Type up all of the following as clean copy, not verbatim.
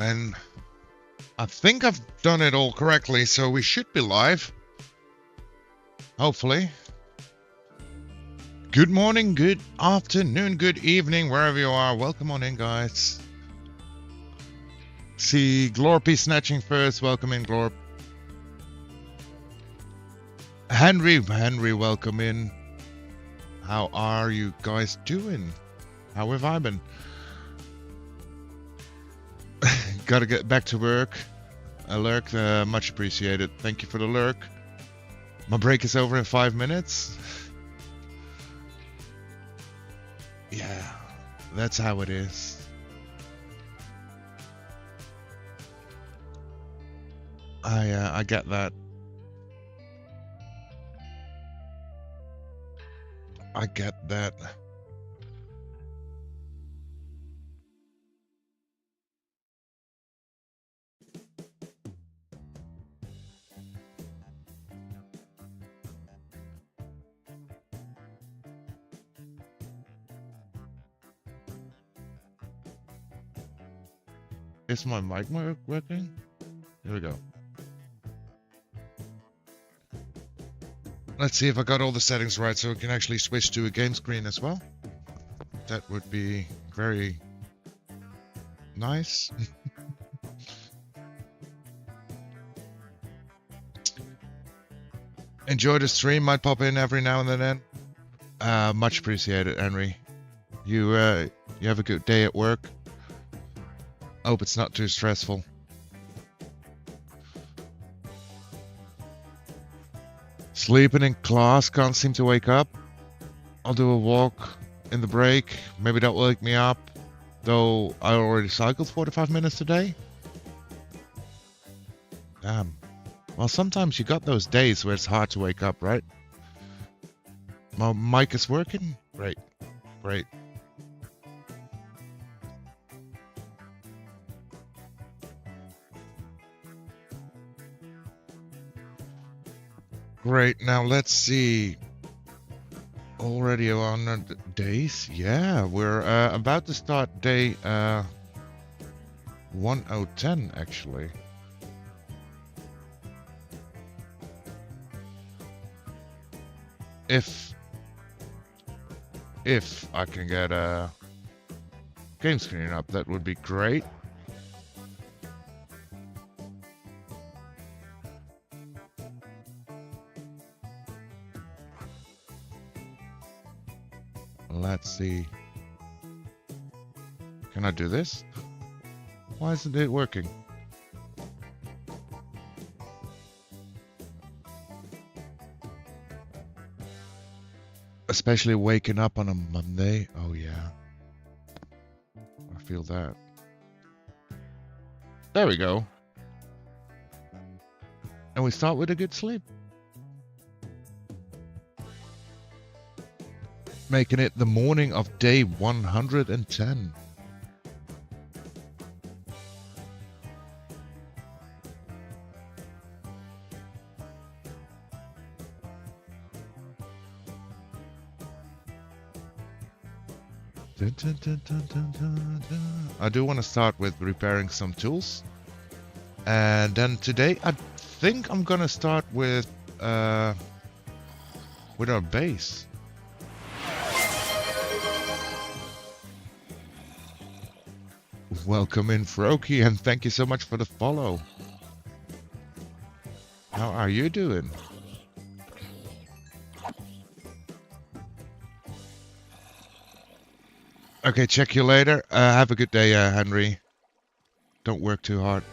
And I think I've done it all correctly, so we should be live. Hopefully. Good morning, good afternoon, good evening, wherever you are. Welcome on in, guys. See Glorpy snatching first. Welcome in, Glorp. Henry, welcome in. How are you guys doing? How have I been? Gotta get back to work. A lurk, much appreciated. Thank you for the lurk. My break is over in 5 minutes. Yeah, that's how it is. I get that. I get that. Is my mic working? Here we go. Let's see if I got all the settings right so I can actually switch to a game screen as well. That would be very nice. Enjoy the stream. Might pop in every now and then. Much appreciated, Henry. You have a good day at work. Hope it's not too stressful. Sleeping in class, can't seem to wake up. I'll do a walk in the break. Maybe that will wake me up. Though I already cycled 45 minutes today. Damn. Well, sometimes you got those days where it's hard to wake up, right? My mic is working? Great. Great. Great. Now let's see. Already on the days? Yeah, we're about to start day 1010 actually. If I can get a game screen up, that would be great. Let's see. Can I do this? Why isn't it working? Especially waking up on a Monday. Oh yeah. I feel that. There we go. And we start with a good sleep. Making it the morning of day 110. I do want to start with repairing some tools. And then today I think I'm gonna start with our base. Welcome in, Froki, and thank you so much for the follow. How are you doing? Okay, check you later. Have a good day, Henry. Don't work too hard.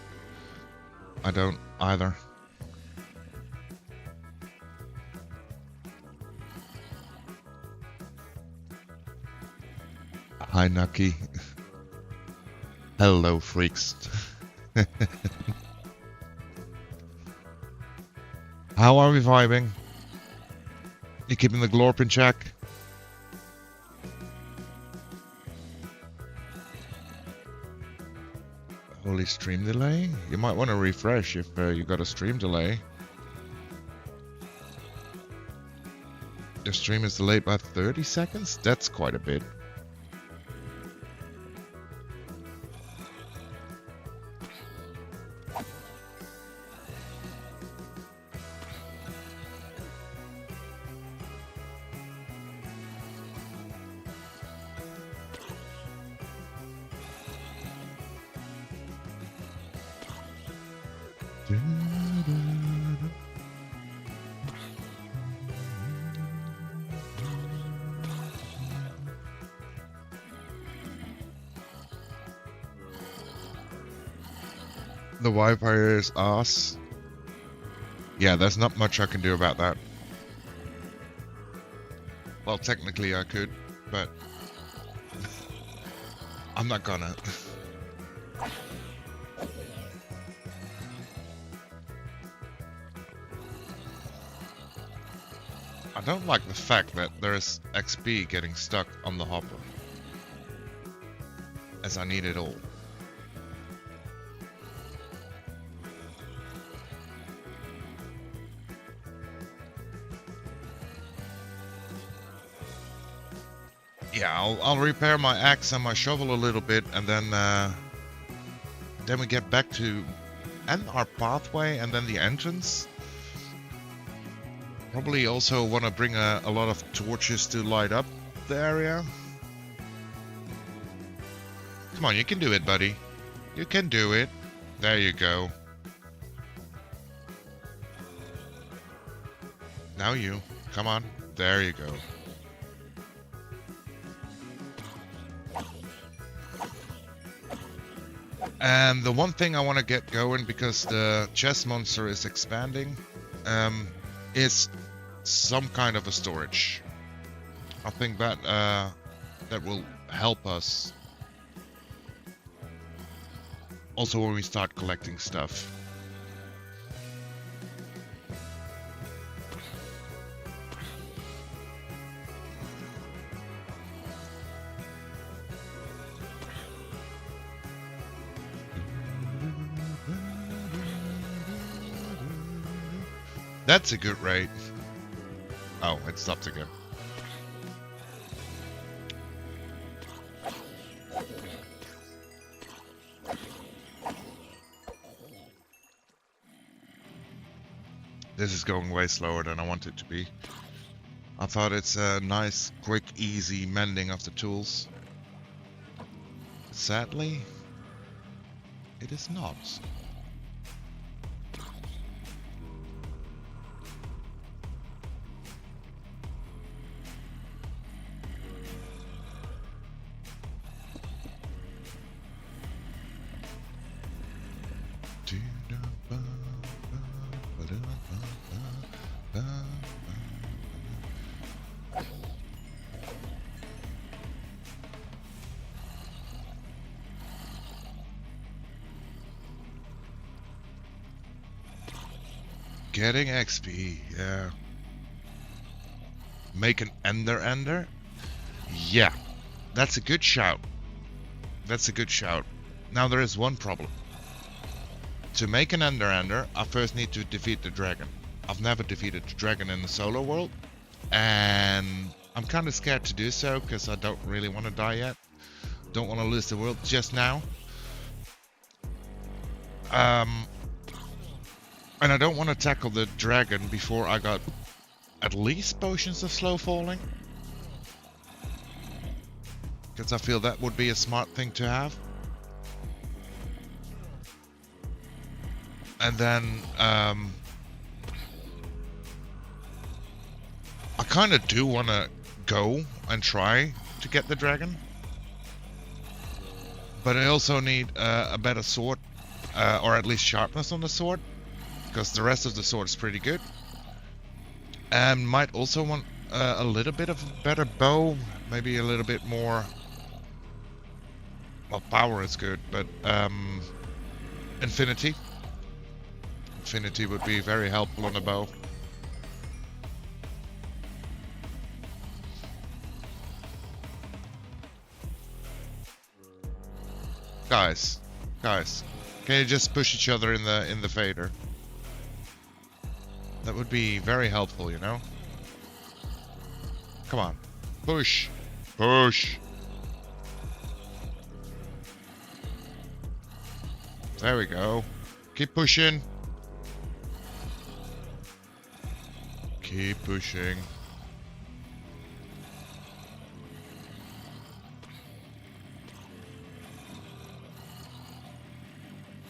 I don't either. Hi, Nucky. Hello, freaks. How are we vibing? You keeping the glorp in check? Holy stream delay? You might want to refresh if you got a stream delay. Your stream is delayed by 30 seconds? That's quite a bit. The Wi-Fi is ass. Yeah, there's not much I can do about that. Well, technically I could, but I'm not gonna. I don't like the fact that there is XP getting stuck on the hopper, as I need it all. Yeah, I'll repair my axe and my shovel a little bit, and then we get back to our pathway and then the entrance. Probably also want to bring a lot of torches to light up the area. Come on, you can do it, buddy. You can do it. There you go. Now you. Come on. There you go. And the one thing I want to get going, because the chest monster is expanding, is some kind of a storage. I think that that will help us. Also when we start collecting stuff. That's a good rate. Oh, it stopped again. This is going way slower than I want it to be. I thought it's a nice, quick, easy mending of the tools. Sadly, it is not. Getting XP, yeah. Make an ender? Yeah, that's a good shout. That's a good shout. Now there is one problem. To make an ender, I first need to defeat the dragon. I've never defeated the dragon in the solo world, and I'm kind of scared to do so because I don't really want to die yet. Don't want to lose the world just now. And I don't want to tackle the dragon before I got at least potions of slow falling. Because I feel that would be a smart thing to have. And then, I kind of do want to go and try to get the dragon. But I also need a better sword, or at least sharpness on the sword. Because the rest of the sword is pretty good. And might also want a little bit of a better bow. Maybe a little bit more... Well, power is good, but infinity. Infinity would be very helpful on the bow. Guys, can you just push each other in the fader? That would be very helpful, you know? Come on. Push. Push. There we go. Keep pushing. Keep pushing.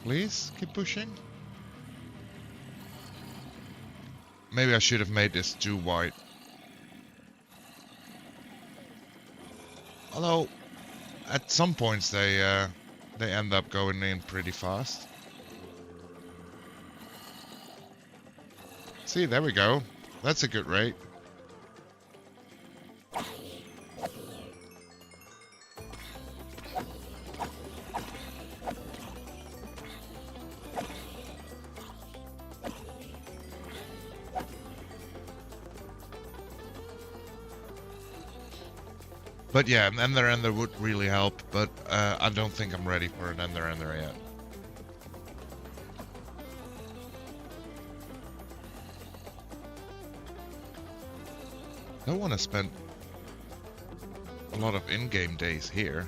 Please, keep pushing. Maybe I should have made this too wide. Although, at some points they end up going in pretty fast. See, there we go. That's a good rate. But yeah, an ender would really help, but I don't think I'm ready for an ender yet. Don't want to spend a lot of in-game days here.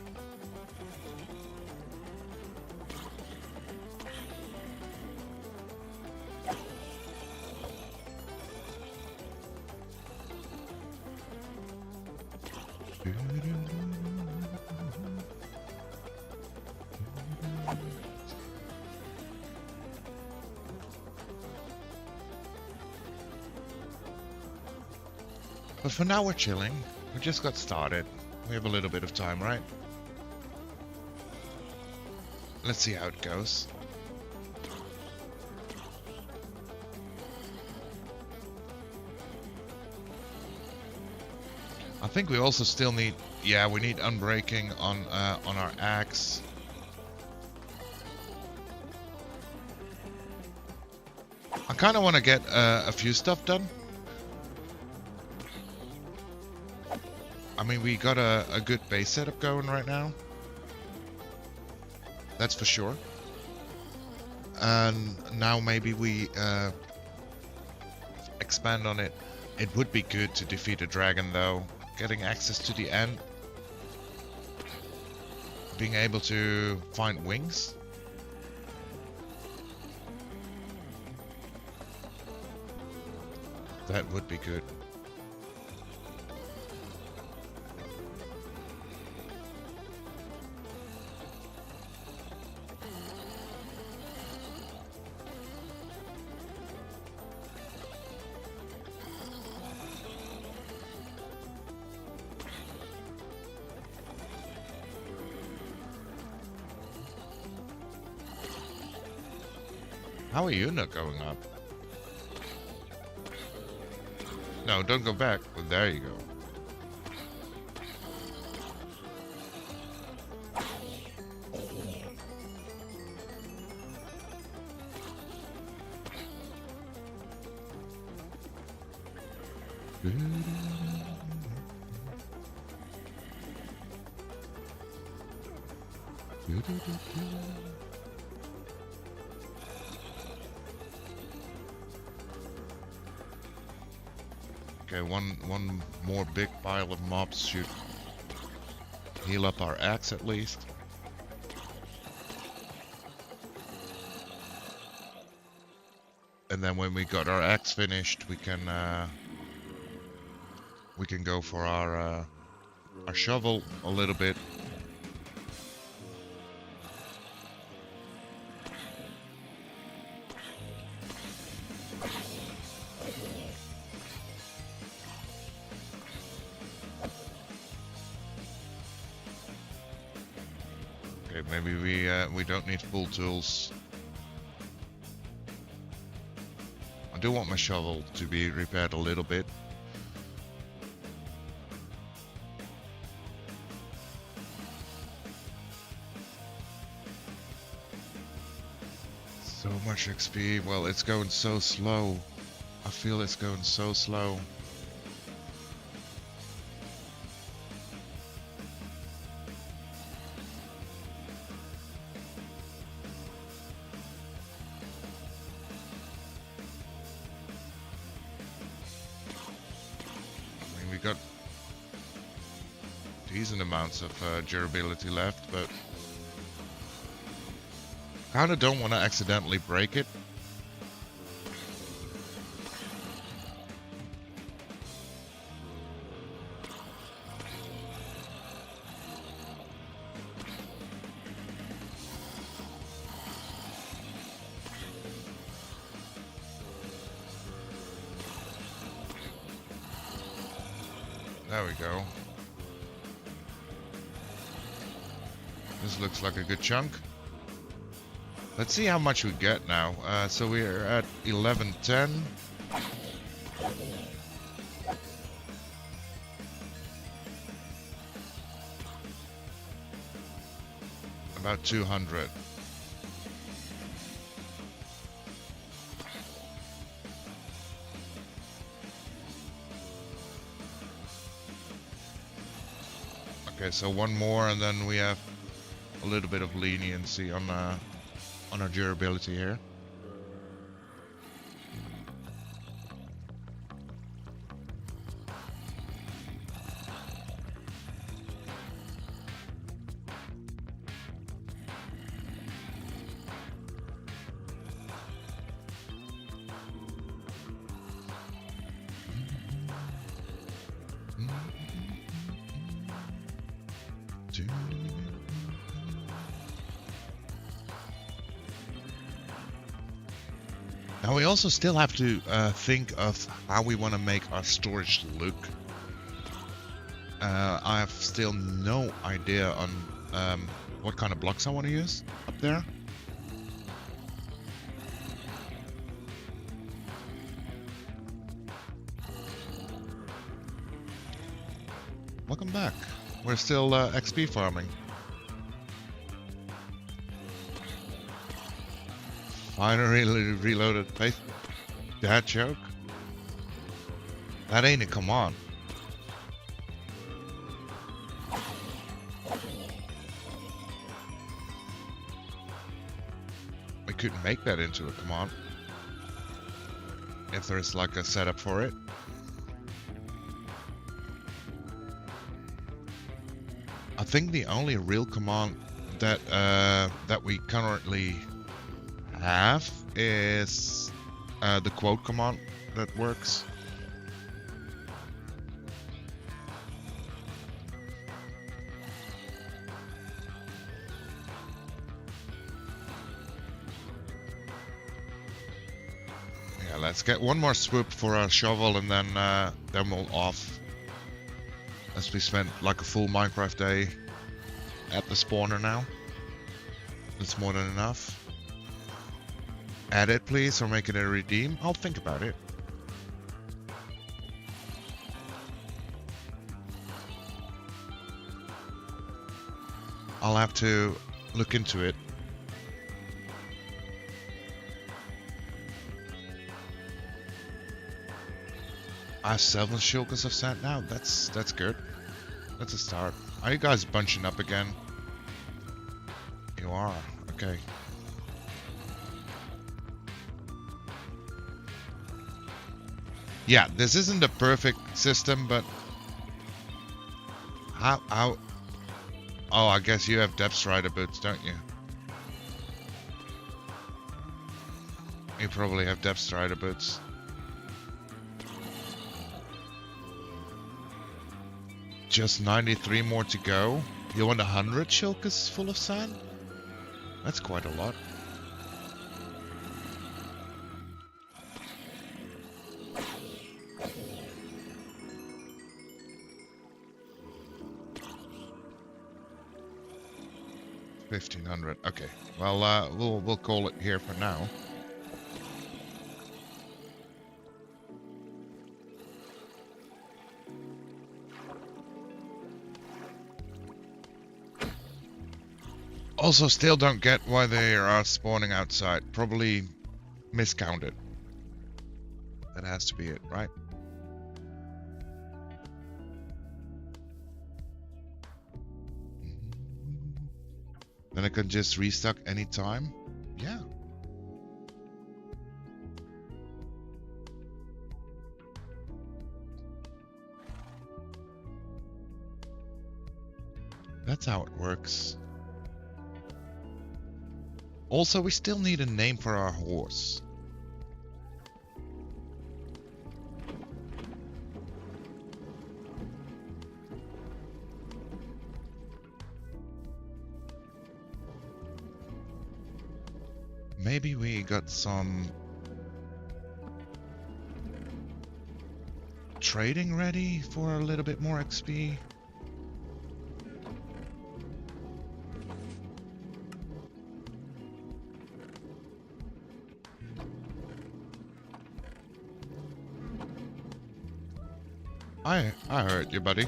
But for now we're chilling. We just got started. We have a little bit of time, right? Let's see how it goes. I think we also still need, yeah, we need unbreaking on our axe. I kind of want to get a few stuff done. I mean, we got a good base setup going right now. That's for sure. And now maybe we expand on it. It would be good to defeat a dragon though. Getting access to the end. Being able to find wings. That would be good. How are you not going up? No, don't go back. Well, there you go. Okay, one more big pile of mobs should heal up our axe at least. And then when we got our axe finished, we can go for our shovel a little bit. Okay, maybe we don't need full tools. I do want my shovel to be repaired a little bit. So much XP. Well, it's going so slow. I feel it's going so slow. I mean, we got decent amounts of durability left, but kinda don't want to accidentally break it. There we go. This looks like a good chunk. Let's see how much we get now. So we're at 1110. About 200. Okay, so one more, and then we have a little bit of leniency on our durability here. Now we also still have to think of how we want to make our storage look. I have still no idea on what kind of blocks I want to use up there. Welcome back. We're still XP farming. Finally reloaded face. That joke? That ain't a command. We couldn't make that into a command. If there's like a setup for it. I think the only real command that that we currently have is the quote command that works. Yeah, let's get one more swoop for our shovel, and then we'll off. As we spent like a full Minecraft day at the spawner now. That's more than enough. Add it, please, or make it a redeem. I'll think about it. I'll have to look into it. I have 7 shulkers of sand now. That's good. That's a start. Are you guys bunching up again? You are. Okay. Yeah, this isn't a perfect system, but how? Oh, I guess you have depth strider boots, don't you? You probably have depth strider boots. Just 93 more to go. You want 100 shulkers full of sand? That's quite a lot. $1,500. Okay. Well, we'll call it here for now. Also, still don't get why they are spawning outside. Probably miscounted. That has to be it, right? Then I can just restock anytime. Yeah. That's how it works. Also, we still need a name for our horse. Maybe we got some trading ready for a little bit more XP? I heard you, buddy.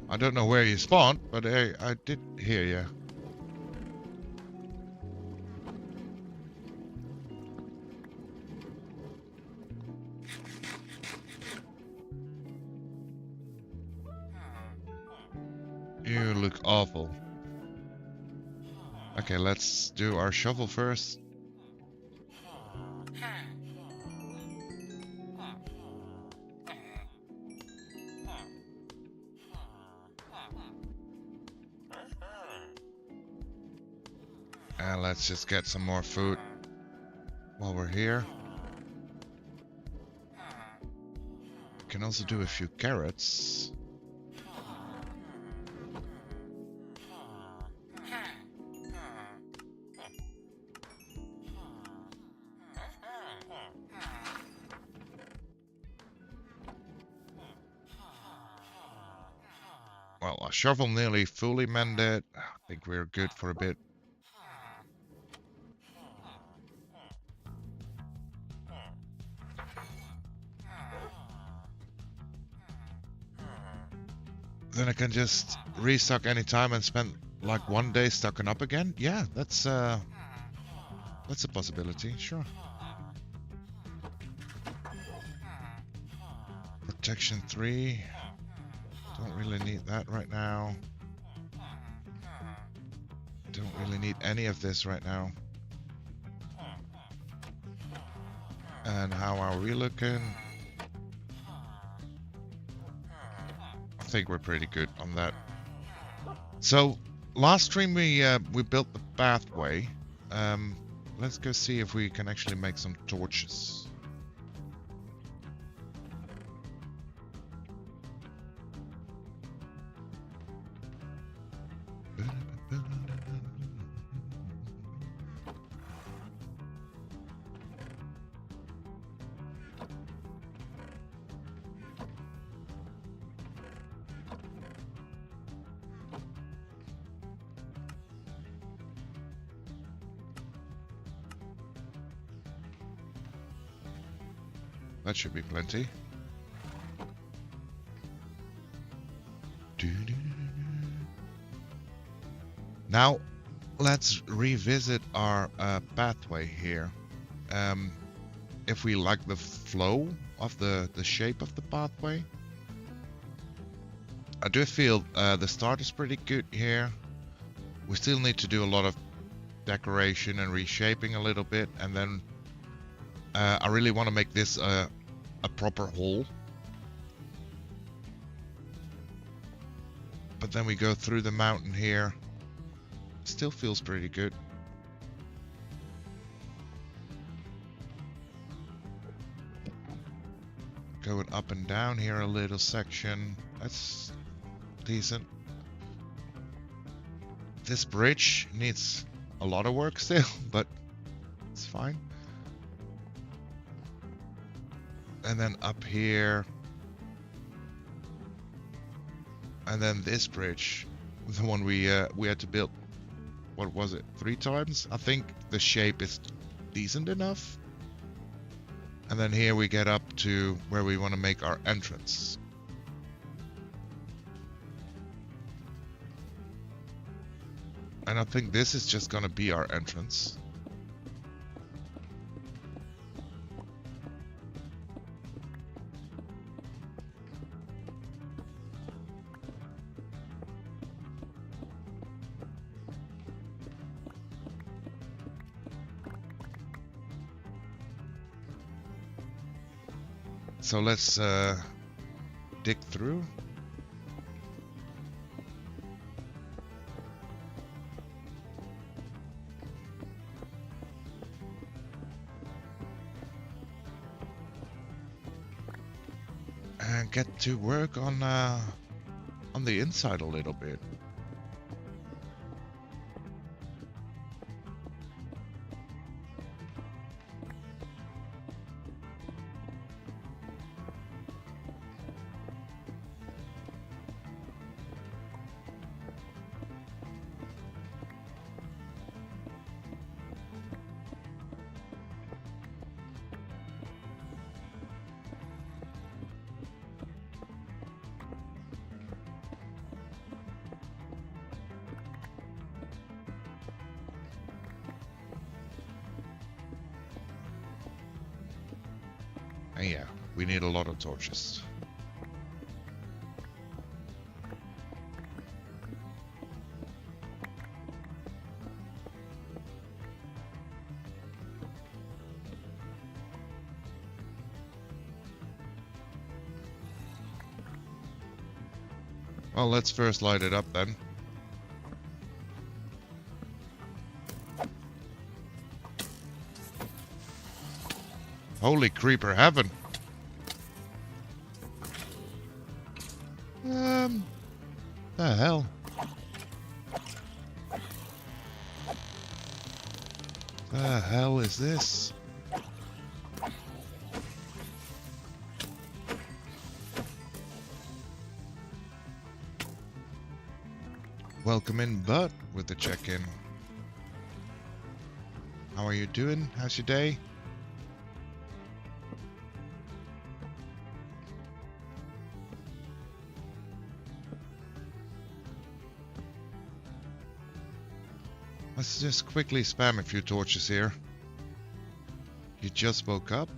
I don't know where you spawned, but I did hear you. You look awful. Okay, let's do our shovel first. And let's just get some more food while we're here. Can also do a few carrots. Well, our shovel nearly fully mended. I think we're good for a bit. Then I can just restock anytime and spend like 1 day stocking up again. Yeah, that's a possibility, sure. Protection 3. Don't really need that right now. Don't really need any of this right now. And how are we looking? I think we're pretty good on that. So last stream we built the pathway. Let's go see if we can actually make some torches. That should be plenty. Now, let's revisit our pathway here. If we like the flow of the shape of the pathway. I do feel the start is pretty good here. We still need to do a lot of decoration and reshaping a little bit, and then I really want to make this a proper hole. But then we go through the mountain here. Still feels pretty good. Going up and down here a little section. That's decent. This bridge needs a lot of work still, but it's fine. And then up here. And then this bridge, the one we had to build, what was it, 3 times? I think the shape is decent enough. And then here we get up to where we want to make our entrance. And I think this is just gonna be our entrance. So let's dig through. And get to work on the inside a little bit. And yeah, we need a lot of torches. Well, let's first light it up then. Holy creeper heaven! The hell? The hell is this? Welcome in, Bud, with the check-in. How are you doing? How's your day? Let's just quickly spam a few torches here. You just woke up?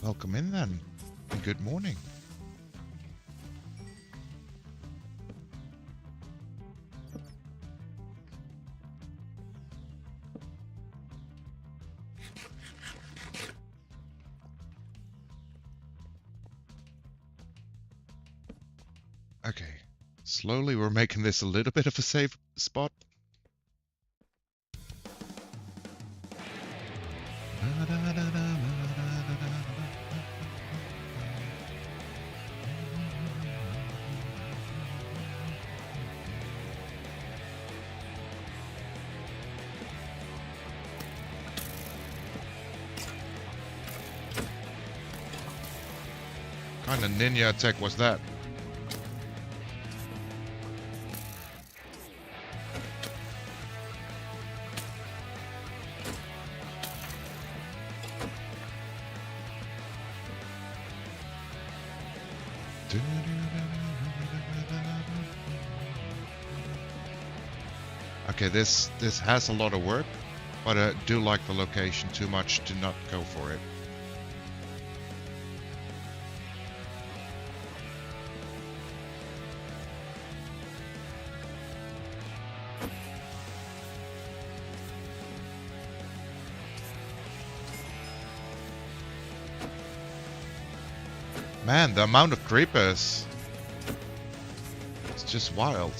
Welcome in then, and good morning. Okay, slowly we're making this a little bit of a safe spot. What kind of ninja attack was that? Okay, this has a lot of work, but I do like the location too much to not go for it. Man, the amount of creepers. It's just wild.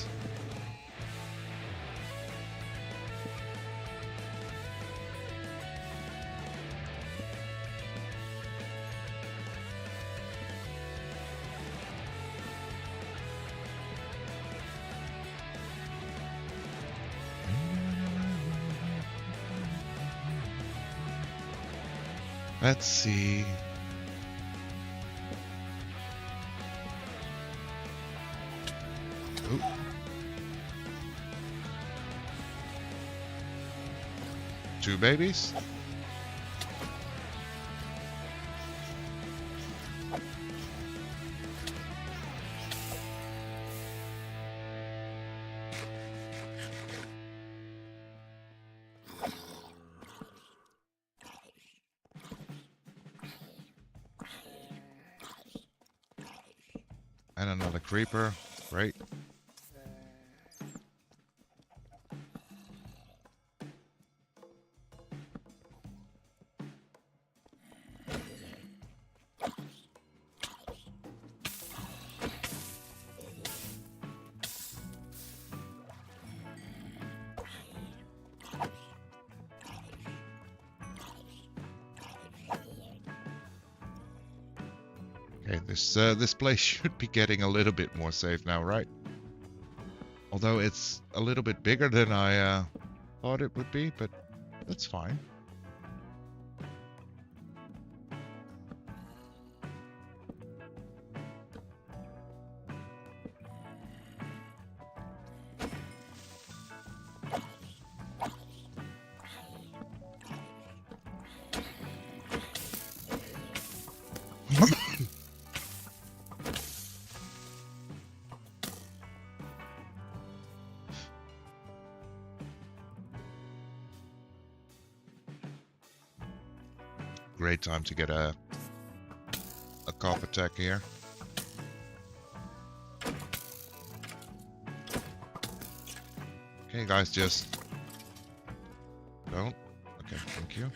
Let's see. Ooh. Two babies. And another creeper. Great. Okay, this place should be getting a little bit more safe now, right? Although it's a little bit bigger than I thought it would be, but that's fine. Great time to get a cough attack here. Okay, guys, just don't. Okay, thank you.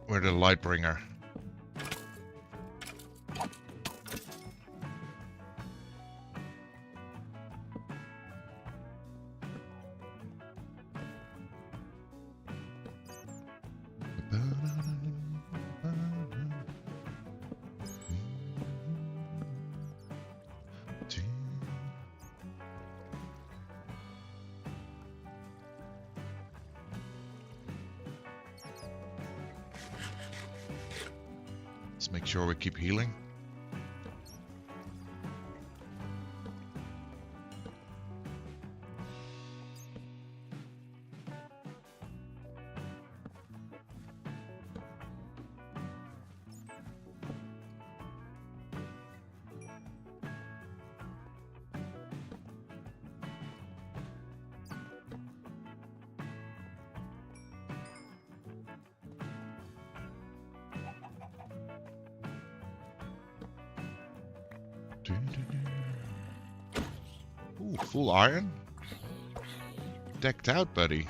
We're the light bringer. Let's make sure we keep healing. Ooh, full iron? Decked out, buddy.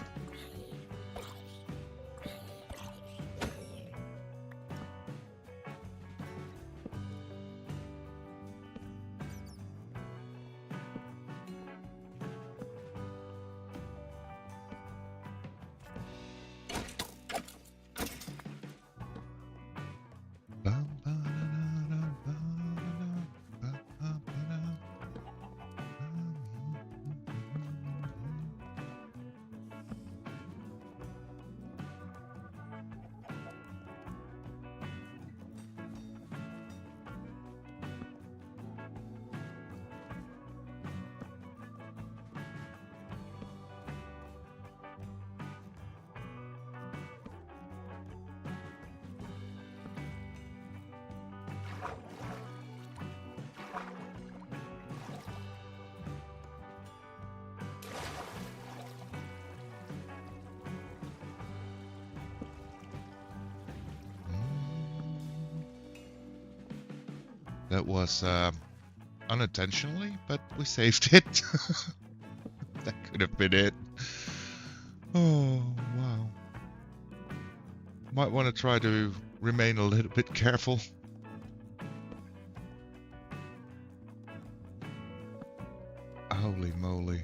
That was unintentionally, but we saved it. That could have been it. Oh, wow. Might want to try to remain a little bit careful. Holy moly.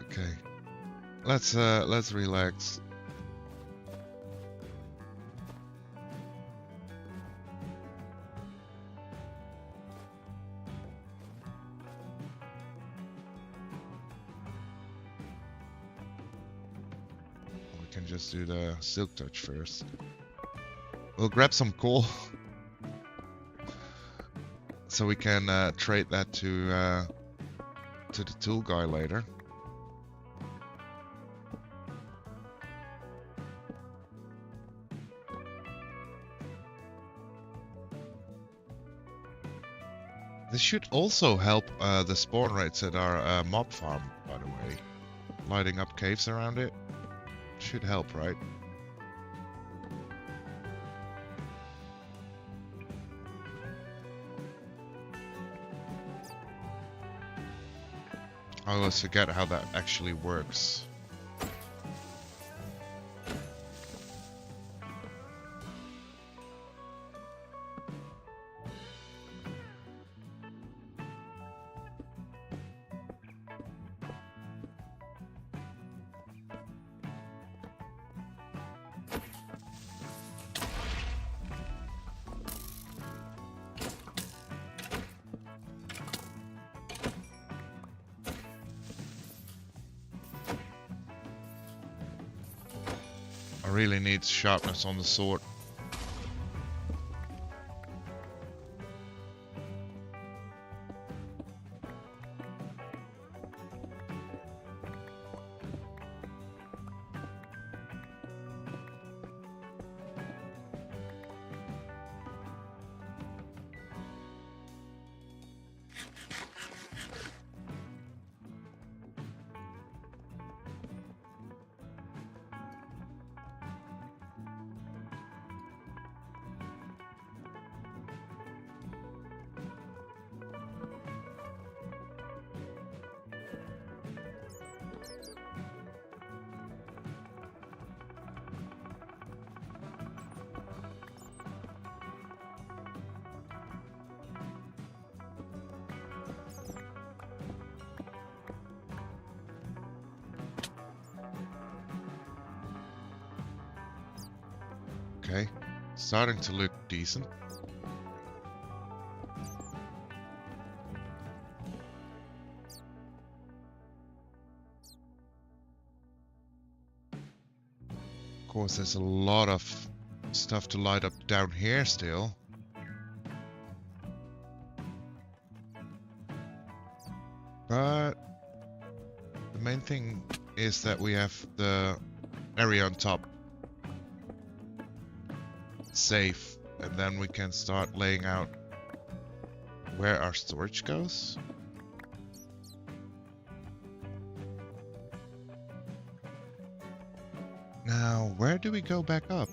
Okay. Let's relax. We can just do the silk touch first. We'll grab some coal so we can trade that to the tool guy later. This should also help the spawn rates at our mob farm, by the way. Lighting up caves around it should help, right? I always forget how that actually works. really needs sharpness on the sword. Okay, starting to look decent. Of course, there's a lot of stuff to light up down here still. But the main thing is that we have the area on top safe, and then we can start laying out where our storage goes. Now, where do we go back up?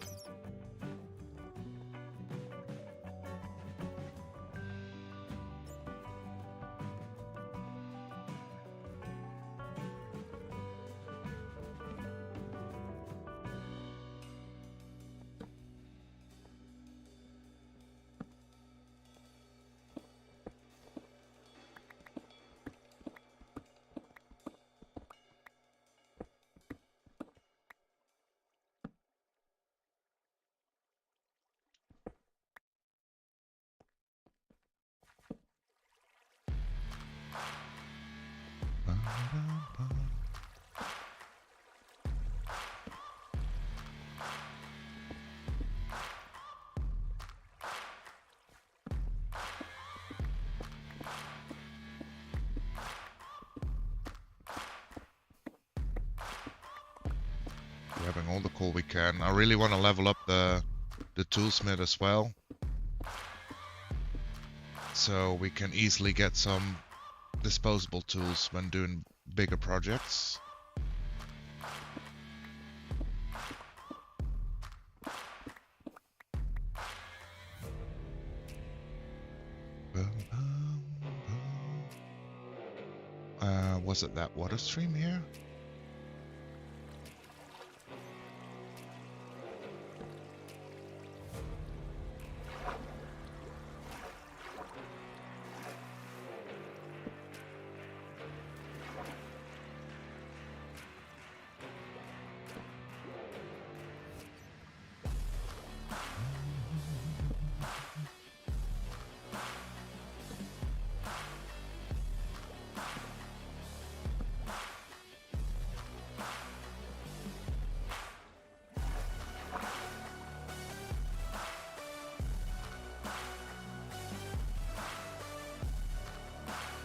Grabbing all the coal we can. I really want to level up the toolsmith as well, so we can easily get some disposable tools when doing bigger projects. Was it that water stream here?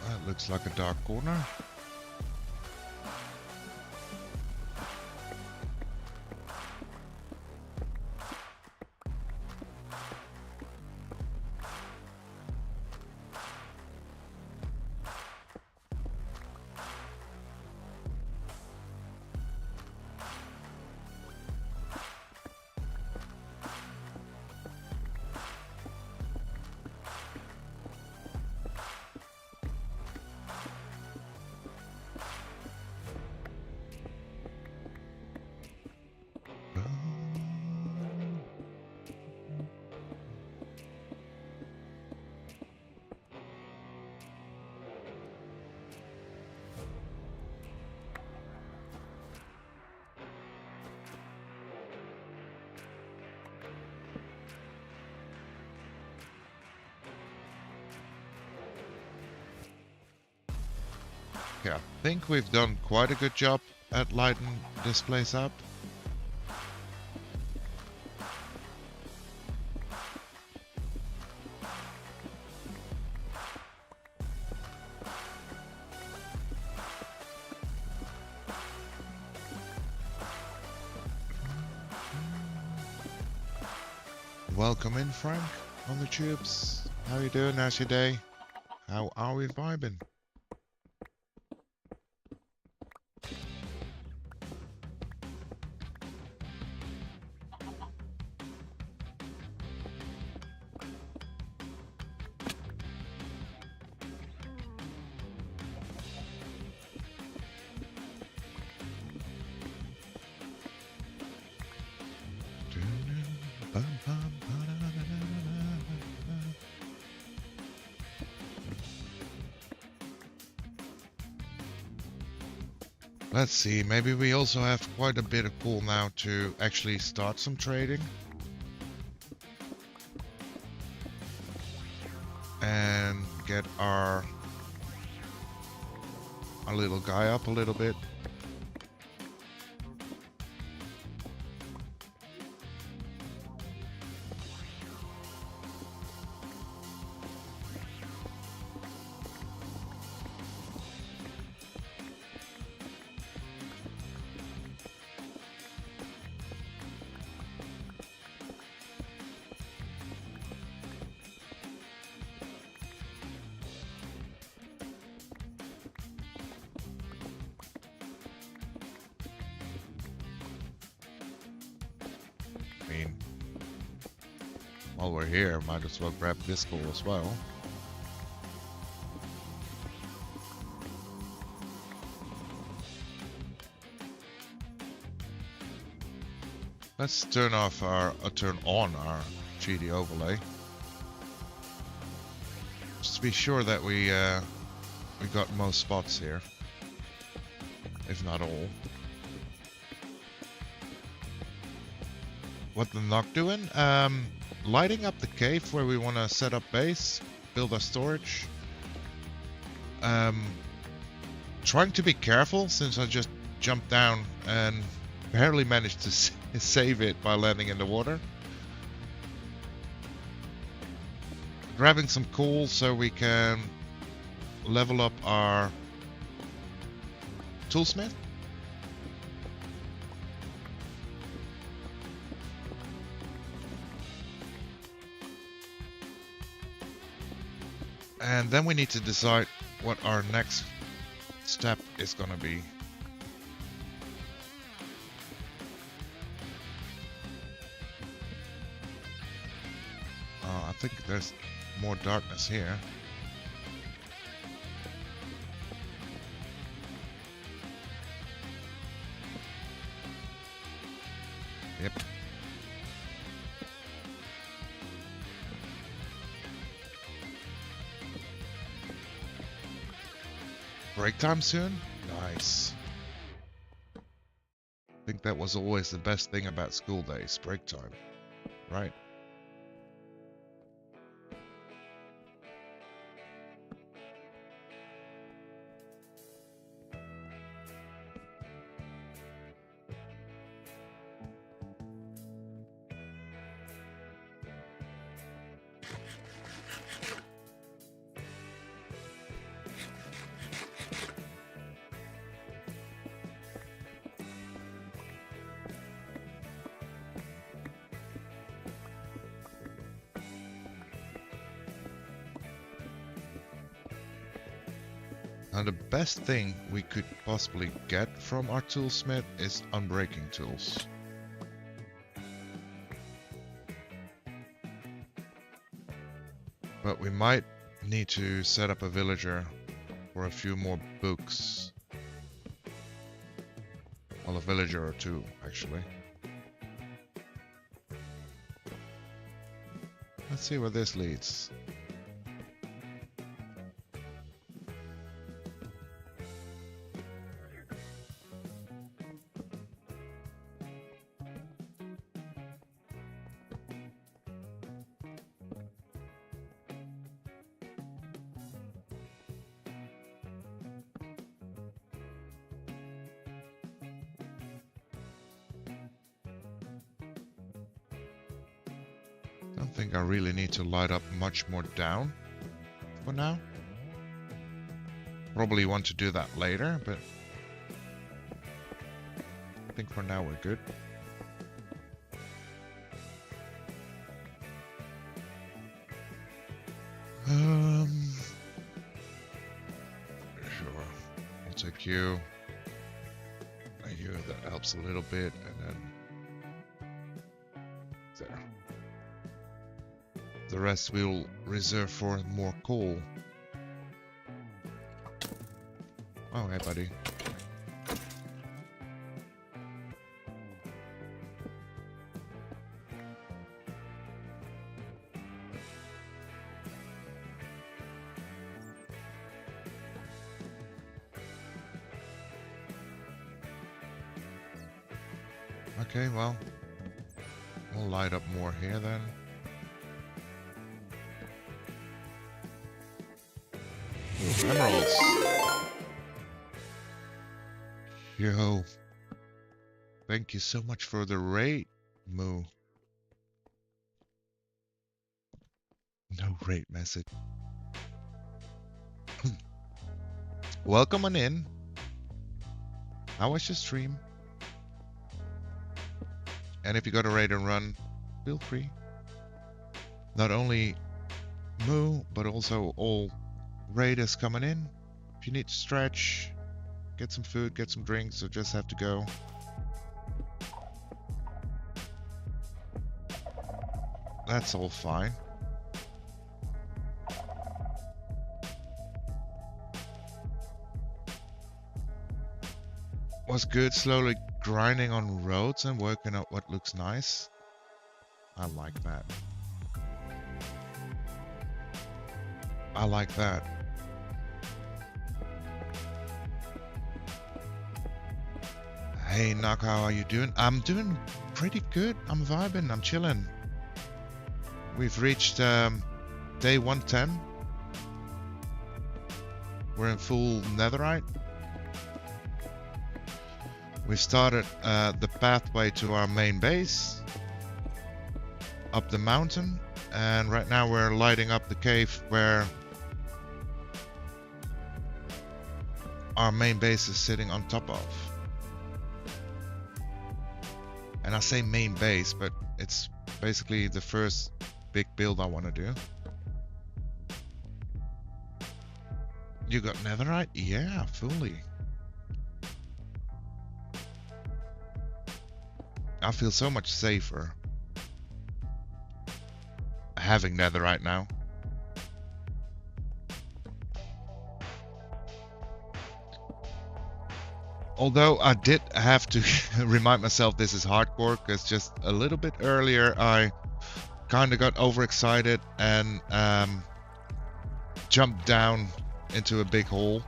That looks like a dark corner. Okay, I think we've done quite a good job at lighting this place up. Welcome in, Frank, on the tubes. How you doing? How's your day? How are we vibing? Let's see, maybe we also have quite a bit of pull now to actually start some trading. And get our little guy up a little bit. I mean, while we're here, might as well grab this goal as well. Let's turn off our, turn on our 3D overlay. Just to be sure that we got most spots here, if not all. What the Nock doing? Lighting up the cave where we want to set up base, build our storage. Trying to be careful since I just jumped down and barely managed to save it by landing in the water. Grabbing some coal so we can level up our toolsmith. And then we need to decide what our next step is going to be. I think there's more darkness here. Yep. Break time soon? Nice. I think that was always the best thing about school days, break time, right? Now the best thing we could possibly get from our toolsmith is unbreaking tools. But we might need to set up a villager for a few more books. Well, a villager or two, actually. Let's see where this leads. I don't think I really need to light up much more down for now. Probably want to do that later, but I think for now we're good. take you. You, that helps a little bit, and then there. The rest we'll reserve for more coal. Oh, hey, buddy. Okay, well, we'll light up more here then. Ooh, emeralds. Yo. Thank you so much for the raid, Moo. No raid message. Welcome on in. How was your stream? And if you got a raid and run, feel free. Not only Moo, but also all raiders coming in. If you need to stretch, get some food, get some drinks, or just have to go. That's all fine. Was good, slowly grinding on roads and working out what looks nice. I like that. I like that. Hey Knock, how are you doing? I'm doing pretty good. I'm vibing, I'm chilling. We've reached day 110. We're in full netherite. We've started the pathway to our main base up the mountain, and right now we're lighting up the cave where our main base is sitting on top of. And I say main base, but it's basically the first big build I want to do. You got netherite? Yeah, fully. I feel so much safer having netherite now. Although I did have to remind myself this is hardcore, because just a little bit earlier I kind of got overexcited and jumped down into a big hole.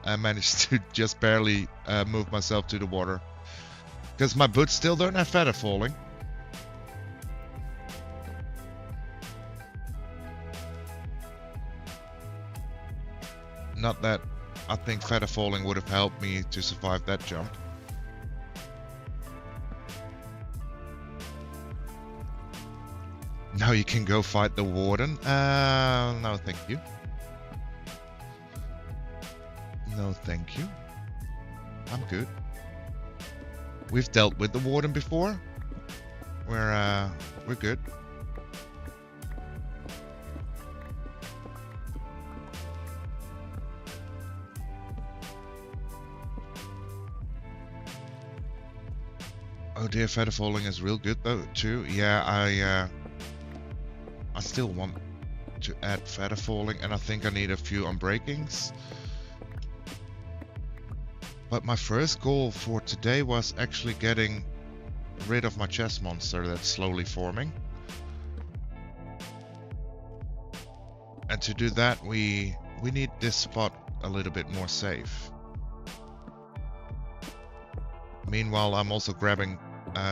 I managed to just barely move myself to the water. Because my boots still don't have feather falling. Not that I think feather falling would have helped me to survive that jump. Now you can go fight the warden. No thank you. No thank you. I'm good. We've dealt with the warden before. We're good. Oh dear, feather falling is real good though too. Yeah, I still want to add feather falling, and I think I need a few unbreakings. But my first goal for today was actually getting rid of my chest monster that's slowly forming. And to do that, we need this spot a little bit more safe. Meanwhile, I'm also grabbing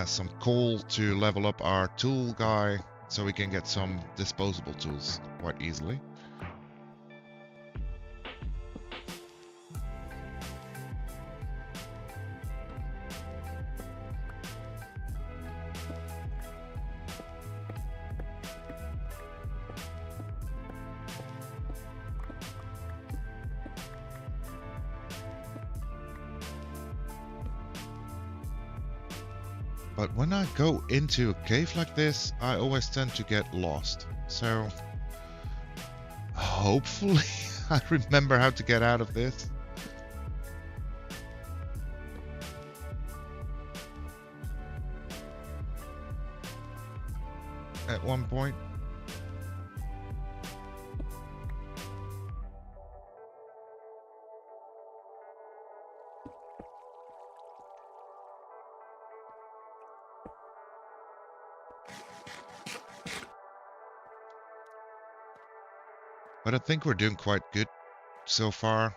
some coal to level up our tool guy, so we can get some disposable tools quite easily. But when I go into a cave like this, I always tend to get lost. So hopefully I remember how to get out of this. one point. But I think we're doing quite good so far.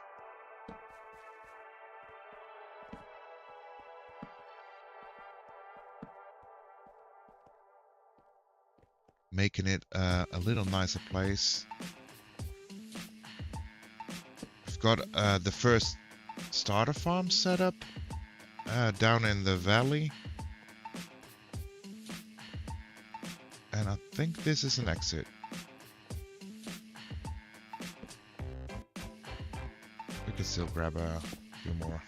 Making it a little nicer place. We've got the first starter farm set up down in the valley. And I think this is an exit. We can still grab a few more.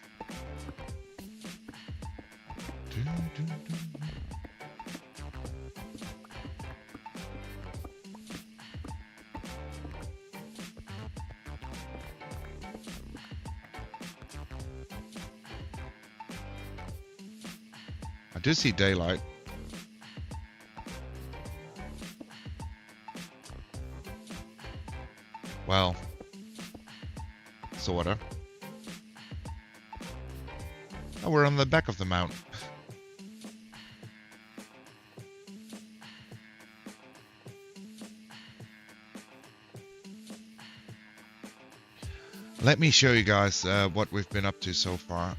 I do see daylight. Well, sorta. Oh, we're on the back of the mountain. Let me show you guys what we've been up to so far.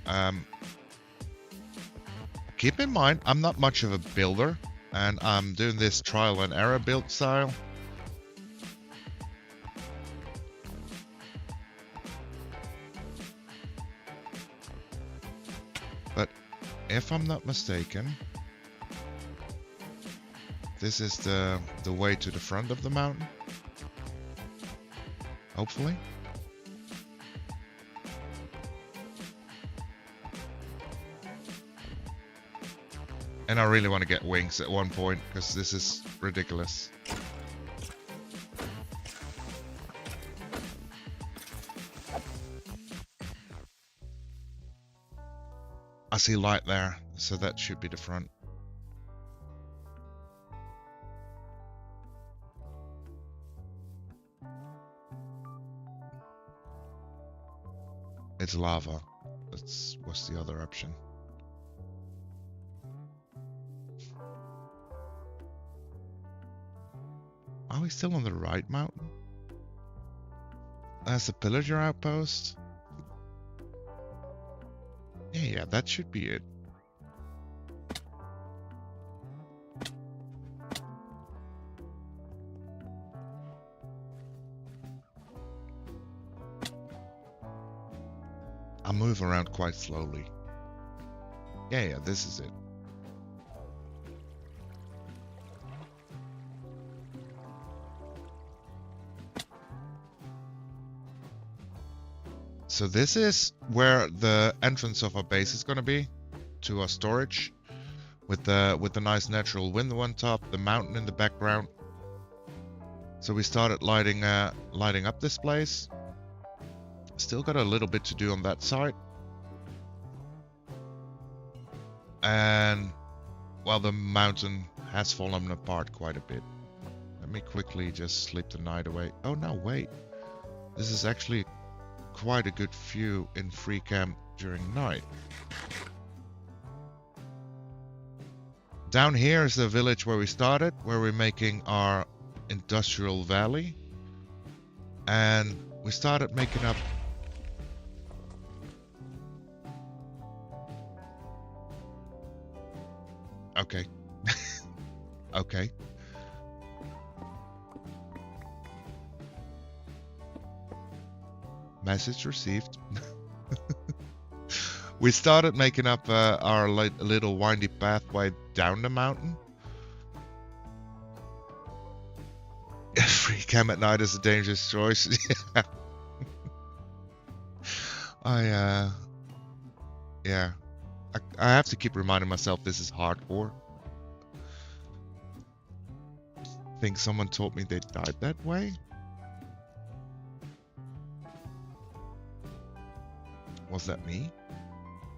Keep in mind, I'm not much of a builder, and I'm doing this trial and error build style. But if I'm not mistaken, this is the way to the front of the mountain. Hopefully. And I really want to get wings at one point, because this is ridiculous. I see light there, so that should be the front. It's lava. What's the other option? Are we still on the right mountain? That's the pillager outpost. Yeah, that should be it. I move around quite slowly. Yeah, this is it. So this is where the entrance of our base is going to be, to our storage, with the nice natural window on top, the mountain in the background. So we started lighting up this place. Still got a little bit to do on that side. And well, the mountain has fallen apart quite a bit. Let me quickly just sleep the night away. Oh no, wait. This is actually quite a good view in free camp during night. Down here is the village where we started, where we're making our industrial valley. And we started making up okay. Okay. Message received. We started making up our little windy pathway down the mountain. Free camp at night is a dangerous choice. Yeah. I have to keep reminding myself this is hardcore. I think someone told me they died that way. Was that me?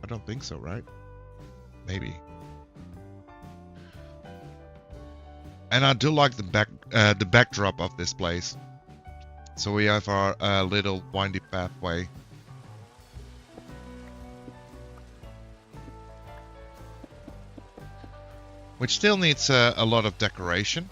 I don't think so, right? Maybe. And I do like the backdrop of this place. So we have our little windy pathway. Which still needs a lot of decoration.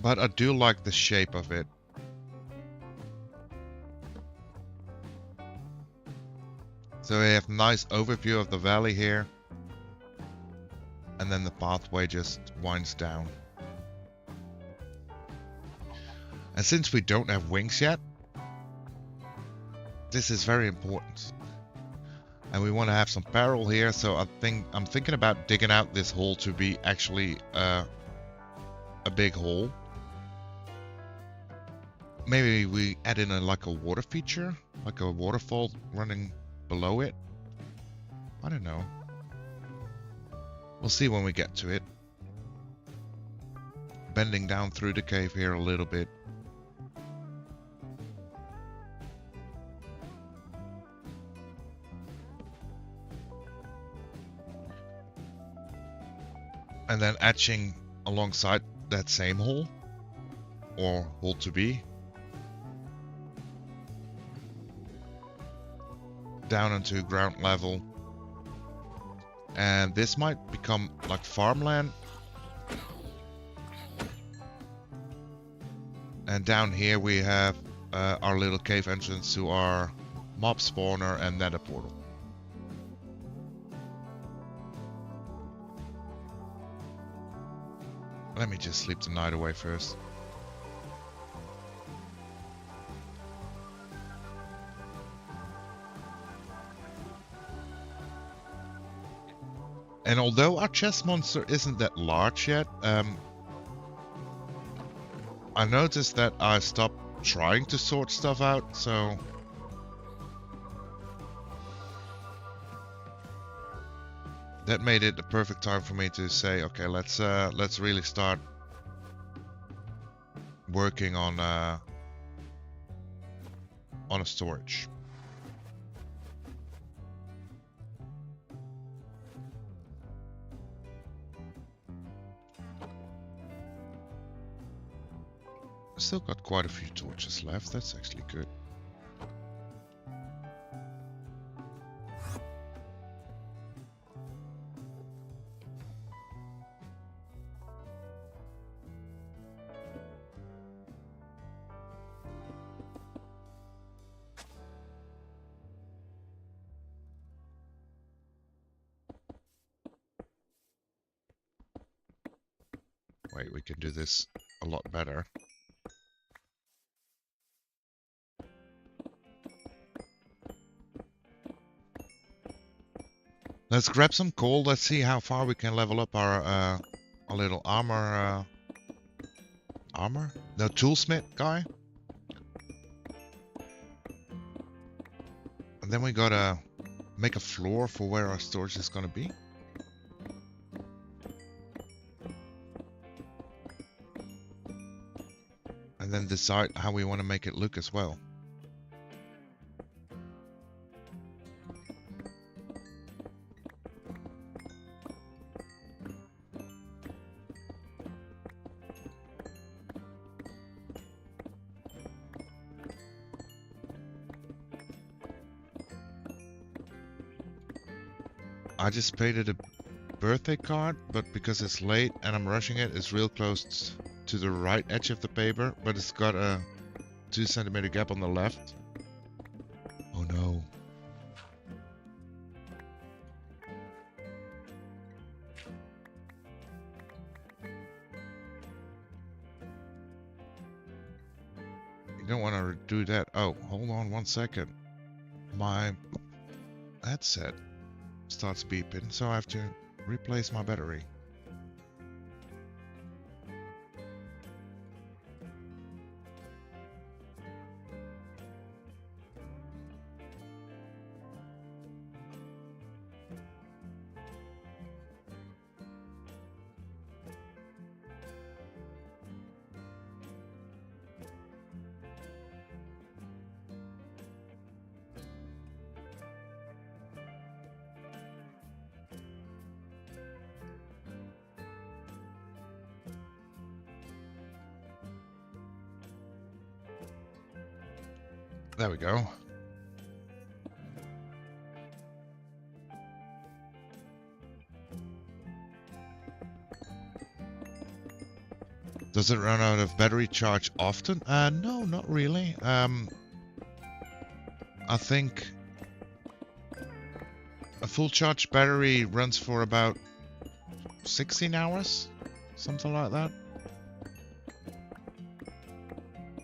But I do like the shape of it. So we have a nice overview of the valley here. And then the pathway just winds down. And since we don't have wings yet, this is very important. And we want to have some peril here, so I'm thinking about digging out this hole to be actually a big hole. Maybe we add in like a water feature, like a waterfall running below it. I don't know. We'll see when we get to it. Bending down through the cave here a little bit. And then etching alongside that same hole, or hole to be, down into ground level. And this might become like farmland. And down here we have our little cave entrance to our mob spawner and nether portal. Let me just sleep the night away first. And although our chest monster isn't that large yet, I noticed that I stopped trying to sort stuff out, so that made it the perfect time for me to say, okay, let's really start working on a storage. Still got quite a few torches left. That's actually good. Wait, we can do this a lot better. Let's grab some coal. Let's see how far we can level up our little armor. Armor? No, toolsmith guy. And then we gotta make a floor for where our storage is gonna be. And then decide how we want to make it look as well. I just painted a birthday card, but because it's late and I'm rushing it, it's real close to the right edge of the paper, but it's got a 2 centimeter gap on the left. Oh no. You don't want to do that. Oh, hold on 1 second. My headset starts beeping, so I have to replace my battery. There we go. Does it run out of battery charge often? No, not really. I think a full charge battery runs for about 16 hours, something like that.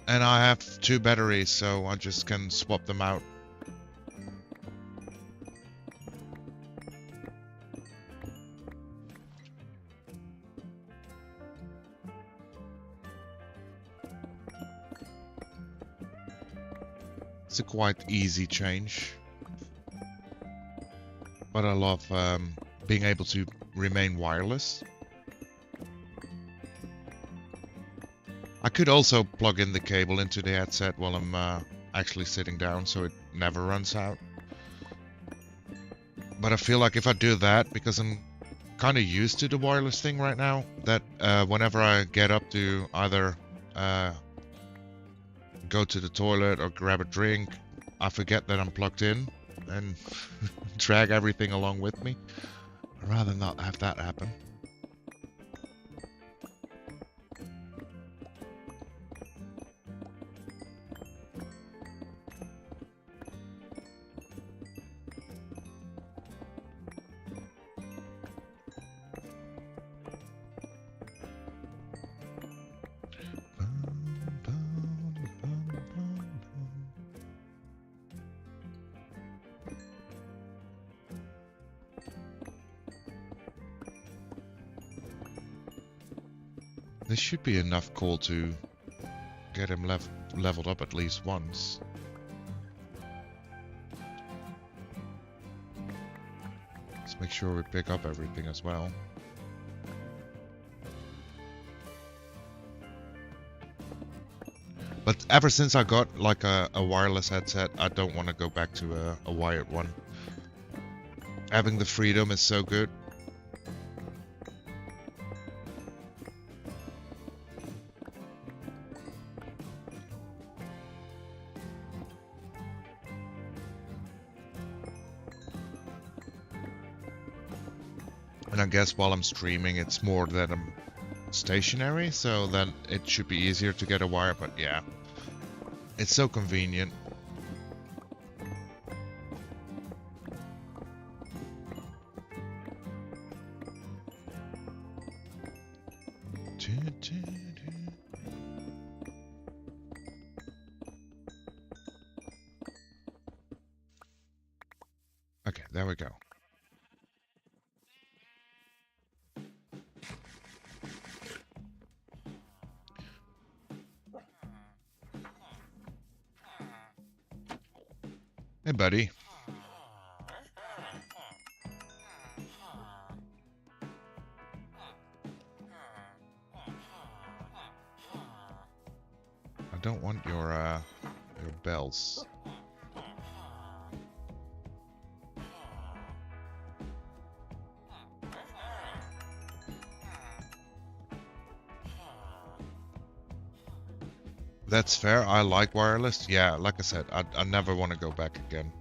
And I have 2 batteries, so I just can swap them out. It's a quite easy change, but I love being able to remain wireless. I could also plug in the cable into the headset while I'm actually sitting down, so it never runs out. But I feel like if I do that, because I'm kind of used to the wireless thing right now, that whenever I get up to either go to the toilet or grab a drink, I forget that I'm plugged in and drag everything along with me. I'd rather not have that happen. This should be enough coal to get him leveled up at least once. Let's make sure we pick up everything as well. But ever since I got like a wireless headset, I don't want to go back to a wired one. Having the freedom is so good. And I guess while I'm streaming, it's more that I'm stationary, so then it should be easier to get a wire, but yeah. It's so convenient. Okay, there we go. Hey, buddy. I don't want your bells. That's fair. I like wireless. Yeah, like I said, I never want to go back again.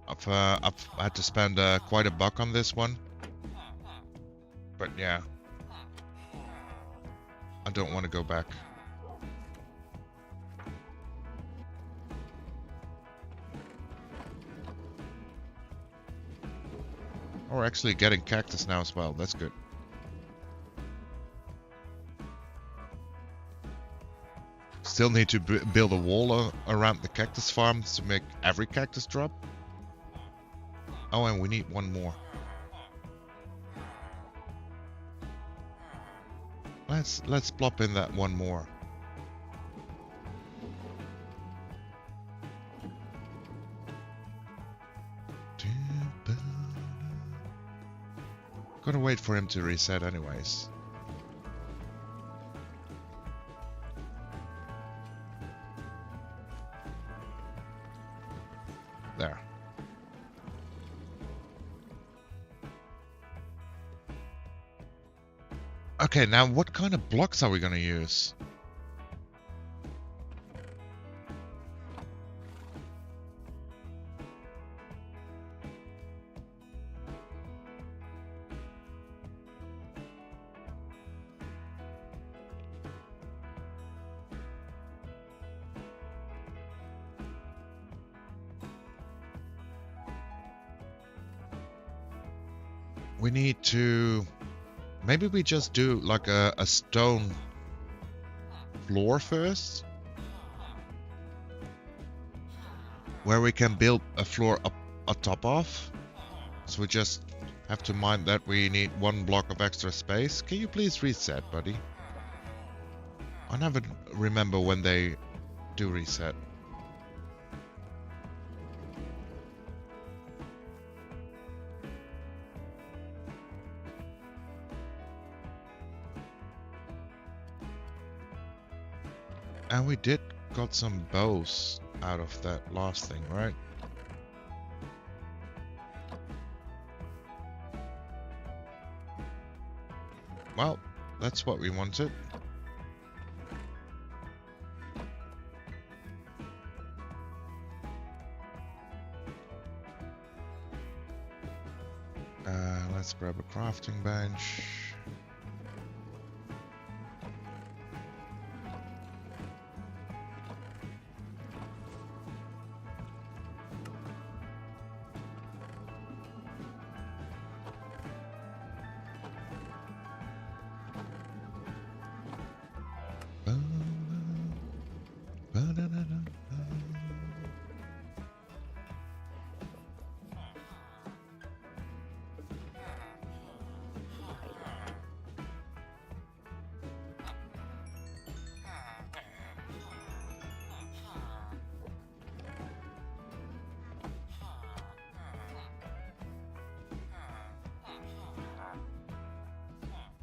I've had to spend quite a buck on this one, but yeah, I don't want to go back. Oh, we're actually getting cactus now as well. That's good. Still need to build a wall around the cactus farm to make every cactus drop. Oh, and we need one more. Let's plop in that one more. Gotta wait for him to reset anyways. There. Okay, now what kind of blocks are we gonna use? We need to... Maybe we just do like a stone floor first, where we can build a floor up on top of. So we just have to mind that we need 1 block of extra space. Can you please reset, buddy? I never remember when they do reset. And we did got some bows out of that last thing, right? Well, that's what we wanted. Let's grab a crafting bench.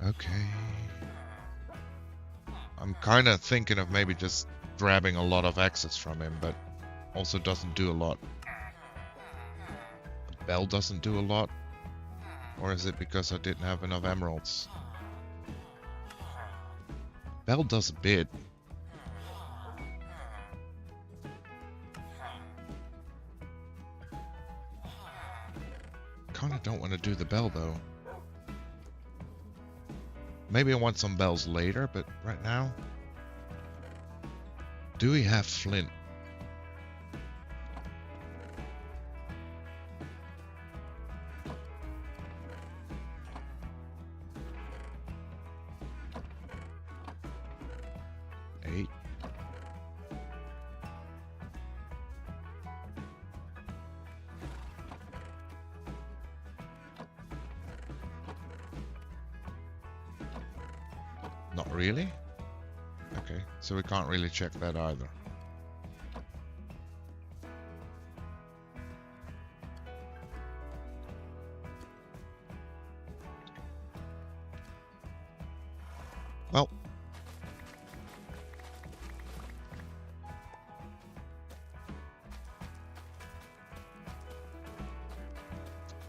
Okay. I'm kind of thinking of maybe just grabbing a lot of access from him, but also doesn't do a lot. The bell doesn't do a lot. Or is it because I didn't have enough emeralds? Bell does a bit. Kinda don't want to do the bell though. Maybe I want some bells later, but right now... Do we have flint? Eight. Not really? Okay, so we can't really check that either. Well.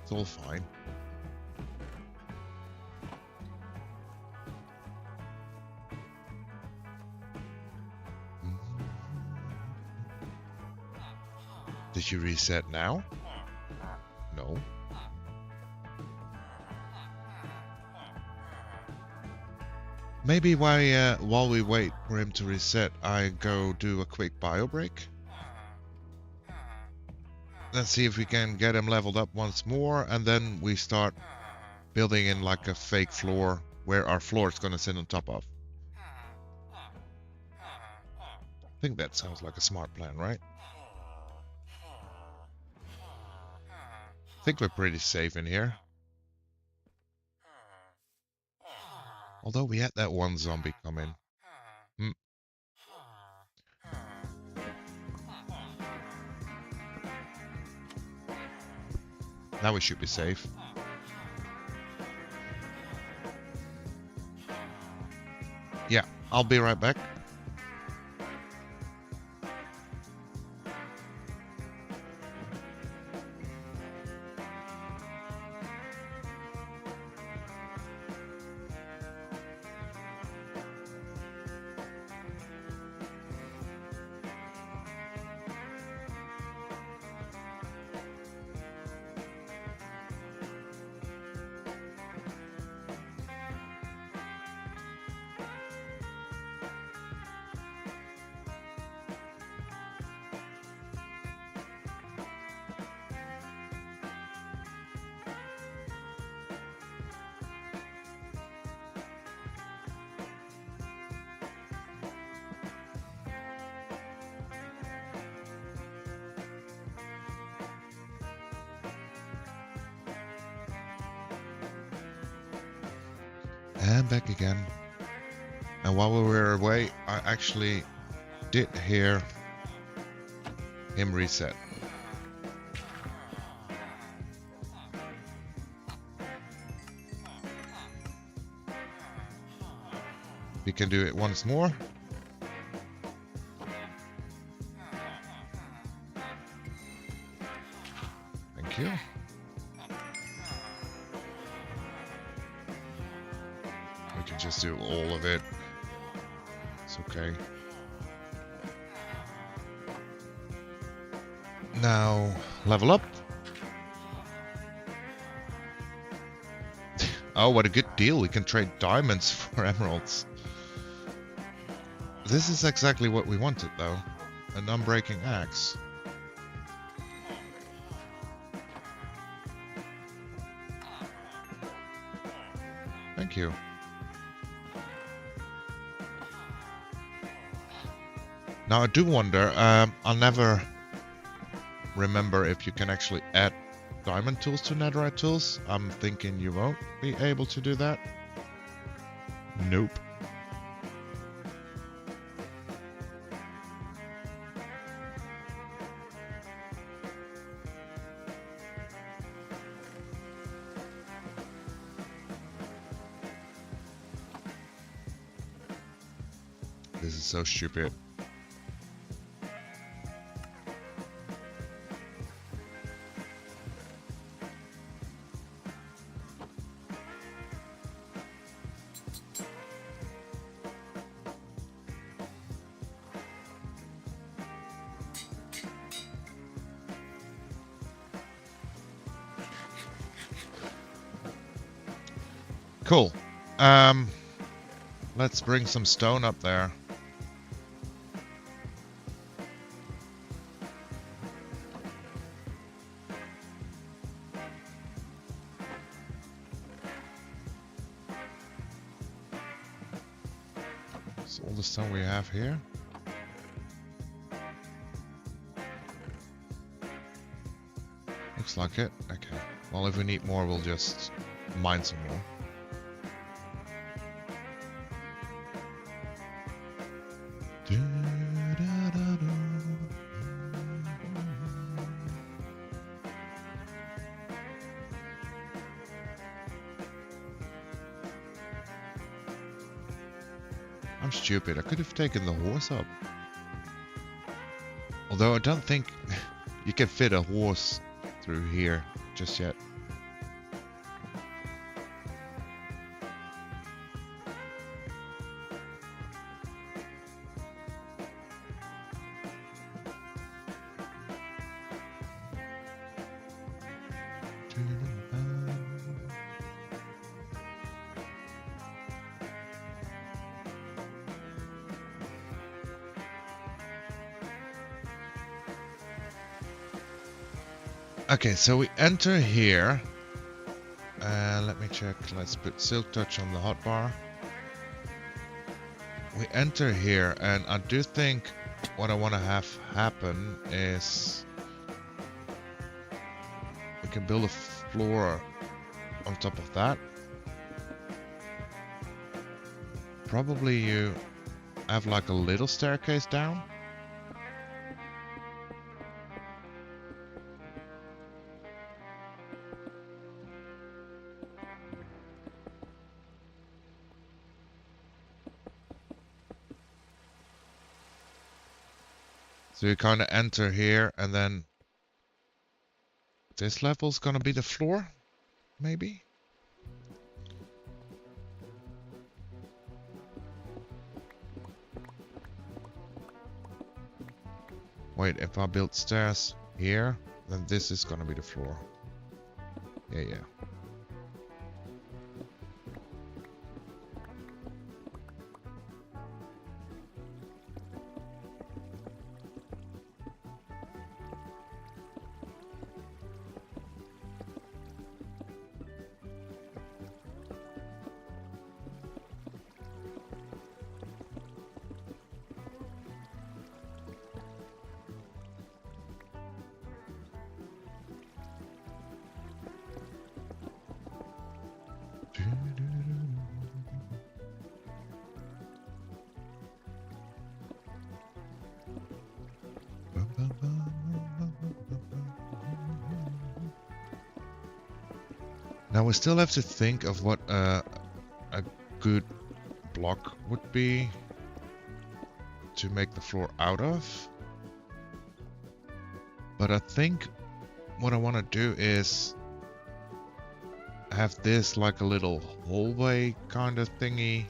It's all fine. Did you reset now? No. Maybe while we wait for him to reset, I go do a quick bio break. Let's see if we can get him leveled up once more, and then we start building in like a fake floor where our floor is going to sit on top of. I think that sounds like a smart plan, right? I think we're pretty safe in here. Although we had that one zombie come in. Now we should be safe. Yeah, I'll be right back. And back again. And while we were away, I actually did hear him reset. We can do it once more. Thank you. We can just do all of it. It's okay. Now, level up. Oh, what a good deal. We can trade diamonds for emeralds. This is exactly what we wanted, though. An unbreaking axe. Thank you. Now, I do wonder, I'll never remember if you can actually add diamond tools to netherite tools. I'm thinking you won't be able to do that. Nope. This is so stupid. Cool. Let's bring some stone up there. That's all the stone we have here. Looks like it. Okay. Well, if we need more, we'll just mine some more. I'm stupid. I could have taken the horse up. Although I don't think you can fit a horse through here just yet. Okay, so we enter here. Let me check. Let's put Silk Touch on the hotbar. We enter here, and I do think what I want to have happen is we can build a floor on top of that. Probably you have like a little staircase down. So you kind of enter here, and then this level's gonna be the floor, maybe? Wait, if I build stairs here, then this is gonna be the floor. Yeah. Now we still have to think of what a good block would be to make the floor out of. But I think what I want to do is have this like a little hallway kind of thingy.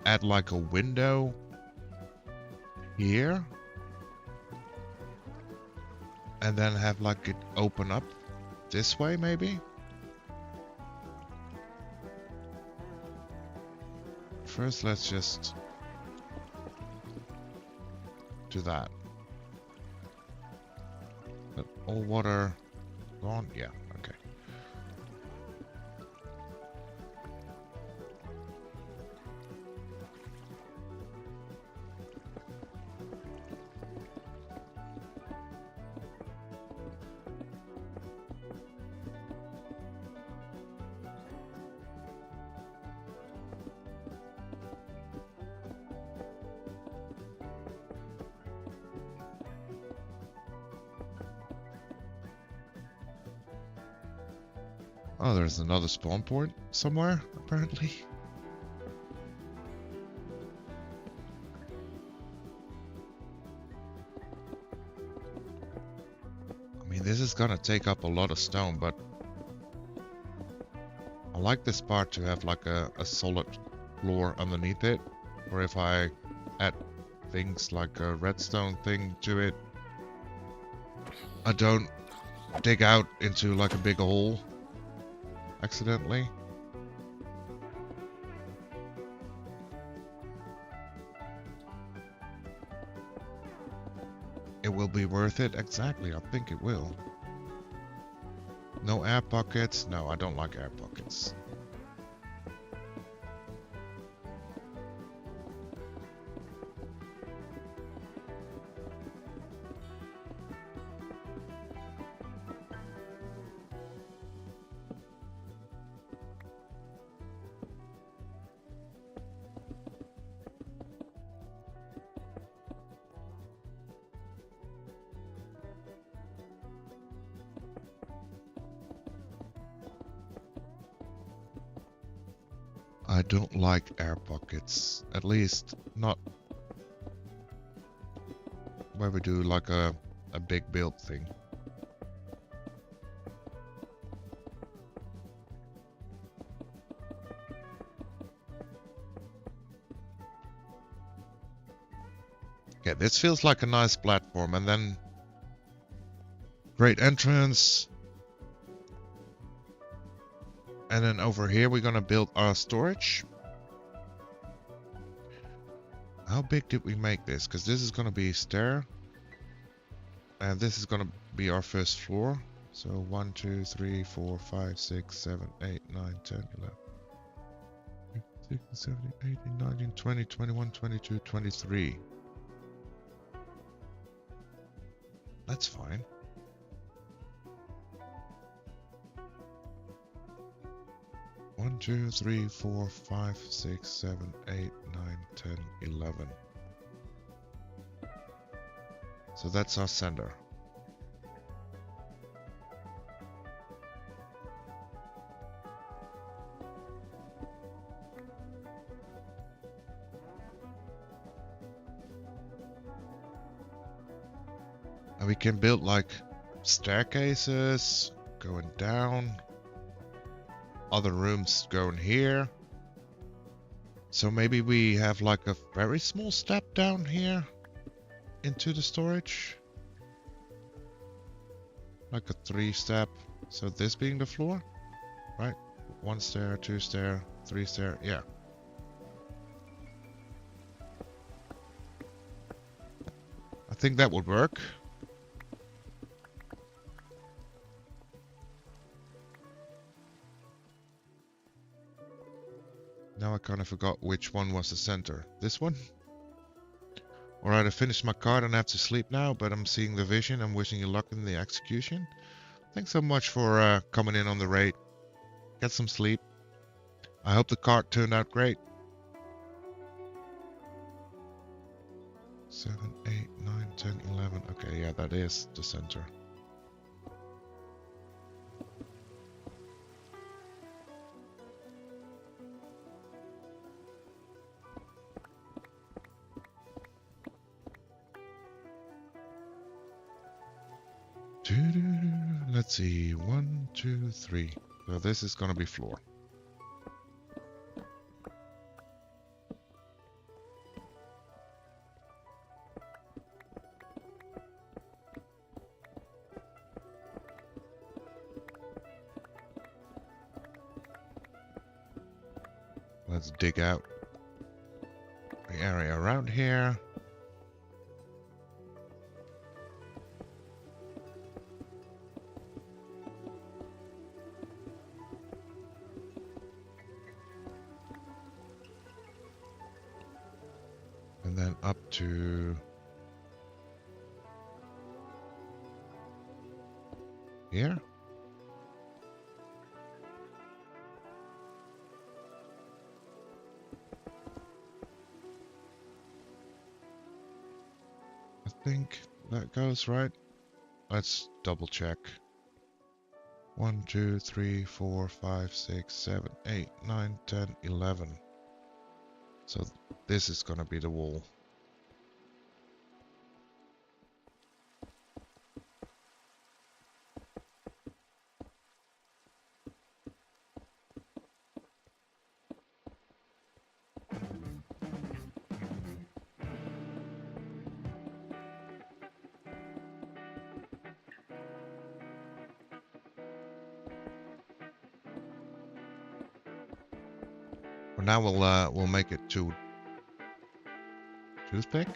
Add like a window here. And then have like it open up this way maybe. First let's just do that. But all water gone? Yeah, okay. Oh, there's another spawn point somewhere, apparently. I mean, this is gonna take up a lot of stone, but I like this part to have like a solid floor underneath it. Or if I add things like a redstone thing to it, I don't dig out into like a big hole accidentally. It will be worth it. Exactly, I think it will. No air pockets. No, I don't like air pockets. I don't like air pockets, at least not where we do like a big build thing. Okay, this feels like a nice platform, and then great entrance. And then over here we're gonna build our storage. How big did we make this? Because this is gonna be a stair. And this is gonna be our first floor. So 1, 2, 3, 4, 5, 6, 7, 8, 9, 10, 11, 16, 17, 18, 19, 20, 21, 22, 23. That's fine. One, 2, 3, 4, 5, 6, 7, 8, 9, 10, 11. So that's our center. And we can build like staircases going down. Other rooms going here. So maybe we have like a very small step down here into the storage. Like a 3-step. So this being the floor, right? 1 stair, 2 stair, 3 stair, yeah. I think that would work. Now I kind of forgot which one was the center. This one? Alright, I finished my card and I have to sleep now, but I'm seeing the vision. I'm wishing you luck in the execution. Thanks so much for coming in on the raid. Get some sleep. I hope the card turned out great. 7, 8, 9, 10, 11. Okay, yeah, that is the center. Let's see. 1, 2, 3. So this is gonna be floor. Let's dig out the area around here. And then up to here. I think that goes right. Let's double check. 1, 2, 3, 4, 5, 6, 7, 8, 9, 10, 11. So this is gonna be the wall. For now, we'll make it to toothpick.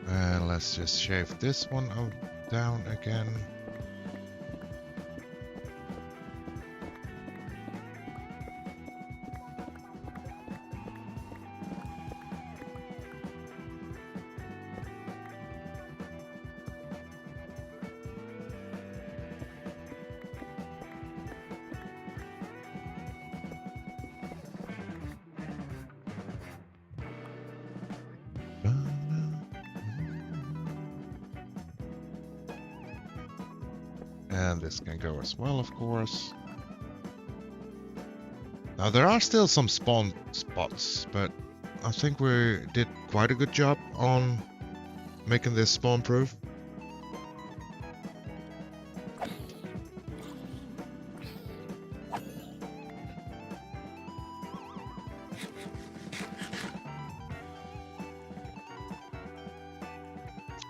And let's just shave this one out down again. And this can go as well, of course. Now there are still some spawn spots, but I think we did quite a good job on making this spawn proof.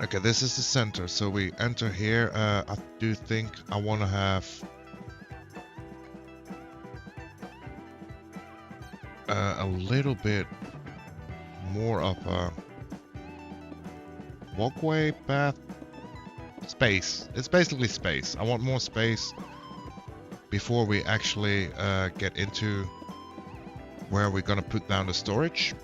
Okay, this is the center, so we enter here. I do think I want to have a little bit more of a walkway path space. It's basically space. I want more space before we actually get into where we're gonna put down the storage.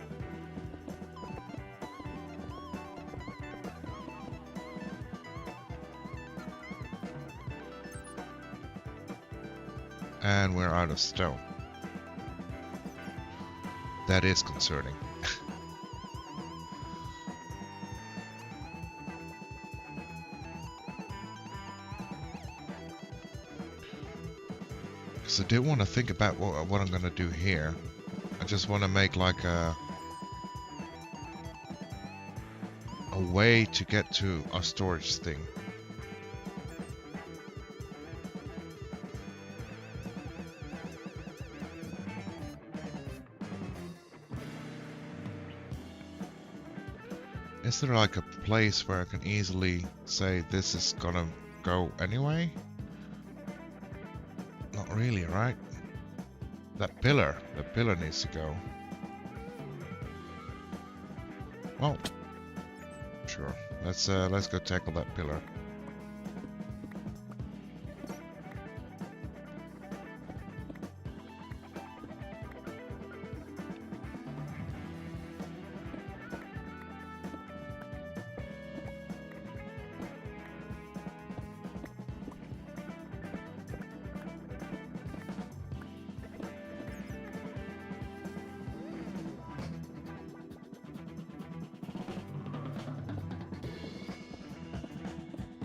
And we're out of stone. That is concerning. Because I do want to think about what I'm going to do here. I just want to make like a way to get to our storage thing. Is there like a place where I can easily say this is gonna go anyway? Not really, right? The pillar needs to go. Well, sure. Let's go tackle that pillar.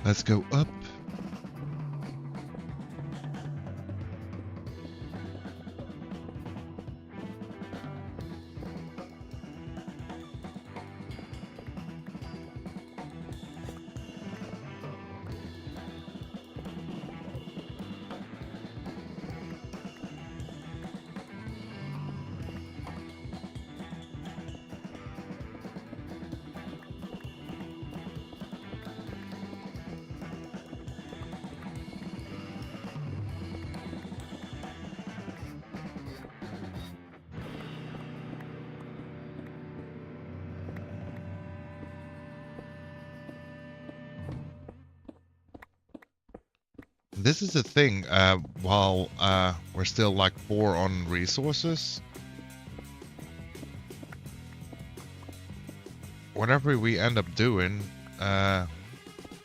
Let's go up. This is the thing, while we're still like poor on resources, whatever we end up doing,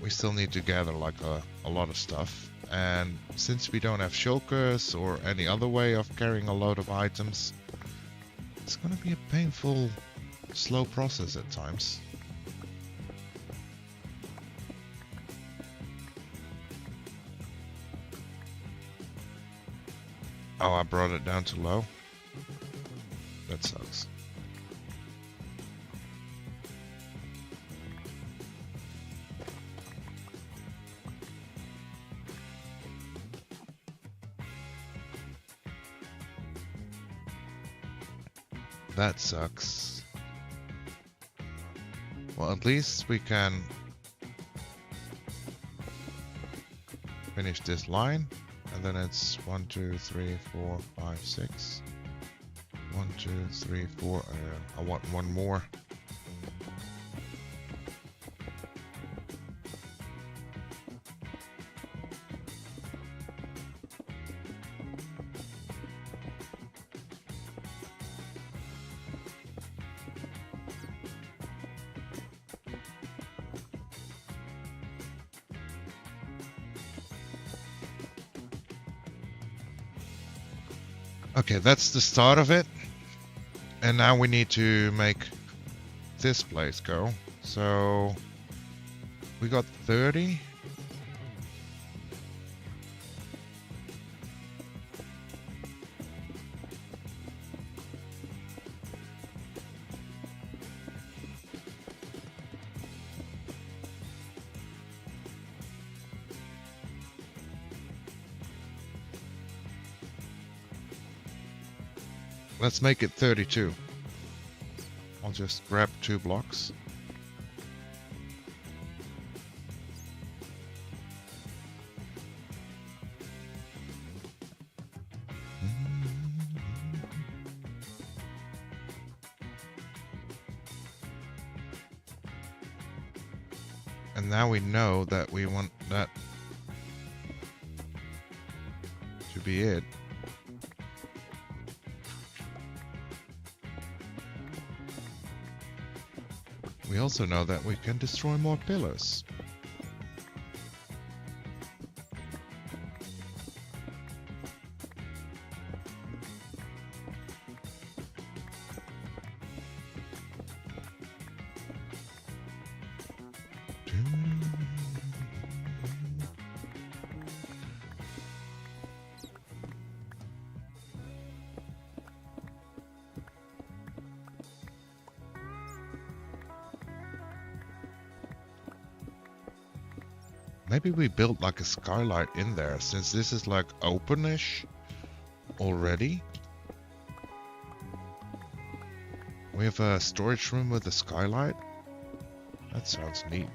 we still need to gather like a lot of stuff. And since we don't have shulkers or any other way of carrying a load of items, it's gonna be a painful, slow process at times. Oh, I brought it down too low. That sucks. That sucks. Well, at least we can finish this line. And then it's 1, 2, 3, 4, 5, 6. 1, 2, 3, 4. I want one more. Okay, that's the start of it. And now we need to make this place go. So we got 30. Let's make it 32. I'll just grab 2 blocks. And now we know that we want that to be it. We also know that we can destroy more pillars. Maybe we built like a skylight in there, since this is like openish already. We have a storage room with a skylight. That sounds neat.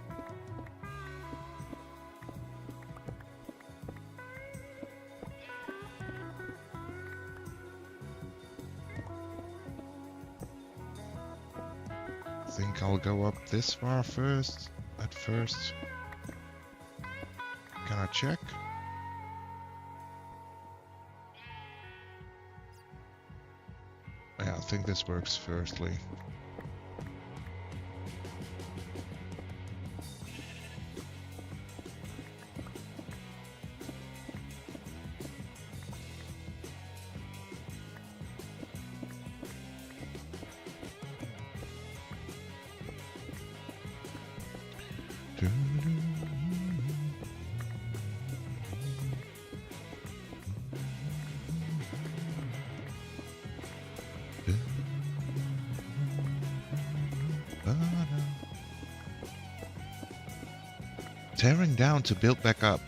I think I'll go up this far first. At first. Can I check? Yeah, I think this works firstly. Tearing down to build back up.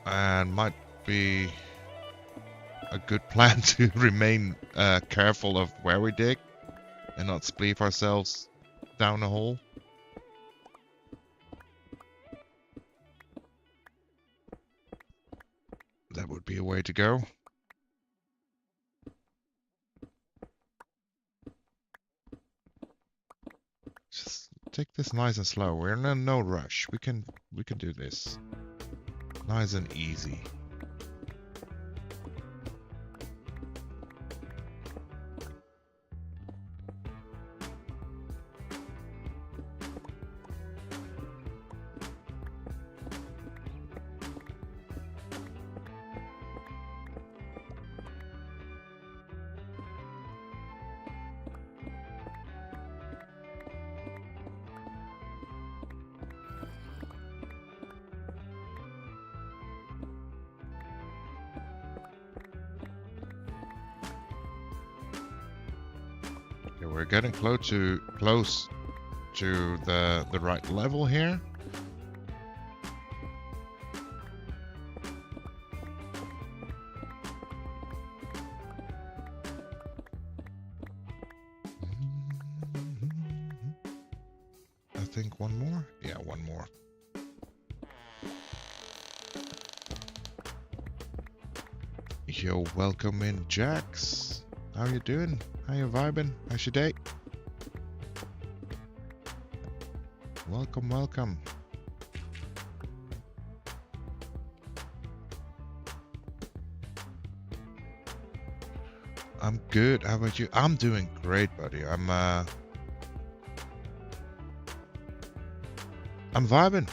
And might be a good plan to remain careful of where we dig and not spleef ourselves down a hole. That would be a way to go. Just take this nice and slow. We're in no rush. We can do this. Nice and easy. Okay, we're getting close to the right level here. I think one more? Yeah, one more. Yo, welcome in, Jax. How you doing? How you vibing? How's your day? Welcome, welcome. I'm good. How about you? I'm doing great, buddy. I'm vibing.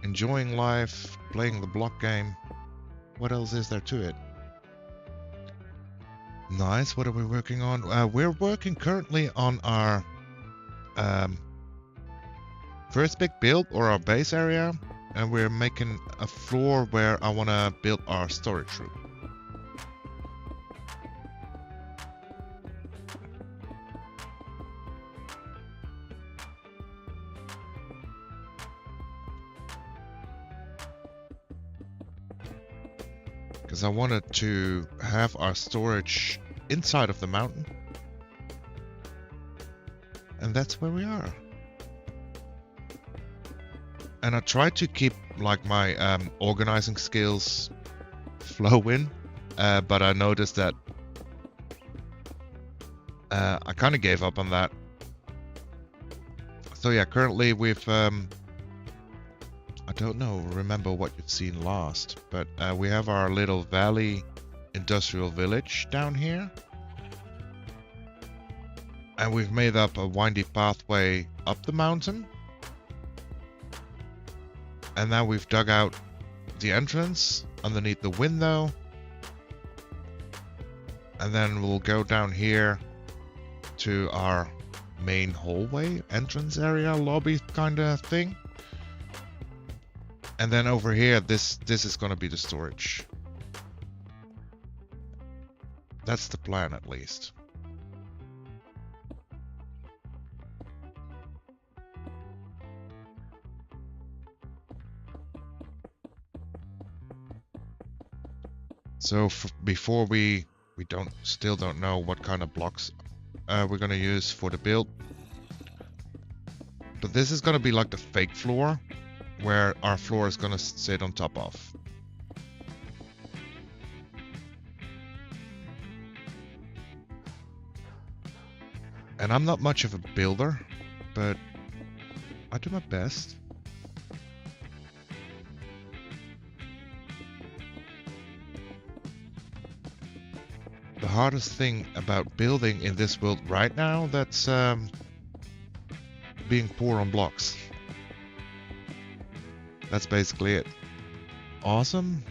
Enjoying life, playing the block game. What else is there to it? Nice. What are we working on? We're working currently on our first big build, or our base area, and we're making a floor where I want to build our storage room. Because I wanted to have our storage inside of the mountain. And that's where we are. And I tried to keep like my organizing skills flowing, but I noticed that I kind of gave up on that. So yeah, currently we've I don't remember what you've seen last, but we have our little valley industrial village down here. And we've made up a windy pathway up the mountain. And now we've dug out the entrance underneath the window. And then we'll go down here to our main hallway, entrance area, lobby kind of thing. And then over here, this is gonna be the storage. That's the plan, at least. So before we still don't know what kind of blocks we're gonna use for the build. But this is gonna be like the fake floor, where our floor is gonna sit on top of. And I'm not much of a builder, but I do my best. The hardest thing about building in this world right now, that's being poor on blocks. That's basically it. Awesome.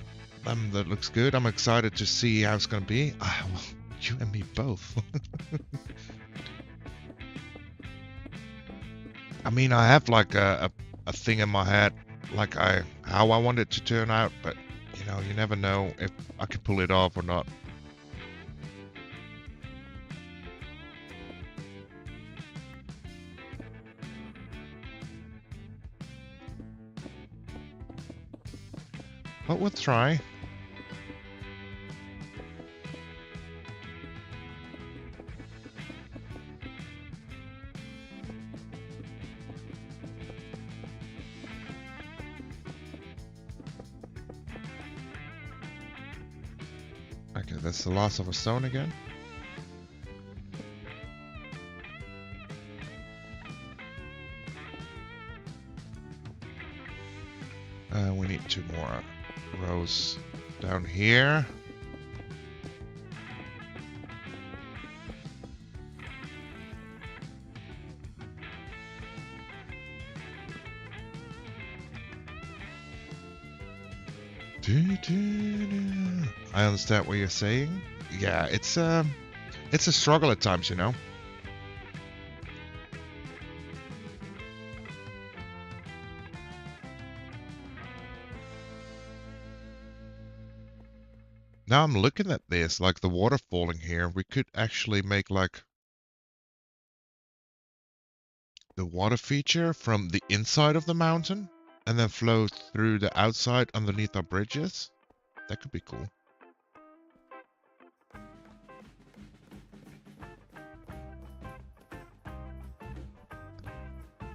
That looks good. I'm excited to see how it's gonna be. Well, you and me both. I mean, I have like a thing in my head, like how I want it to turn out, but you know, you never know if I can pull it off or not. But we'll try. Okay, that's the loss of a stone again. We need 2 more rows down here. I understand what you're saying. Yeah, it's a struggle at times, you know. Now I'm looking at this, like the water falling here, we could actually make like the water feature from the inside of the mountain and then flow through the outside underneath our bridges. That could be cool.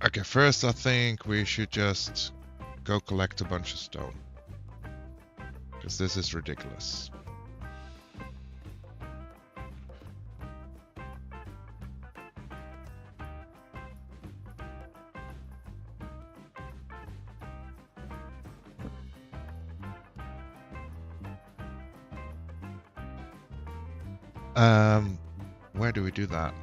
Okay, first I think we should just go collect a bunch of stone. Because this is ridiculous. Where do we do that?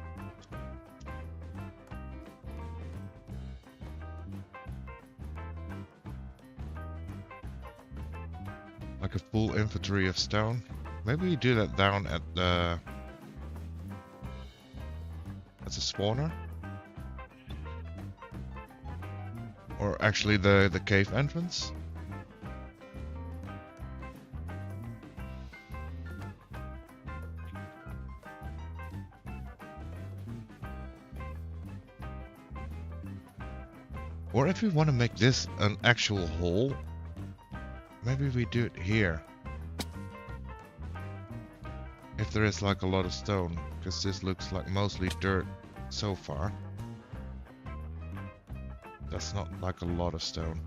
Like a full inventory of stone? Maybe we do that down at the... That's a spawner? Or actually the cave entrance? Or if we want to make this an actual hole, maybe we do it here. If there is like a lot of stone, because this looks like mostly dirt so far. That's not like a lot of stone.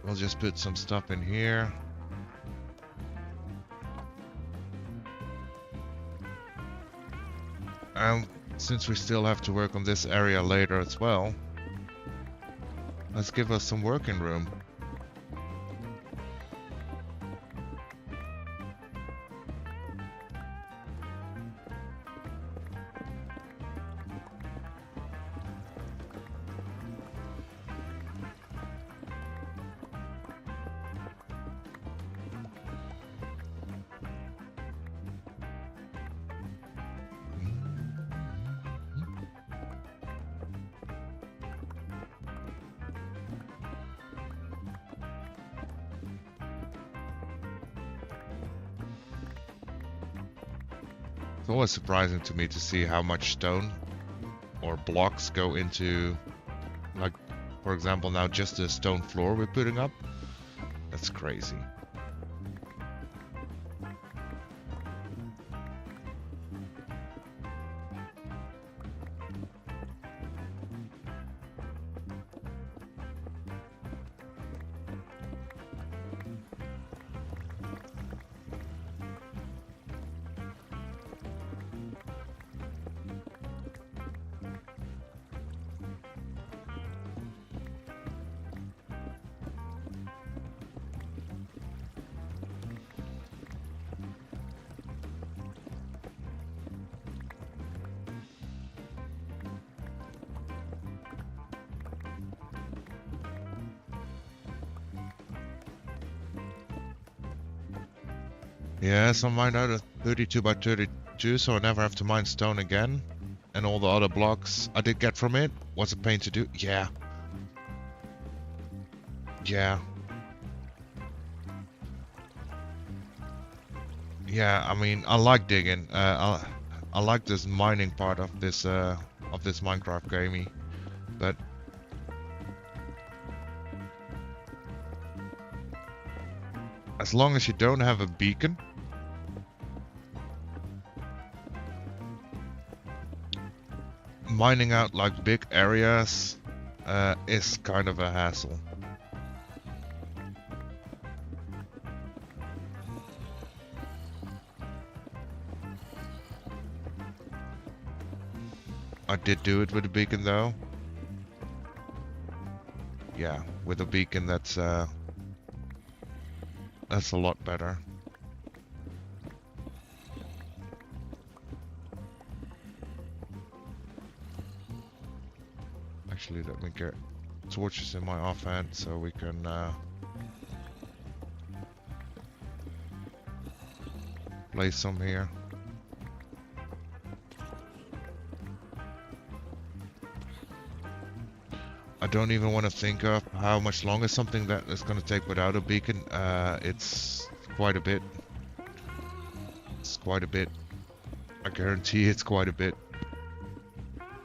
We'll just put some stuff in here. And since we still have to work on this area later as well, let's give us some working room. It's always surprising to me to see how much stone or blocks go into, like, for example, now just the stone floor we're putting up. That's crazy. Yes, I mined out a 32 by 32, so I never have to mine stone again. And all the other blocks I did get from it was a pain to do. Yeah. Yeah. Yeah, I mean, I like digging. I like this mining part of this Minecraft gamey, but as long as you don't have a beacon, mining out like big areas is kind of a hassle. I did do it with a beacon though. Yeah, with a beacon that's a lot better. Actually, let me get torches in my offhand so we can place some here. I don't even want to think of how much longer something that is going to take without a beacon. It's quite a bit. It's quite a bit. I guarantee it's quite a bit.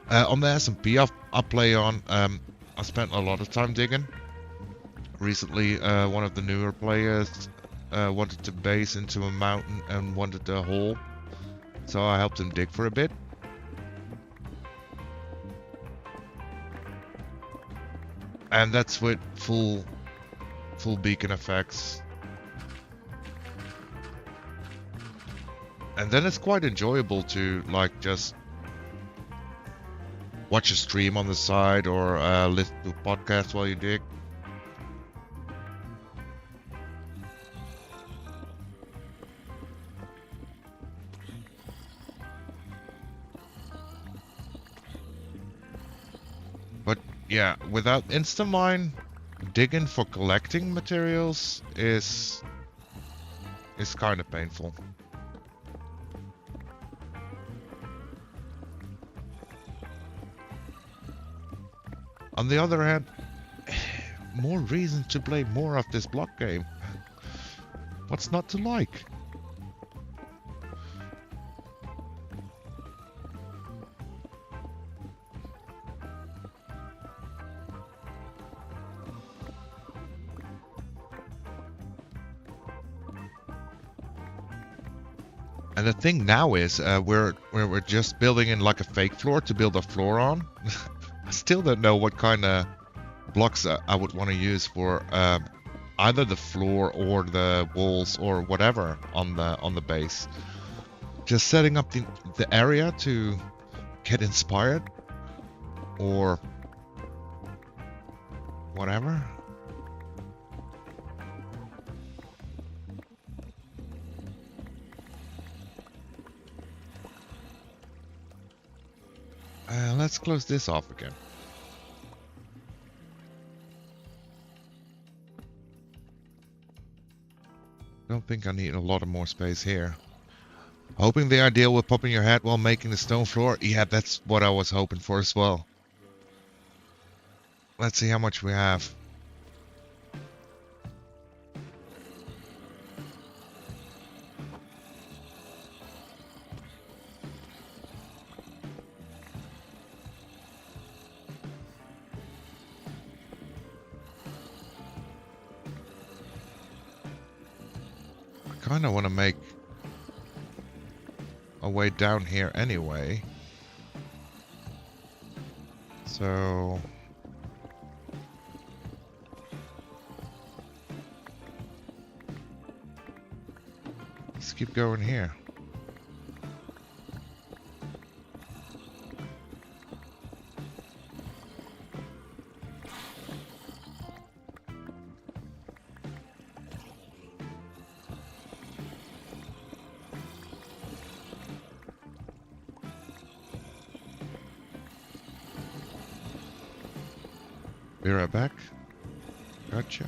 On the SMP I play on, I spent a lot of time digging. Recently, one of the newer players wanted to base into a mountain and wanted a hole, so I helped him dig for a bit. And that's with full beacon effects. And then it's quite enjoyable to like just watch a stream on the side or listen to a podcast while you dig. But yeah, without Instamine, digging for collecting materials is kind of painful. On the other hand, more reason to play more of this block game. What's not to like? And the thing now is, we're just building in like a fake floor to build a floor on. I still don't know what kind of blocks I would want to use for either the floor or the walls or whatever on the base. Just setting up the area to get inspired or whatever. Let's close this off again. Don't think I need a lot of more space here. Hoping the idea will pop in your head while making the stone floor. Yeah, that's what I was hoping for as well. Let's see how much we have. kind of want to make a way down here anyway. So... let's keep going here. Be right back. Gotcha.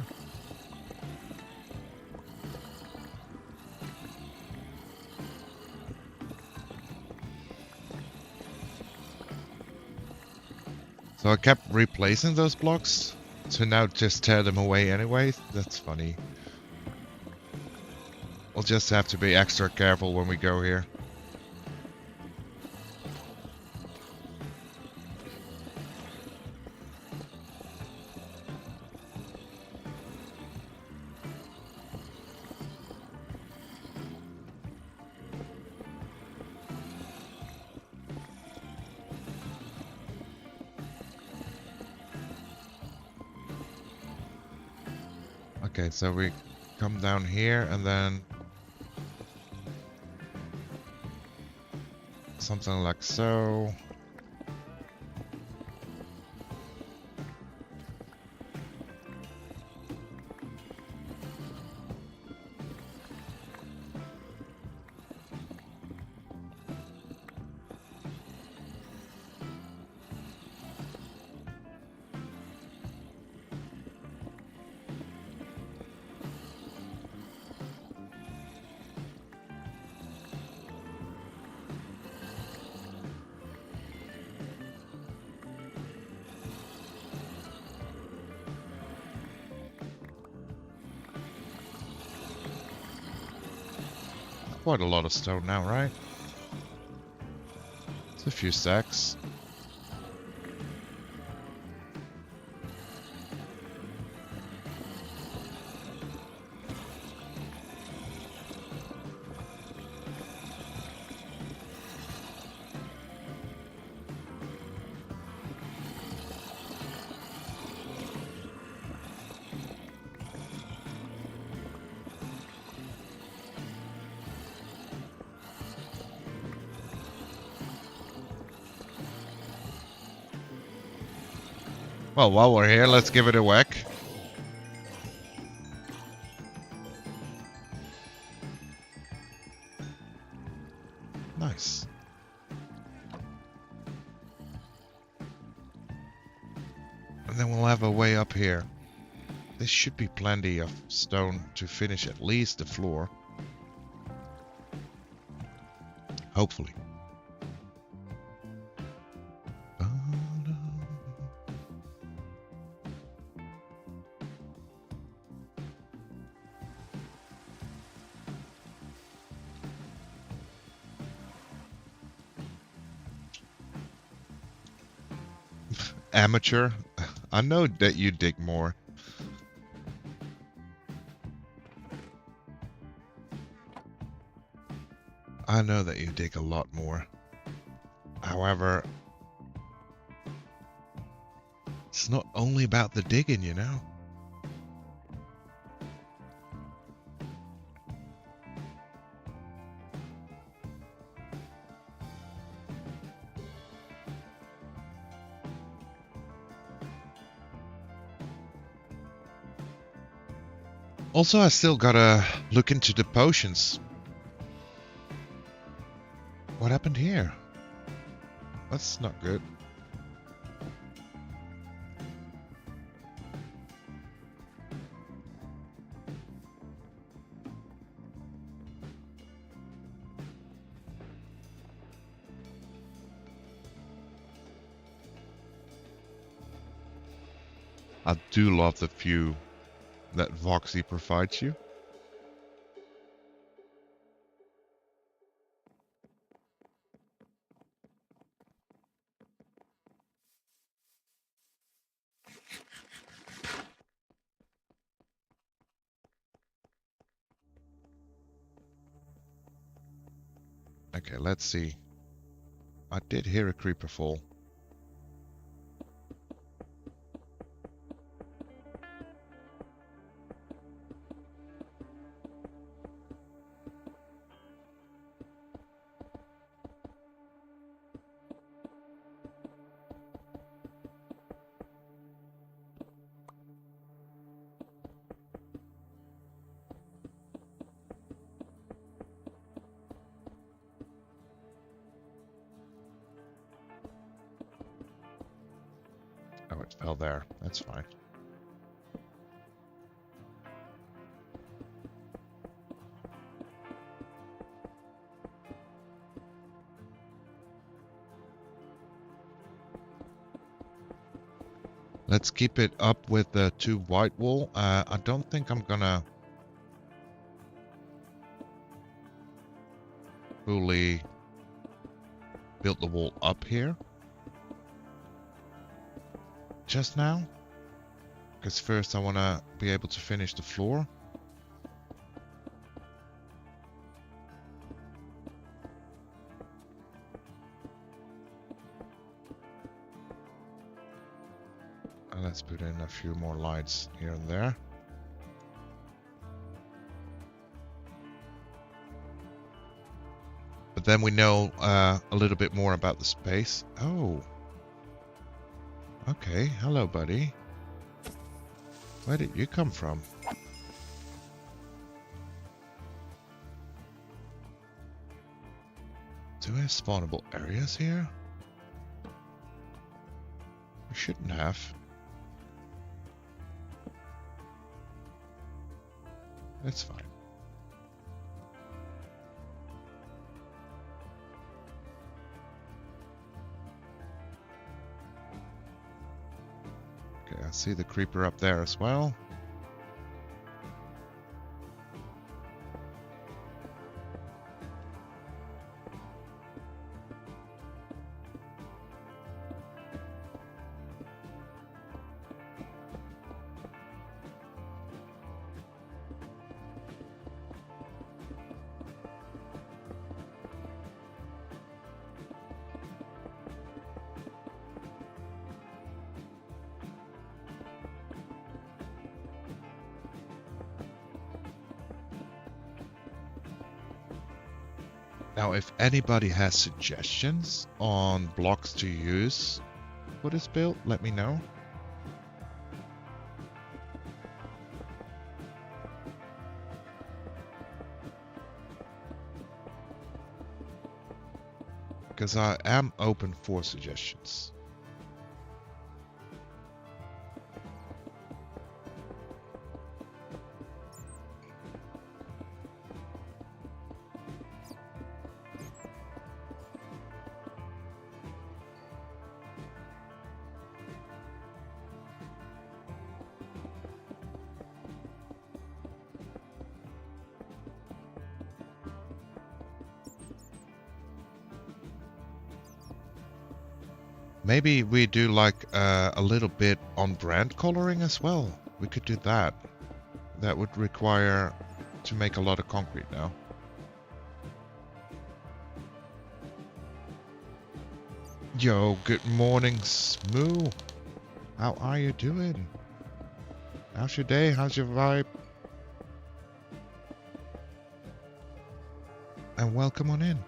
So I kept replacing those blocks to now just tear them away anyway. That's funny. We'll just have to be extra careful when we go here. Okay, so we come down here and then something like so. Quite a lot of stone now, right? It's a few stacks. Well, while we're here, let's give it a whack. Nice. And then we'll have a way up here. There should be plenty of stone to finish at least the floor. Hopefully. Amateur, I know that you dig more. I know that you dig a lot more. However, it's not only about the digging, you know. Also, I still gotta look into the potions. What happened here? That's not good. I do love the view that Voxy provides you. Okay, let's see. I did hear a creeper fall. Oh, it fell there. That's fine. Let's keep it up with the 2 white wool. I don't think I'm gonna fully build the wall up here just now, because first I want to be able to finish the floor. And let's put in a few more lights here and there. But then we know a little bit more about the space. Oh. Okay, hello buddy. Where did you come from? Do we have spawnable areas here? We shouldn't have. That's fine. Okay, I see the creeper up there as well. Now, if anybody has suggestions on blocks to use for this build, let me know. Because I am open for suggestions. Maybe we do like a little bit on brand coloring as well. We could do that. That would require to make a lot of concrete now. Yo, good morning, Smoo. How are you doing? How's your day? How's your vibe? And welcome on in.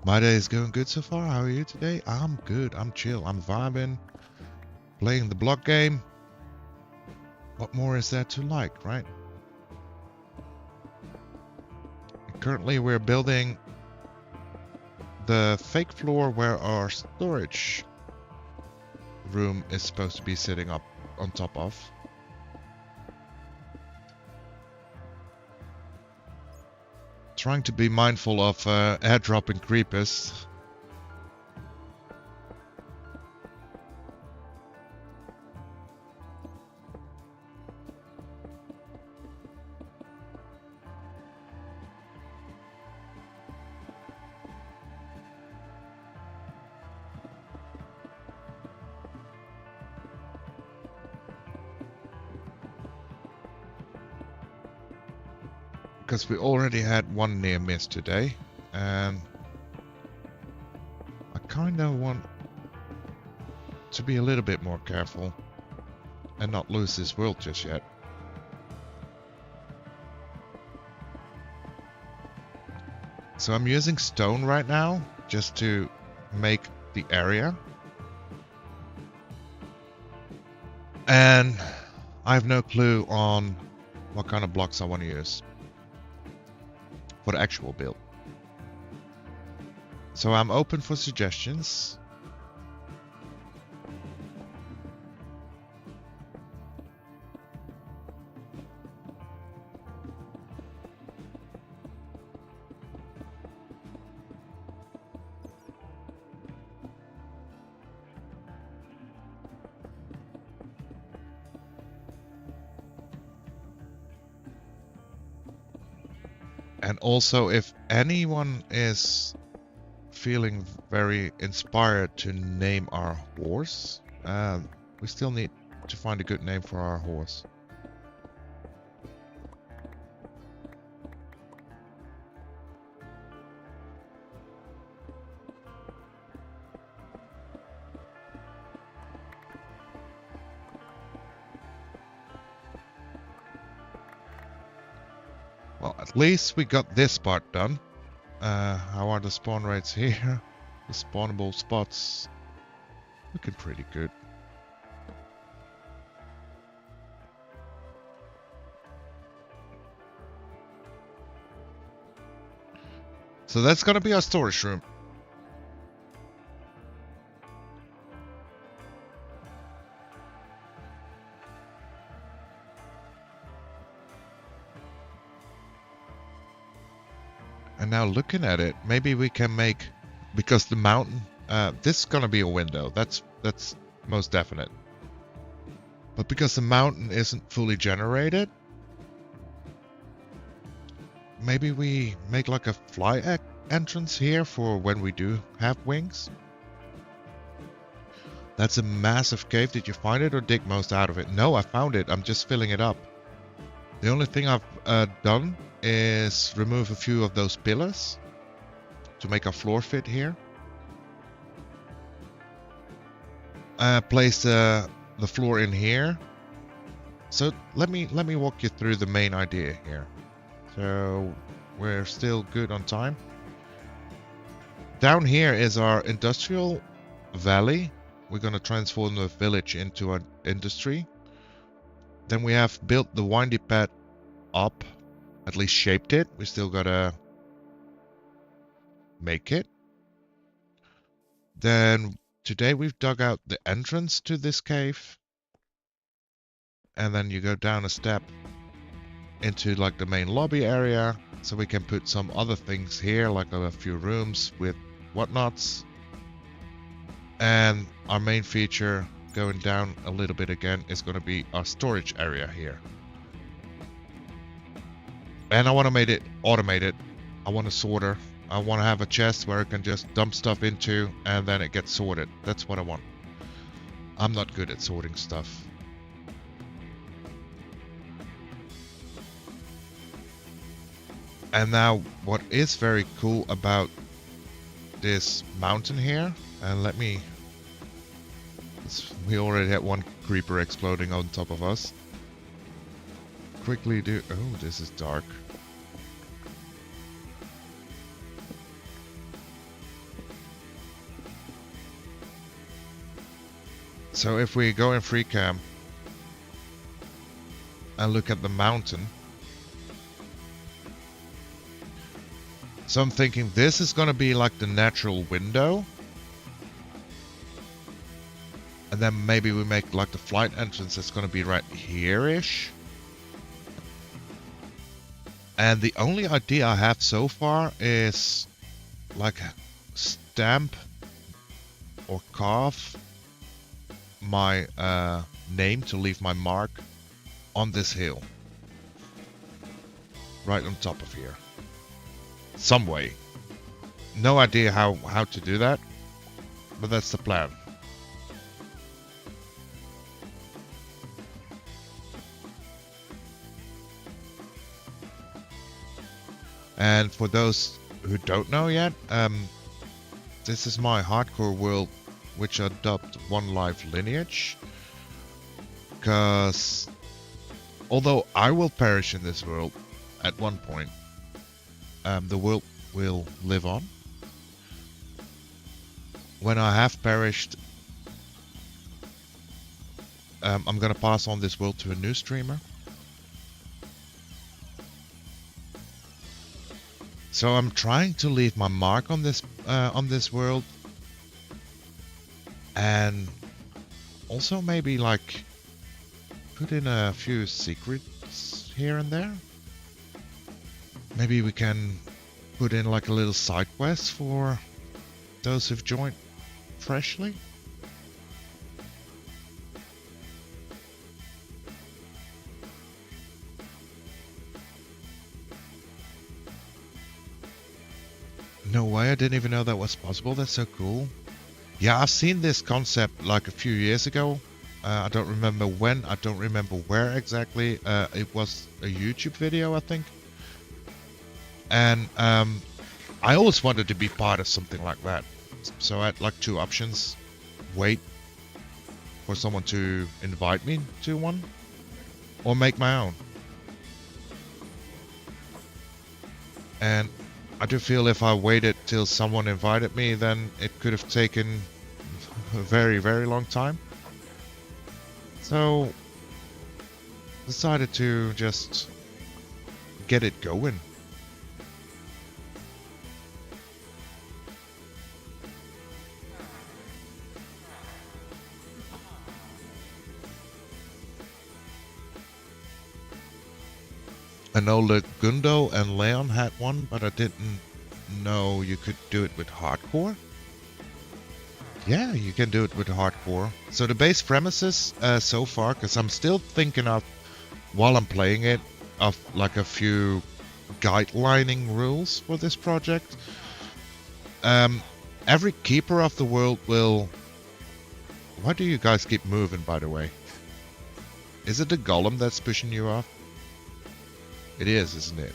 My day is going good so far. How are you today? I'm good. I'm chill. I'm vibing. Playing the block game. What more is there to like, right? Currently we're building the fake floor where our storage room is supposed to be sitting up on top of. Trying to be mindful of airdropping creepers. Because we already had one near miss today, and I kind of want to be a little bit more careful and not lose this world just yet. So I'm using stone right now just to make the area, and I have no clue on what kind of blocks I want to use for the actual build. So I'm open for suggestions. And also, if anyone is feeling very inspired to name our horse, we still need to find a good name for our horse. Well, at least we got this part done. How are the spawn rates here? The spawnable spots looking pretty good. So that's gonna be our storage room. And now looking at it, maybe we can make, because the mountain, this is gonna be a window. That's most definite. But because the mountain isn't fully generated, maybe we make like a fly entrance here for when we do have wings. That's a massive cave. Did you find it or dig most out of it? No, I found it. I'm just filling it up. The only thing I've done is remove a few of those pillars to make a floor fit here. Place the floor in here. So let me walk you through the main idea here. So we're still good on time. Down here is our industrial valley. We're going to transform the village into an industry. Then we have built the windy path up, at least shaped it. We still got to make it. Then today we've dug out the entrance to this cave. And then you go down a step into like the main lobby area, so we can put some other things here, like a few rooms with whatnots. And our main feature, going down a little bit again, is going to be our storage area here. And I want to make it automated. I want a sorter. I want to have a chest where I can just dump stuff into and then it gets sorted. That's what I want. I'm not good at sorting stuff. And now what is very cool about this mountain here, and we already had one creeper exploding on top of us. Quickly do, oh, this is dark. So if we go in free cam and look at the mountain, so I'm thinking this is going to be like the natural window. And then maybe we make like the flight entrance that's going to be right here-ish. And the only idea I have so far is like stamp or carve my name to leave my mark on this hill. Right on top of here. Some way. No idea how to do that, but that's the plan. And for those who don't know yet, this is my hardcore world, which I dubbed One Life Lineage. Because although I will perish in this world at one point, the world will live on. When I have perished, I'm gonna pass on this world to a new streamer. So I'm trying to leave my mark on this world, and also maybe like put in a few secrets here and there. Maybe we can put in like a little side quest for those who've joined freshly. No way, I didn't even know that was possible. That's so cool. Yeah, I've seen this concept like a few years ago. I don't remember when, I don't remember where exactly. It was a YouTube video, I think. And I always wanted to be part of something like that. So I had like two options. Wait for someone to invite me to one, or make my own. And I do feel if I waited till someone invited me, then it could have taken a very, very long time. So decided to just get it going. I know Legundo and Leon had one, but I didn't know you could do it with hardcore. Yeah, you can do it with hardcore. So the base premises so far, because I'm still thinking of, while I'm playing it, of like a few guidelining rules for this project. Every keeper of the world will... Why do you guys keep moving, by the way? Is it the golem that's pushing you off? It is, isn't it?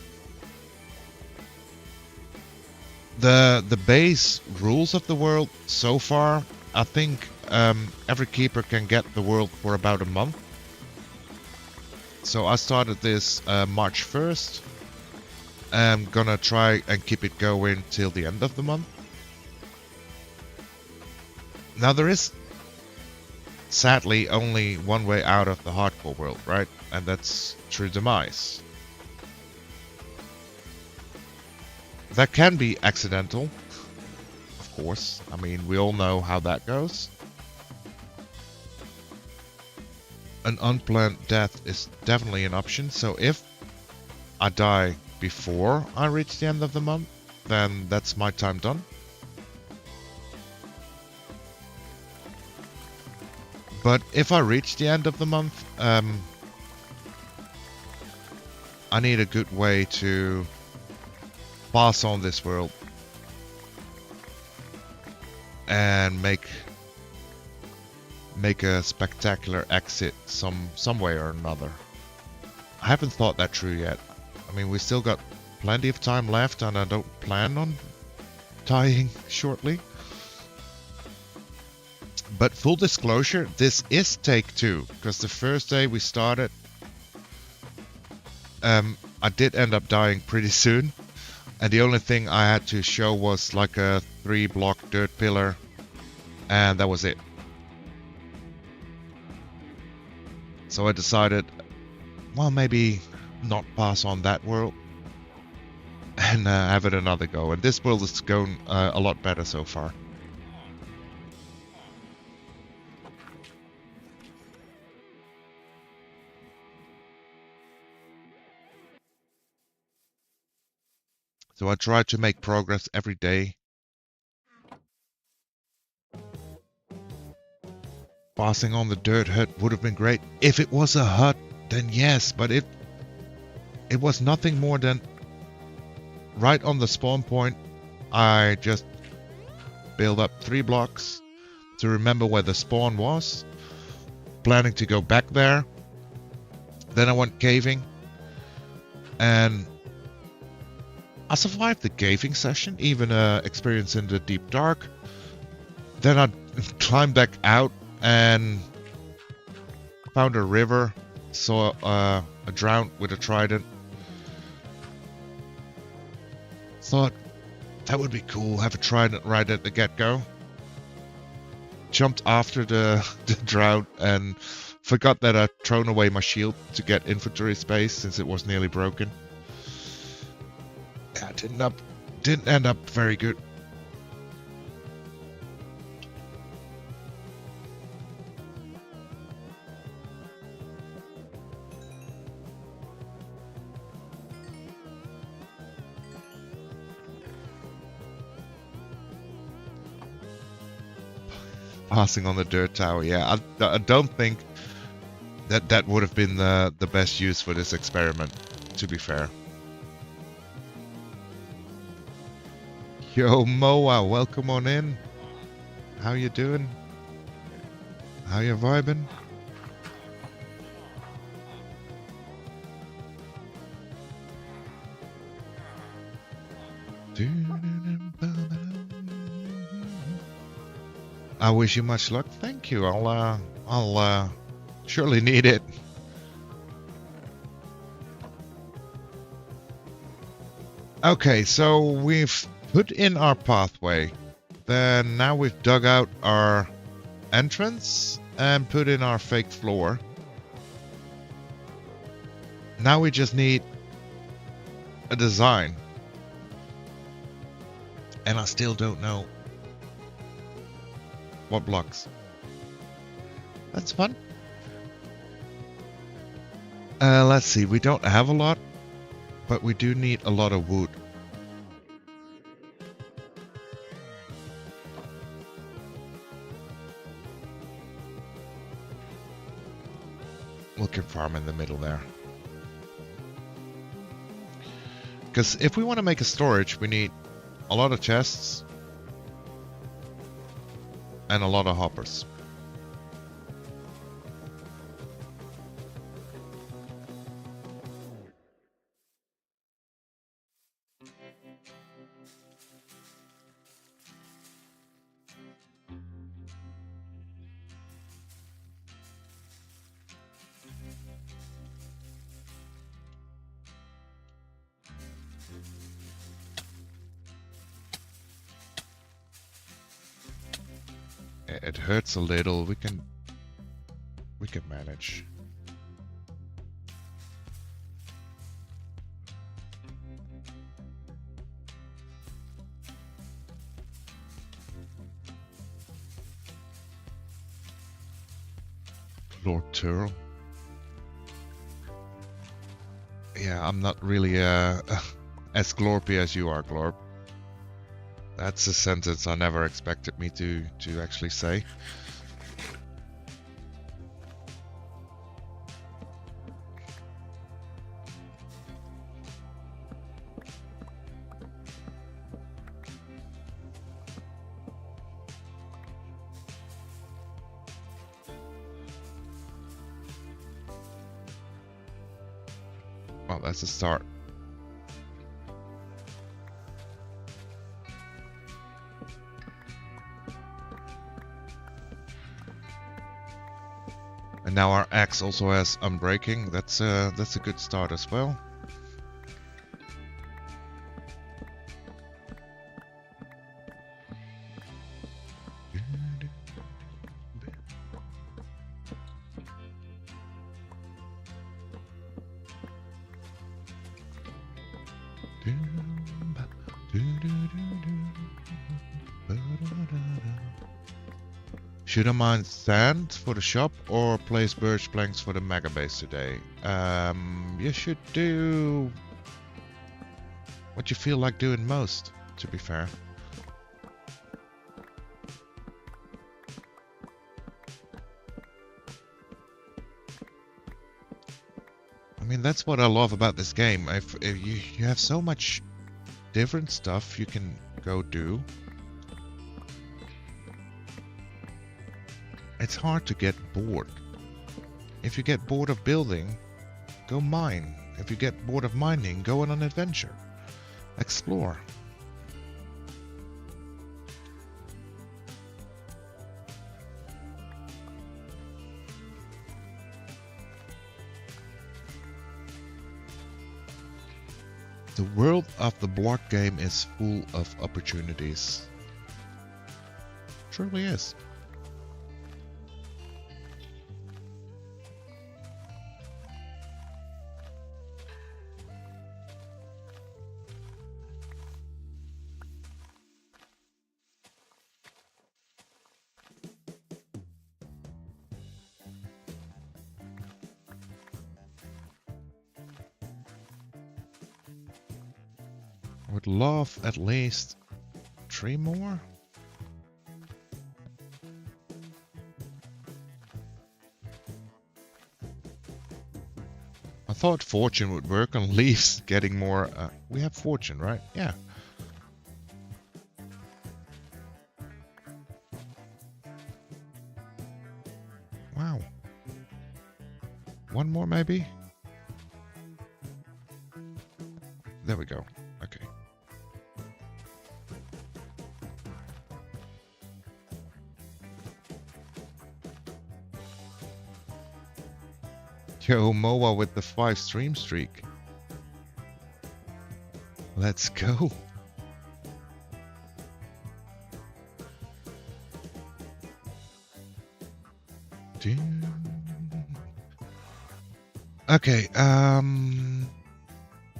The base rules of the world so far, I think every keeper can get the world for about a month. So I started this March 1st. I'm gonna try and keep it going till the end of the month. Now there is sadly only one way out of the hardcore world, right? And that's through demise. That can be accidental, of course. I mean, we all know how that goes. An unplanned death is definitely an option, so if I die before I reach the end of the month, then that's my time done. But if I reach the end of the month, I need a good way to pass on this world and make a spectacular exit some way or another. I haven't thought that through yet. I mean, we still got plenty of time left, and I don't plan on dying shortly. But full disclosure, this is take 2, because the first day we started, I did end up dying pretty soon. And the only thing I had to show was like a 3-block dirt pillar, and that was it. So I decided, well, maybe not pass on that world and have it another go. And this world is going a lot better so far. So I try to make progress every day. Passing on the dirt hut would have been great. If it was a hut, then yes, but it was nothing more than right on the spawn point. I just built up 3 blocks to remember where the spawn was, planning to go back there. Then I went caving, and I survived the caving session, even experiencing the deep dark. Then I climbed back out and found a river, saw a drown with a trident. Thought that would be cool, have a trident right at the get-go. Jumped after the drown and forgot that I'd thrown away my shield to get inventory space since it was nearly broken. Yeah, didn't end up very good. Passing on the dirt tower, yeah, I don't think that would have been the best use for this experiment, to be fair. Yo, Moa, welcome on in. How you doing? How you vibing? I wish you much luck. Thank you. I'll surely need it. Okay, so we've put in our pathway. Then now we've dug out our entrance and put in our fake floor. Now we just need a design. And I still don't know what blocks. That's fun. Let's see, we don't have a lot, but we do need a lot of wood. We can farm in the middle there. Because if we want to make a storage, we need a lot of chests and a lot of hoppers. It hurts a little. We can manage. Lord Turl. Yeah, I'm not really as glorpy as you are, Glorp. That's a sentence I never expected me to actually say. Well, that's a start. And now our axe also has unbreaking. That's a good start as well. Should I mine sand for the shop or place birch planks for the mega base today? You should do... What you feel like doing most, to be fair. I mean, that's what I love about this game. If you have so much different stuff you can go do. It's hard to get bored. If you get bored of building, go mine. If you get bored of mining, go on an adventure. Explore. The world of the block game is full of opportunities. Truly is. I would love at least 3 more. I thought fortune would work on leaves getting more. We have fortune, right? Yeah. Wow. 1 more maybe? There we go. Okay. Yo, Moa with the 5 stream streak. Let's go. Okay,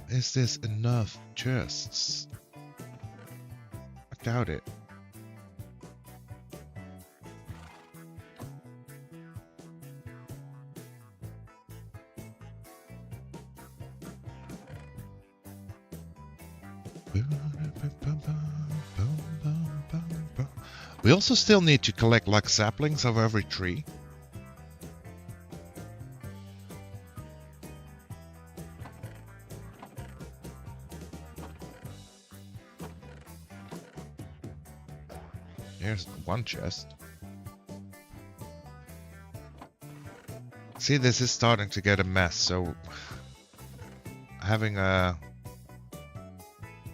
is this enough chests? I doubt it. We also still need to collect like saplings of every tree. Here's 1 chest. See, this is starting to get a mess, so having a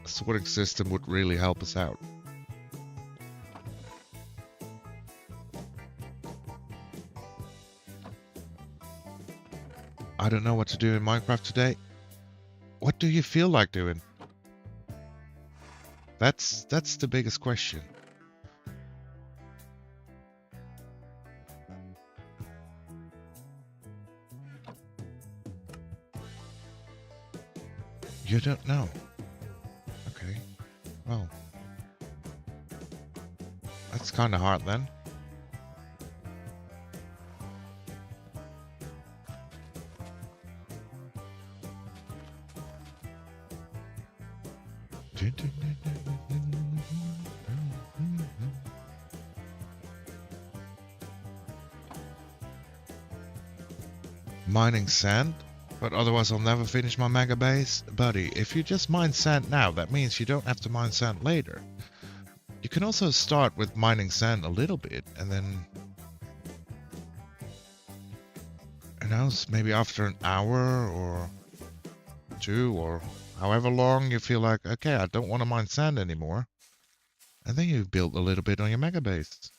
sorting system would really help us out. I don't know what to do in Minecraft today. What do you feel like doing? That's the biggest question. You don't know. Okay. Well. That's kind of hard then. Mining sand, but otherwise I'll never finish my mega base. Buddy, if you just mine sand now, that means you don't have to mine sand later. You can also start with mining sand a little bit, and then, you know, maybe after an hour or 2 or however long you feel like, okay, I don't want to mine sand anymore. And then you build a little bit on your mega base.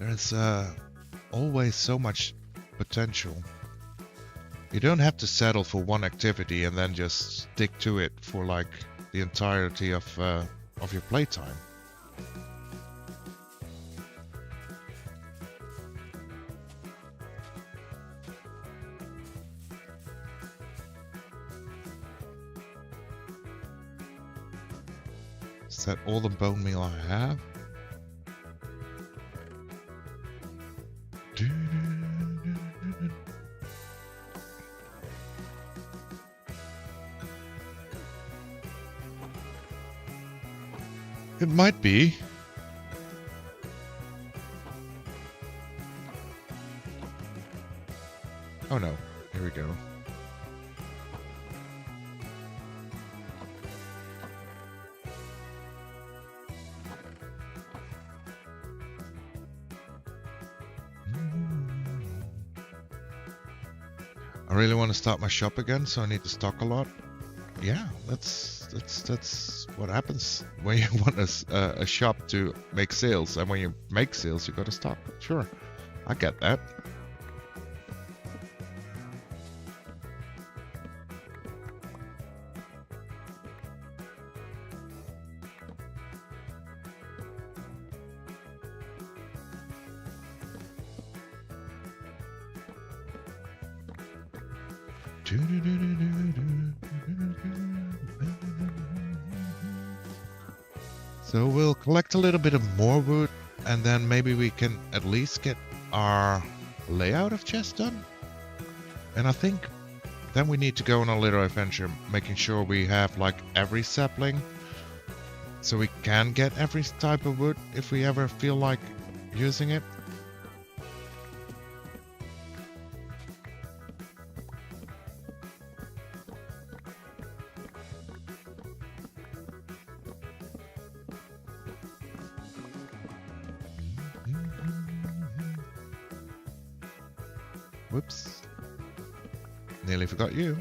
There's always so much potential. You don't have to settle for one activity and then just stick to it for like the entirety of your playtime. Is that all the bone meal I have? It might be. Oh no, here we go. I really want to start my shop again, so I need to stock a lot. Yeah, that's what happens when you want a shop to make sales, and when you make sales, you got to stock. Sure, I get that. So we'll collect a little bit of more wood, and then maybe we can at least get our layout of chest done. And I think then we need to go on a little adventure, making sure we have like every sapling, so we can get every type of wood if we ever feel like using it. Whoops. Nearly forgot you.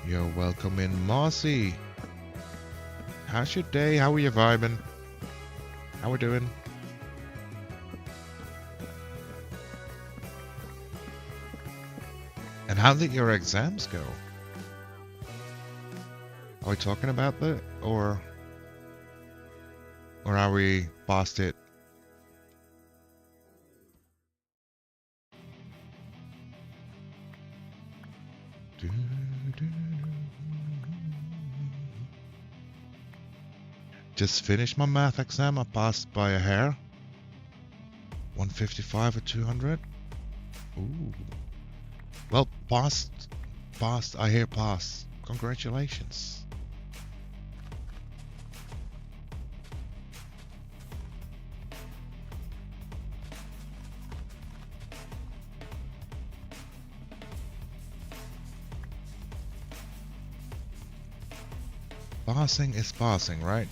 You're welcome in, Mossy. How's your day? How are you vibing? How we doing? And how did your exams go? Are we talking about that, or are we past it? Just finished my math exam. I passed by a hair. 155 or 200. Ooh. Well, passed. I hear passed. Congratulations. Passing is passing, right?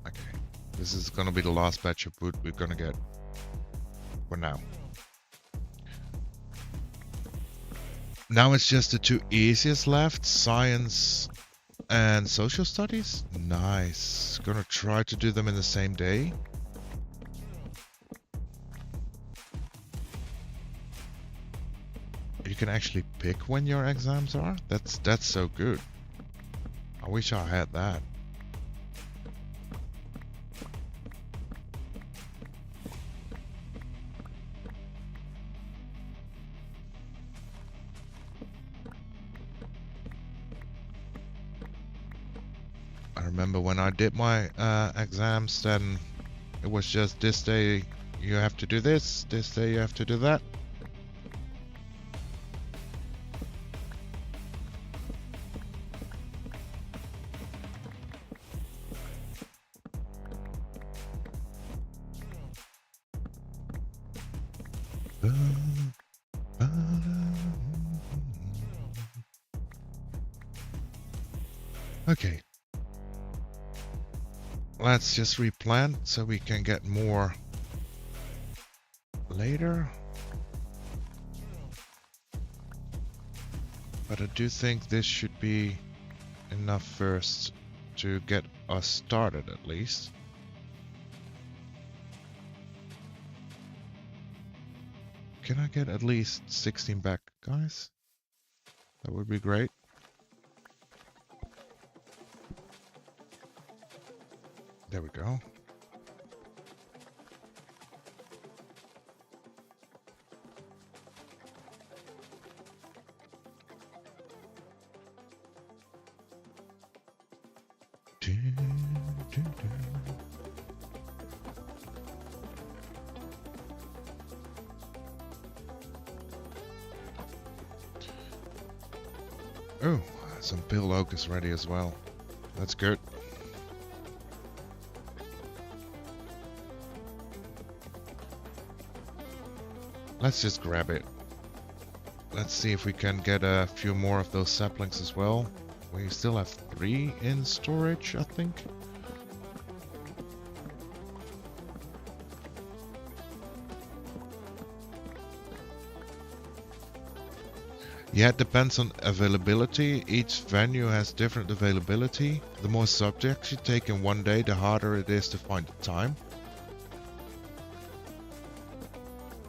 Okay, this is gonna be the last batch of wood we're gonna get for now. Now it's just the two easiest left, science and social studies. Nice. Gonna try to do them in the same day. You can actually pick when your exams are. That's so good. I wish I had that. I remember when I did my exams, then it was just this day you have to do this day you have to do that. Okay. Let's just replant so we can get more later. But I do think this should be enough first to get us started at least. Can I get at least 16 back, guys? That would be great. There we go. Oh, some pill oak is ready as well. That's good. Let's just grab it. Let's see if we can get a few more of those saplings as well. We still have 3 in storage, I think. Yeah, it depends on availability. Each venue has different availability. The more subjects you take in one day, the harder it is to find the time.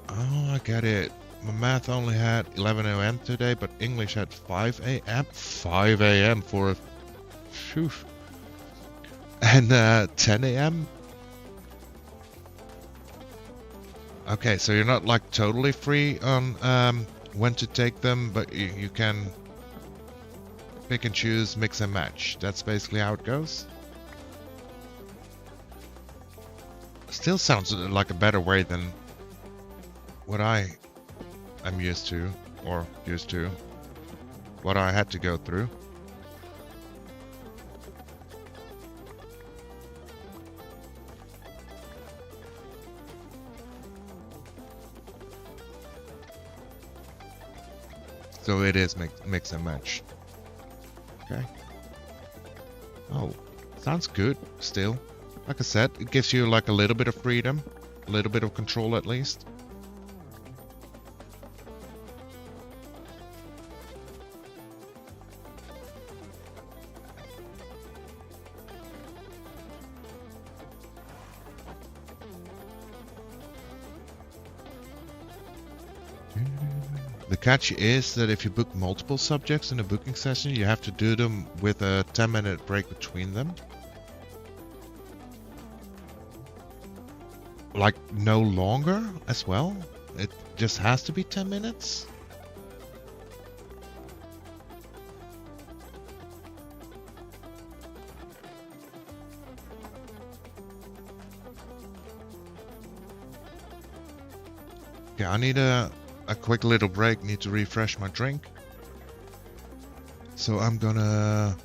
Oh, I get it. My math only had 11 a.m. today, but English had 5 a.m. 5 a.m. for a... Phew. And 10 a.m. Okay, so you're not like totally free on when to take them, but you can pick and choose, mix and match. That's basically how it goes. Still sounds like a better way than what I am used to, or used to, what I had to go through. So it is mix and match. Okay. Oh, sounds good still. Like I said, it gives you like a little bit of freedom, a little bit of control at least. The catch is that if you book multiple subjects in a booking session, you have to do them with a 10-minute break between them. Like no longer as well. It just has to be 10 minutes. Yeah, I need a quick little break, need to refresh my drink. So I'm gonna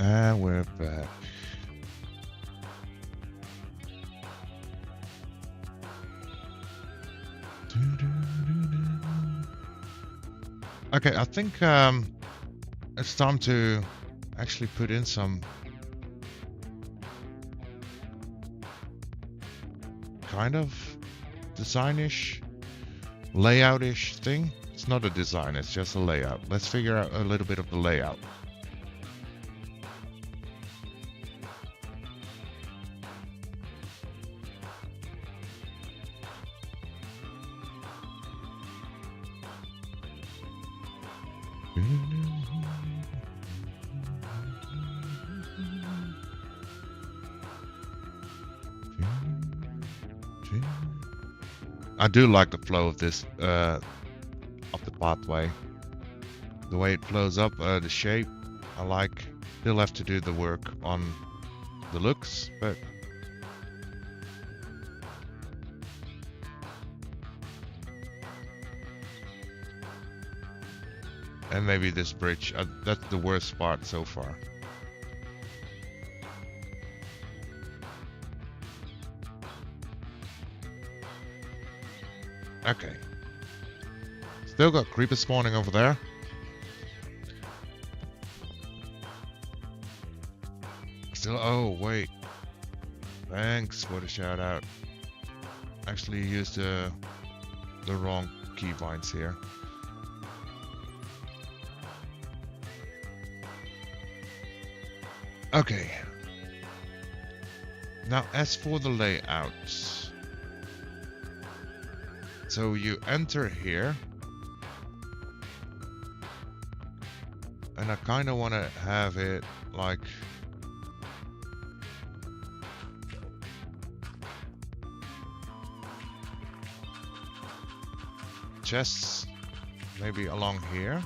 And we're back. Okay, I think it's time to actually put in some kind of design-ish, layout-ish thing. It's not a design, it's just a layout. Let's figure out a little bit of the layout. I do like the flow of this, of the pathway. The way it flows up, the shape, I like. Still have to do the work on the looks, but and maybe this bridge, that's the worst part so far. Okay. Still got creepers spawning over there. Still, oh wait. Thanks for the shout out. Actually used the wrong keybinds here. Okay. Now as for the layouts. So you enter here. And I kind of want to have it like chests maybe along here.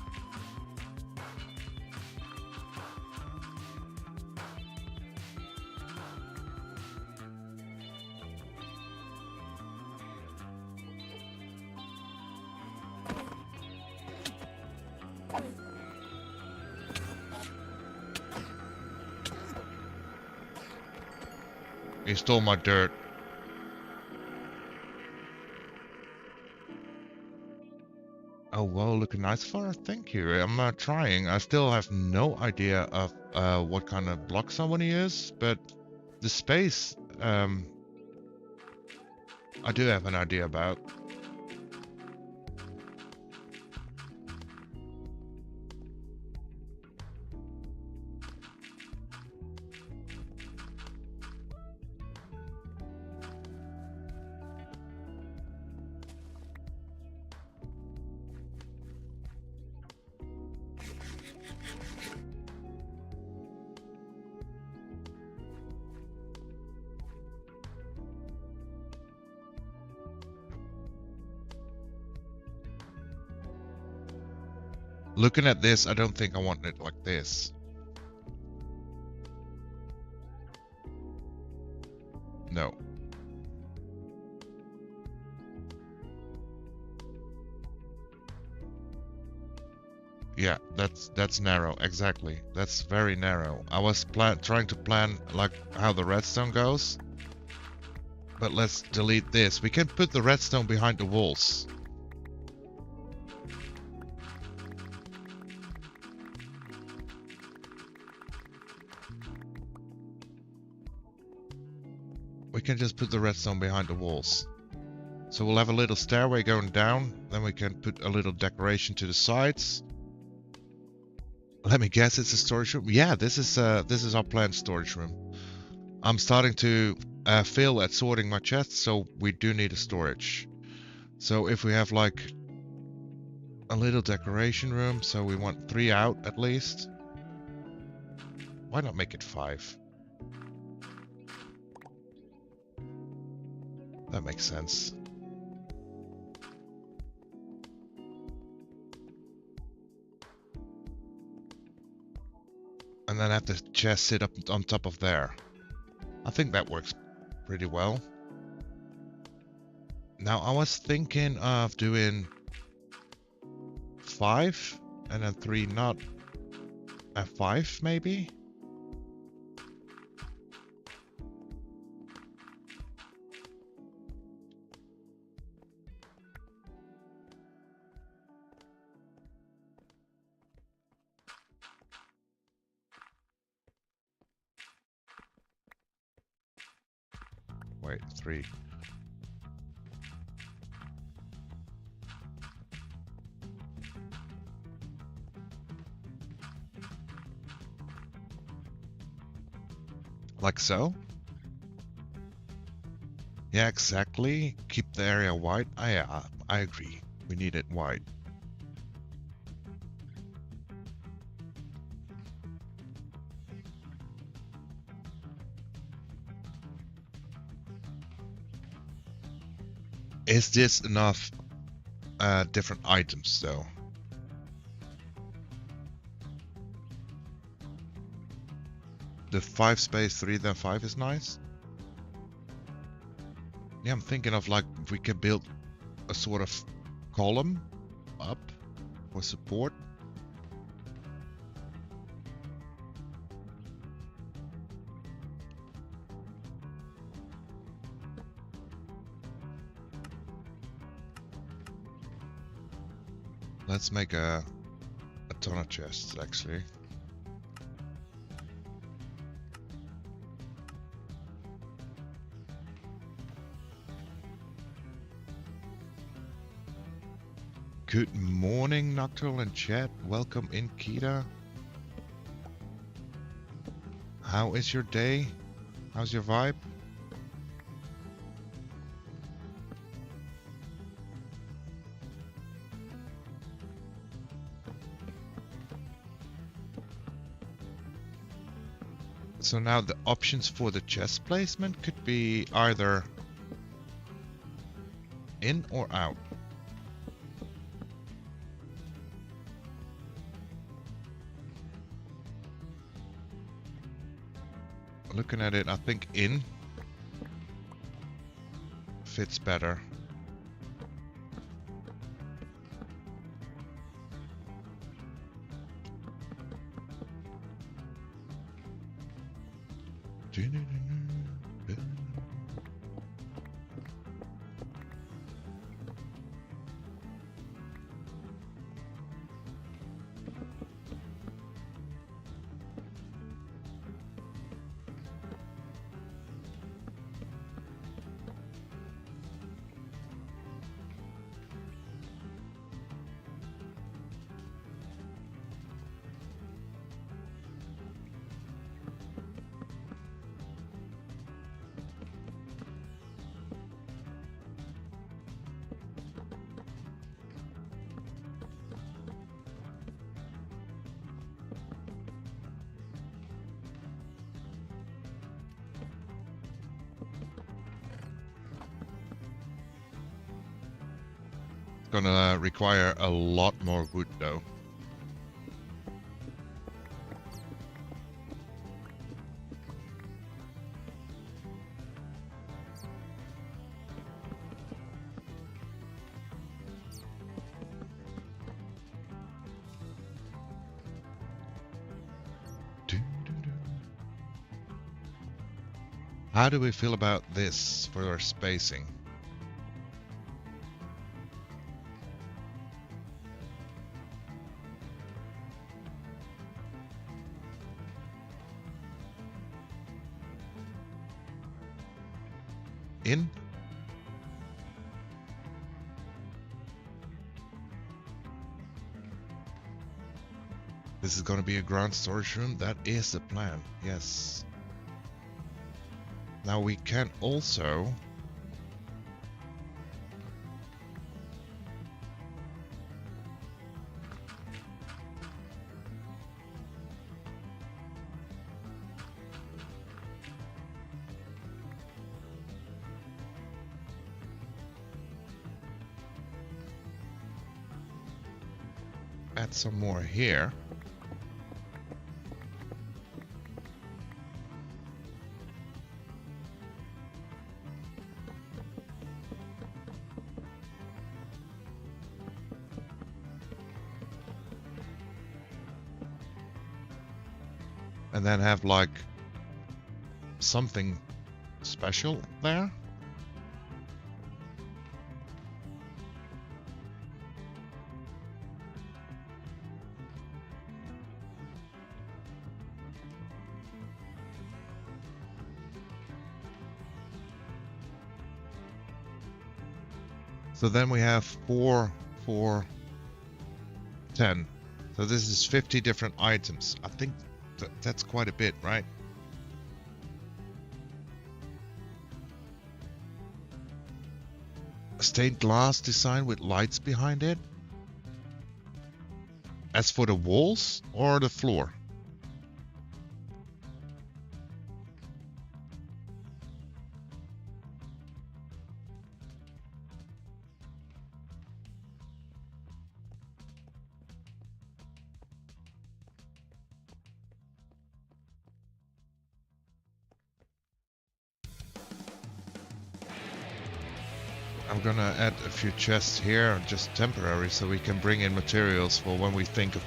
He stole my dirt. Oh, well, looking nice for thank you. I'm trying. I still have no idea of what kind of blocks I want to use, but the space I do have an idea about. Looking at this, I don't think I want it like this. No. Yeah, that's narrow, exactly. That's very narrow. I was trying to plan like how the redstone goes. But let's delete this. We can put the redstone behind the walls. We can just put the redstone behind the walls. So we'll have a little stairway going down, then we can put a little decoration to the sides. Let me guess, it's a storage room. Yeah, this is our planned storage room. I'm starting to fail at sorting my chests, so we do need a storage. So if we have like a little decoration room, so we want 3 out at least. Why not make it 5? That makes sense. And then have the chest sit up on top of there. I think that works pretty well. Now I was thinking of doing 5 and then 3 not at 5 maybe. Wait, 3. Like so? Yeah, exactly. Keep the area wide. Yeah, I agree. We need it wide. Is this enough different items though? The 5 space 3 then 5 is nice. Yeah, I'm thinking of like if we can build a sort of column up for support. Let's make a ton of chests actually. Good morning, Nocturnal and chat. Welcome in, Kita. How is your day? How's your vibe? So now the options for the chest placement could be either in or out. Looking at it, I think in fits better. Gonna require a lot more wood though. How do we feel about this for our spacing? In? This is going to be a ground storage room. That is the plan. Yes. Now we can also add some more here. And then have like something special there. So then we have 4, 4, 10. So this is 50 different items. I think that's quite a bit, right? Stained glass design with lights behind it. As for the walls or the floor? I'm gonna add a few chests here, just temporary, so we can bring in materials for when we think of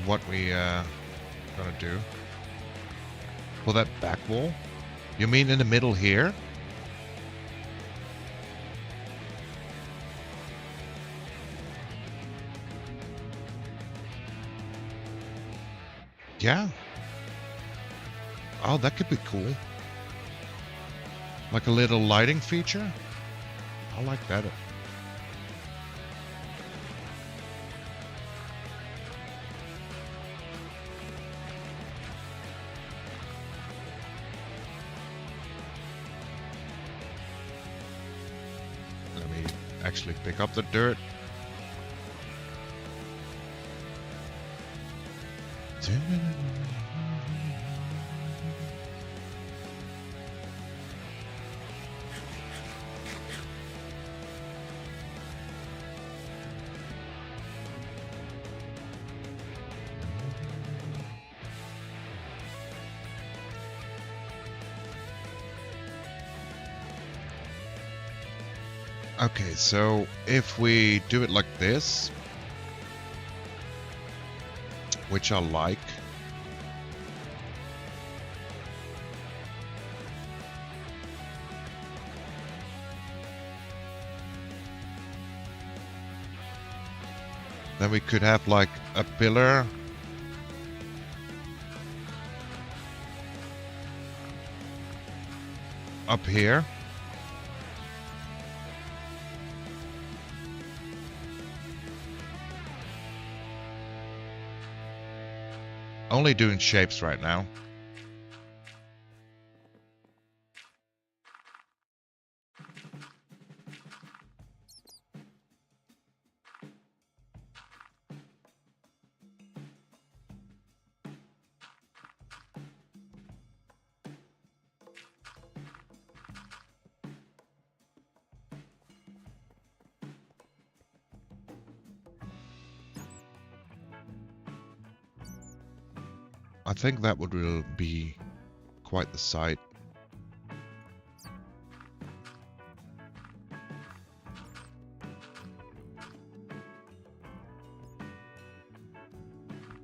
what we gonna do. For that back wall? You mean in the middle here? Yeah. Oh, that could be cool. Like a little lighting feature? I like that. Let me actually pick up the dirt. Okay, so if we do it like this, which I like, then we could have like a pillar up here. Only doing shapes right now. I think that would will be quite the sight.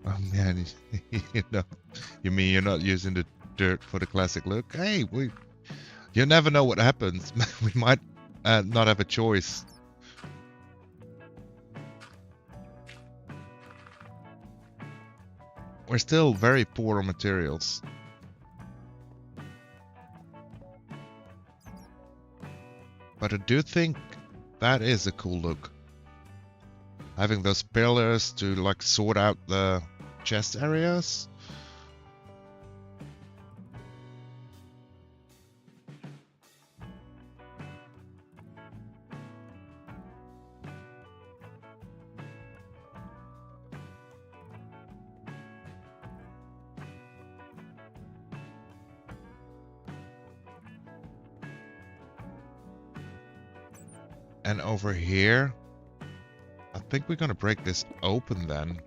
Oh man, you know, you mean you're not using the dirt for the classic look? Hey, you never know what happens. We might not have a choice. We're still very poor on materials. But I do think that is a cool look. Having those pillars to like sort out the chest areas. And over here, I think we're gonna break this open then.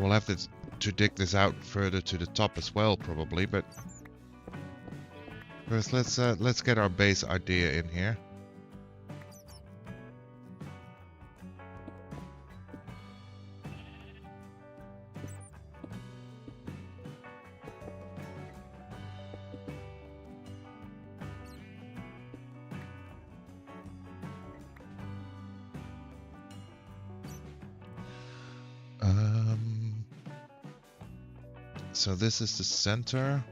we'll have to dig this out further to the top as well, probably. But first, let's get our base idea in here. So this is the center.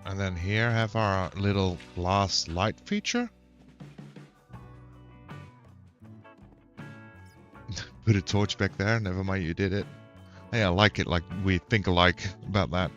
And then here have our little glass light feature. Put a torch back there, never mind you did it. Hey, I like it, like we think alike about that.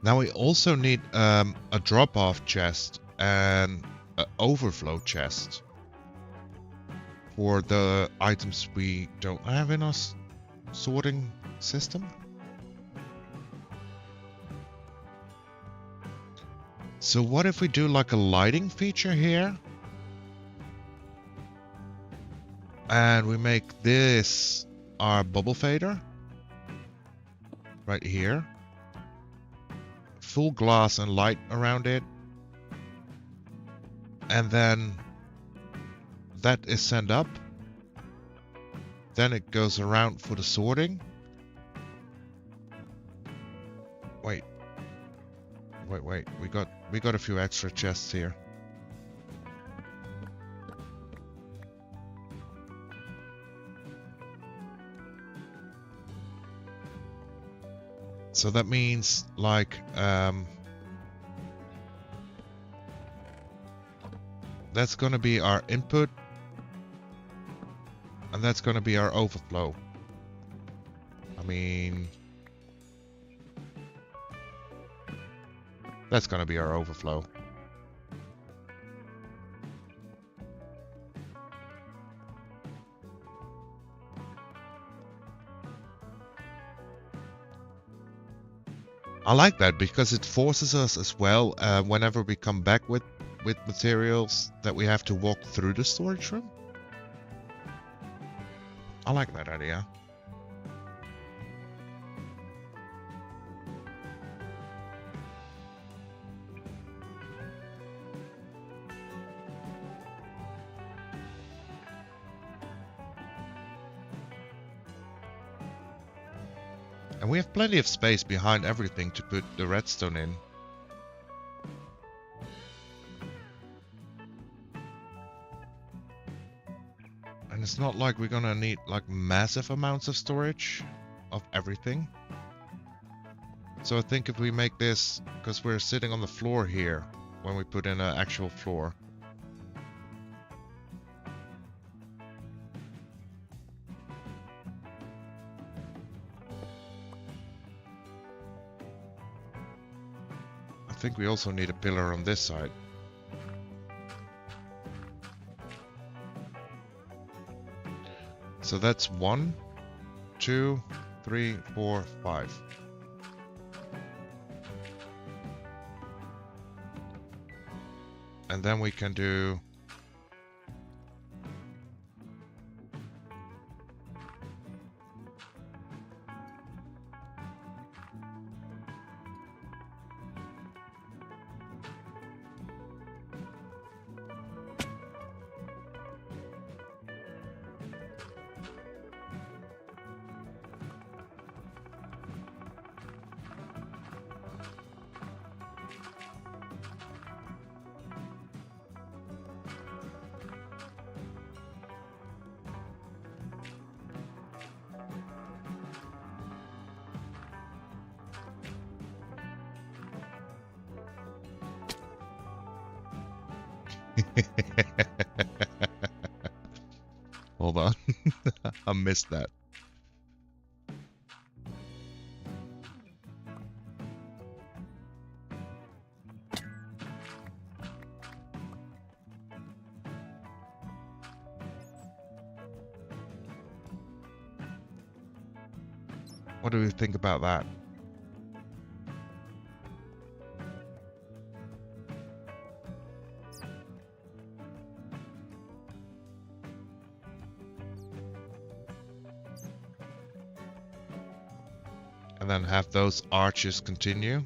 Now we also need a drop-off chest and an overflow chest for the items we don't have in our sorting system. So what if we do like a lighting feature here? And we make this our bubble fader right here. Full glass and light around it, and then that is sent up, then it goes around for the sorting. Wait, we got a few extra chests here. So that means like that's going to be our input and that's going to be our overflow. I mean, that's going to be our overflow. I like that because it forces us as well, whenever we come back with materials, that we have to walk through the storage room. I like that idea. And we have plenty of space behind everything to put the redstone in. And it's not like we're gonna need like massive amounts of storage of everything. So I think if we make this, because we're sitting on the floor here when we put in an actual floor. I think we also need a pillar on this side. So that's 1, 2, 3, 4, 5. And then we can do Hold on. I missed that. What do we think about that? And then have those arches continue.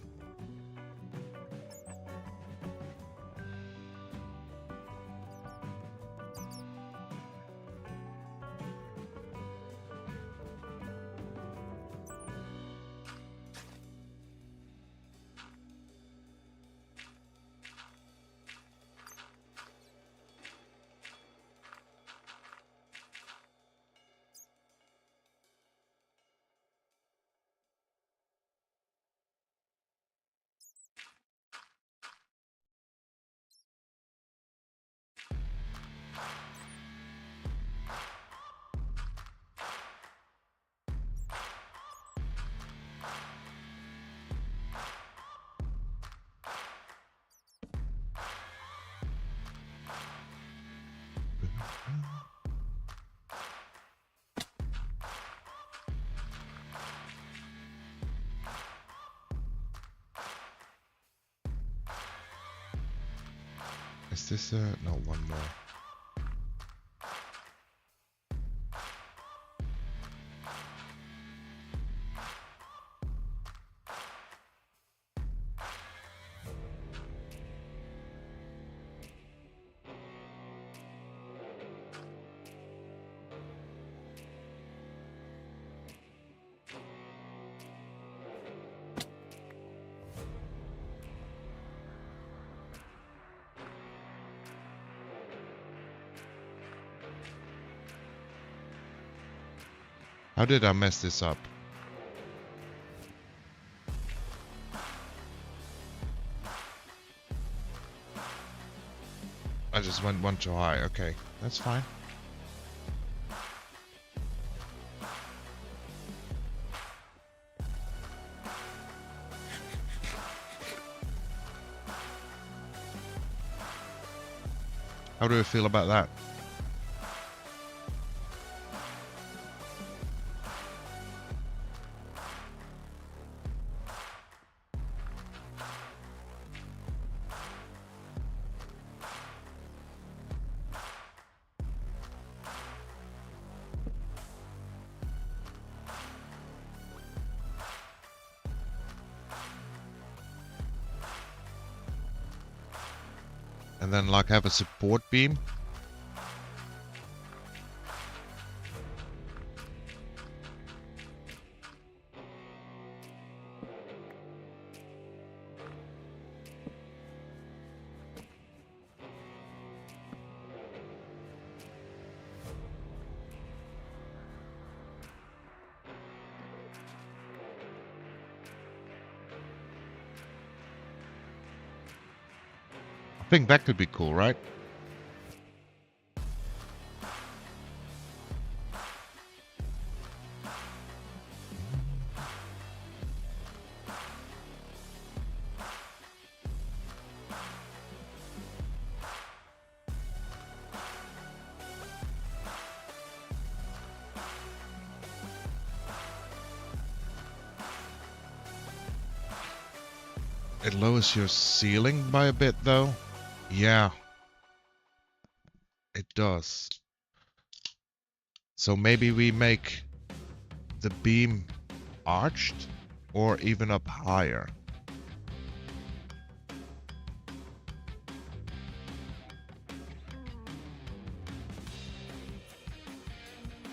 Is this no, one more. How did I mess this up? I just went one too high. Okay, that's fine. How do I feel about that? And then like have a support beam. I think that could be cool, right? It lowers your ceiling by a bit though. Yeah, it does. So maybe we make the beam arched or even up higher.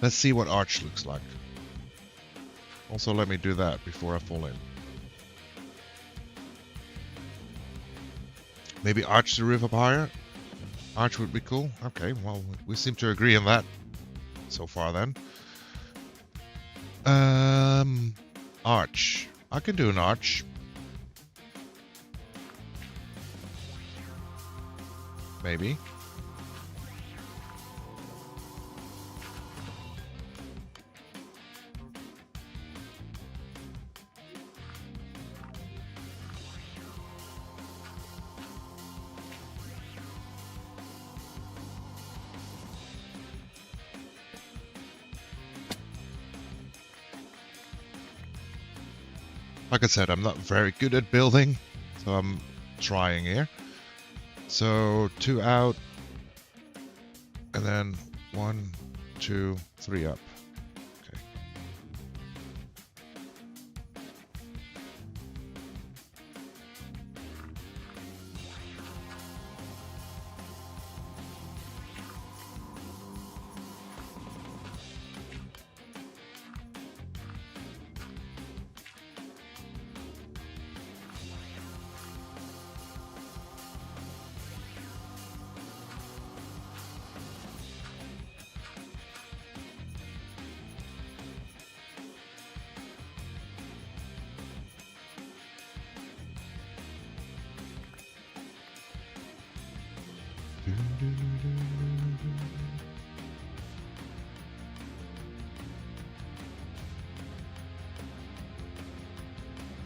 Let's see what arch looks like. Also, let me do that before I fall in. Maybe arch the roof up higher? Arch would be cool. Okay, well, we seem to agree on that so far then. Arch. I can do an arch. Maybe. Like I said, I'm not very good at building, so I'm trying here. So 2 out, and then 1, 2, 3 up. Okay.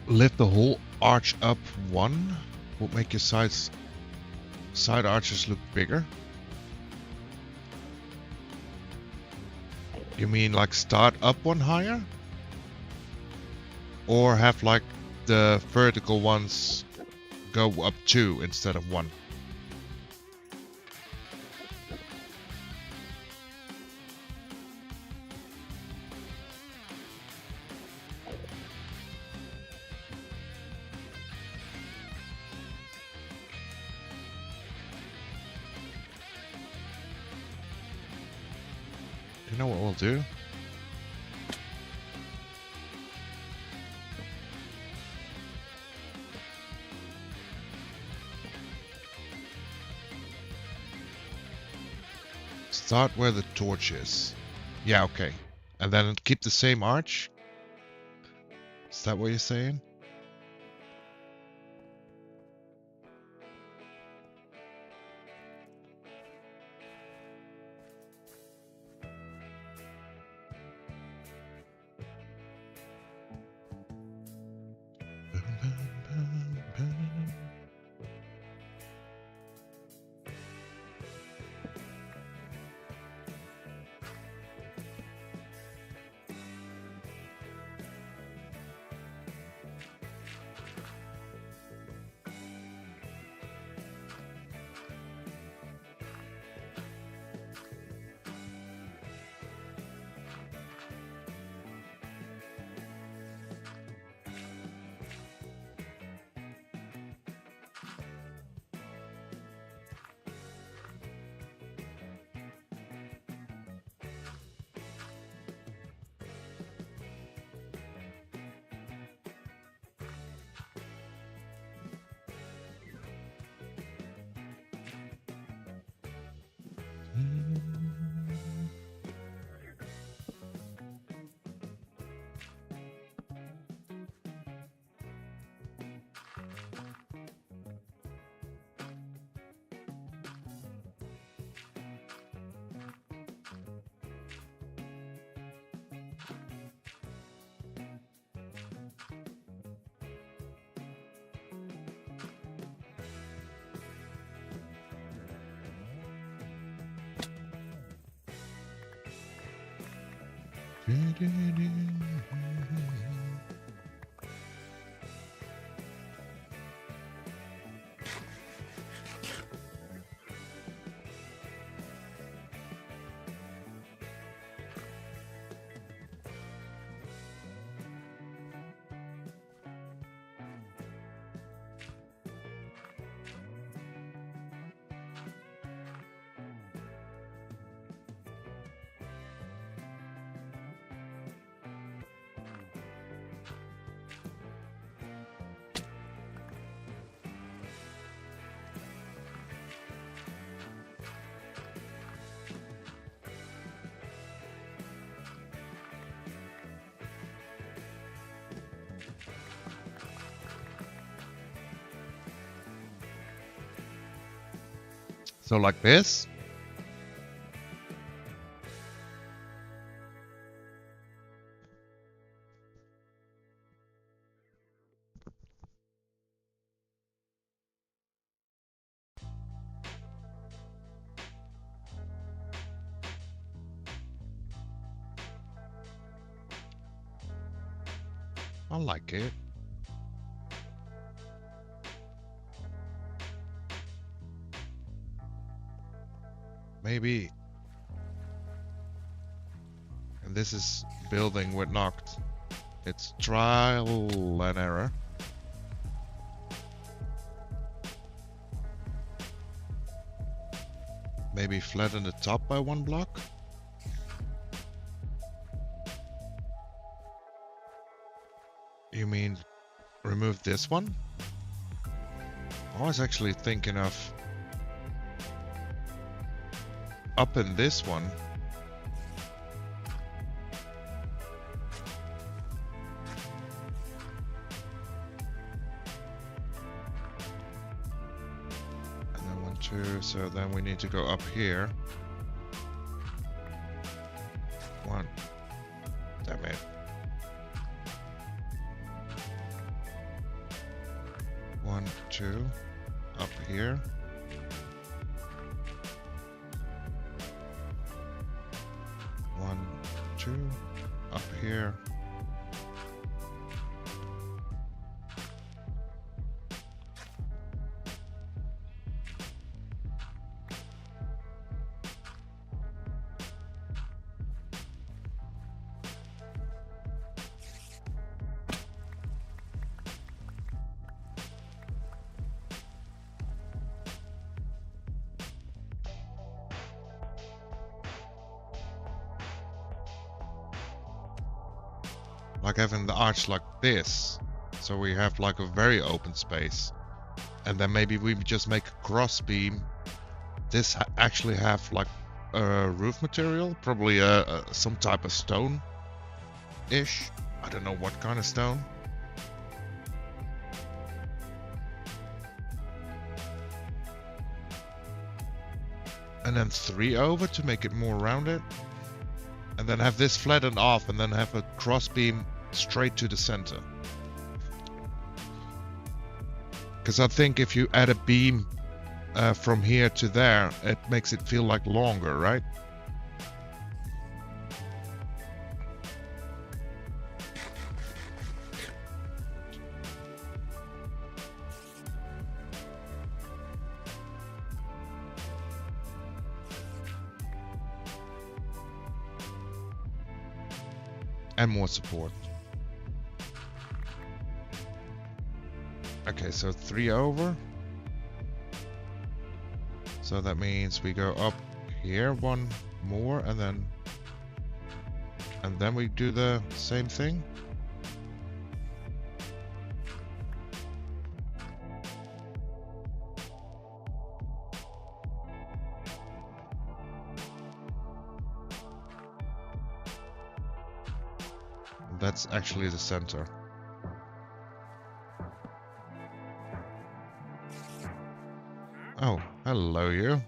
Lift the whole arch up 1 will make your side arches look bigger. You mean like start up 1 higher? Or have like the vertical ones go up 2 instead of 1? You know what we'll do? Start where the torch is. Yeah, okay. And then keep the same arch? Is that what you're saying? So like this? I like it. Maybe. And this is building with knocked. It's trial and error. Maybe flatten the top by 1 block. You mean remove this one? I was actually thinking of up in this one. And then 1, 2, so then we need to go up here. 1. Damn it. 1, 2, up here. 1, 2, up here. Like having the arch like this, so we have like a very open space, and then maybe we just make a cross beam. This actually have like a roof material, probably some type of stone ish. I don't know what kind of stone. And then 3 over to make it more rounded. And then have this flattened off, and then have a cross beam straight to the center. Because I think if you add a beam from here to there, it makes it feel like longer, right? And more support. Okay, so 3 over. So that means we go up here 1 more, and then we do the same thing. That's actually the center. Oh, hello you.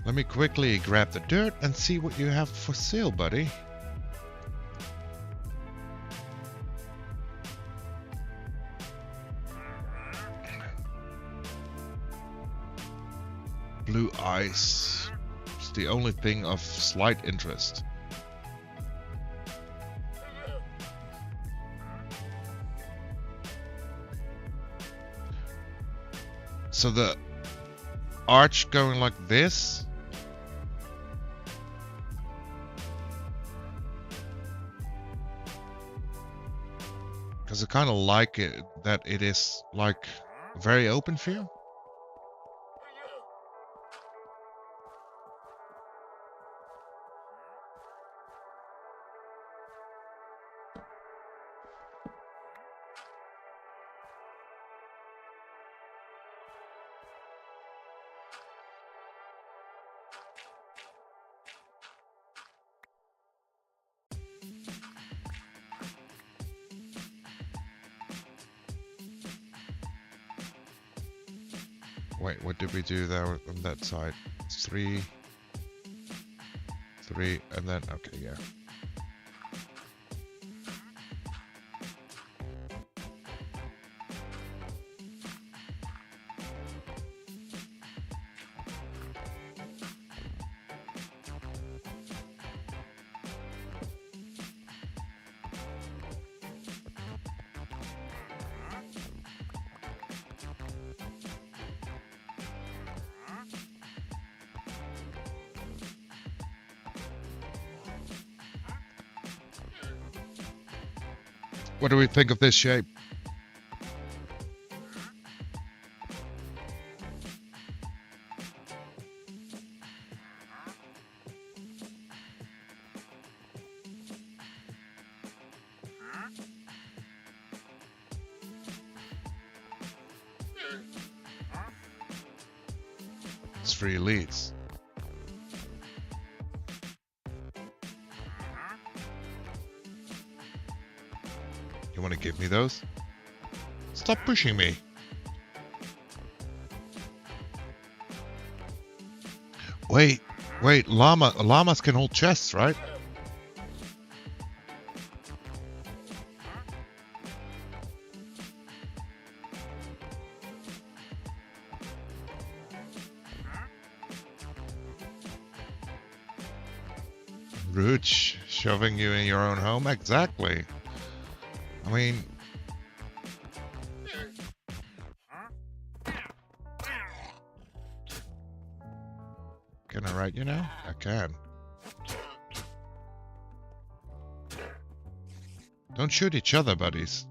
Let me quickly grab the dirt and see what you have for sale, buddy. Blue ice. It's the only thing of slight interest. So the arch going like this. Because I kind of like it that it is like very open feel. Wait, what did we do there on that side? 3, 3, and then, okay, yeah. What do we think of this shape? It's 3 elites. You want to give me those? Stop pushing me. Wait, llamas can hold chests, right? Rude, shoving you in your own home? Exactly. I mean... Can I write you now? I can. Don't shoot each other, buddies.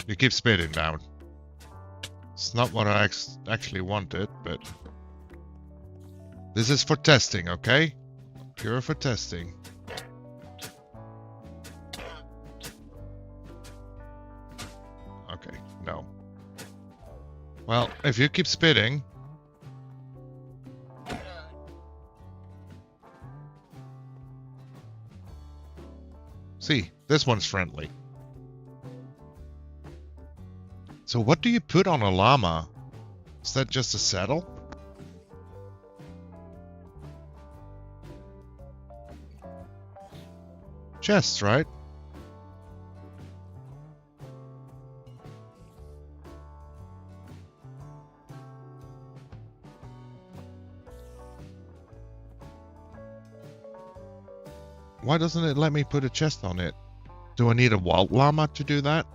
You keep spitting down. It's not what I actually wanted, but... This is for testing, okay? Pure for testing. Okay, no. Well, if you keep spitting... See, this one's friendly. So what do you put on a llama? Is that just a saddle? Chests, right? Why doesn't it let me put a chest on it? Do I need a wild llama to do that?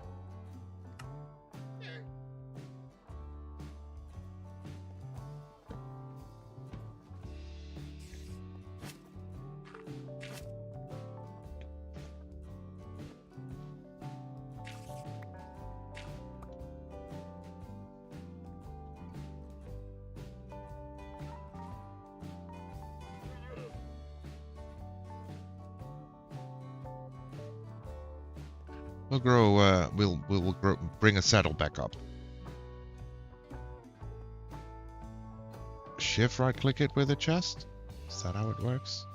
We'll grow. We'll bring a saddle back up. Shift right click it with a chest. Is that how it works?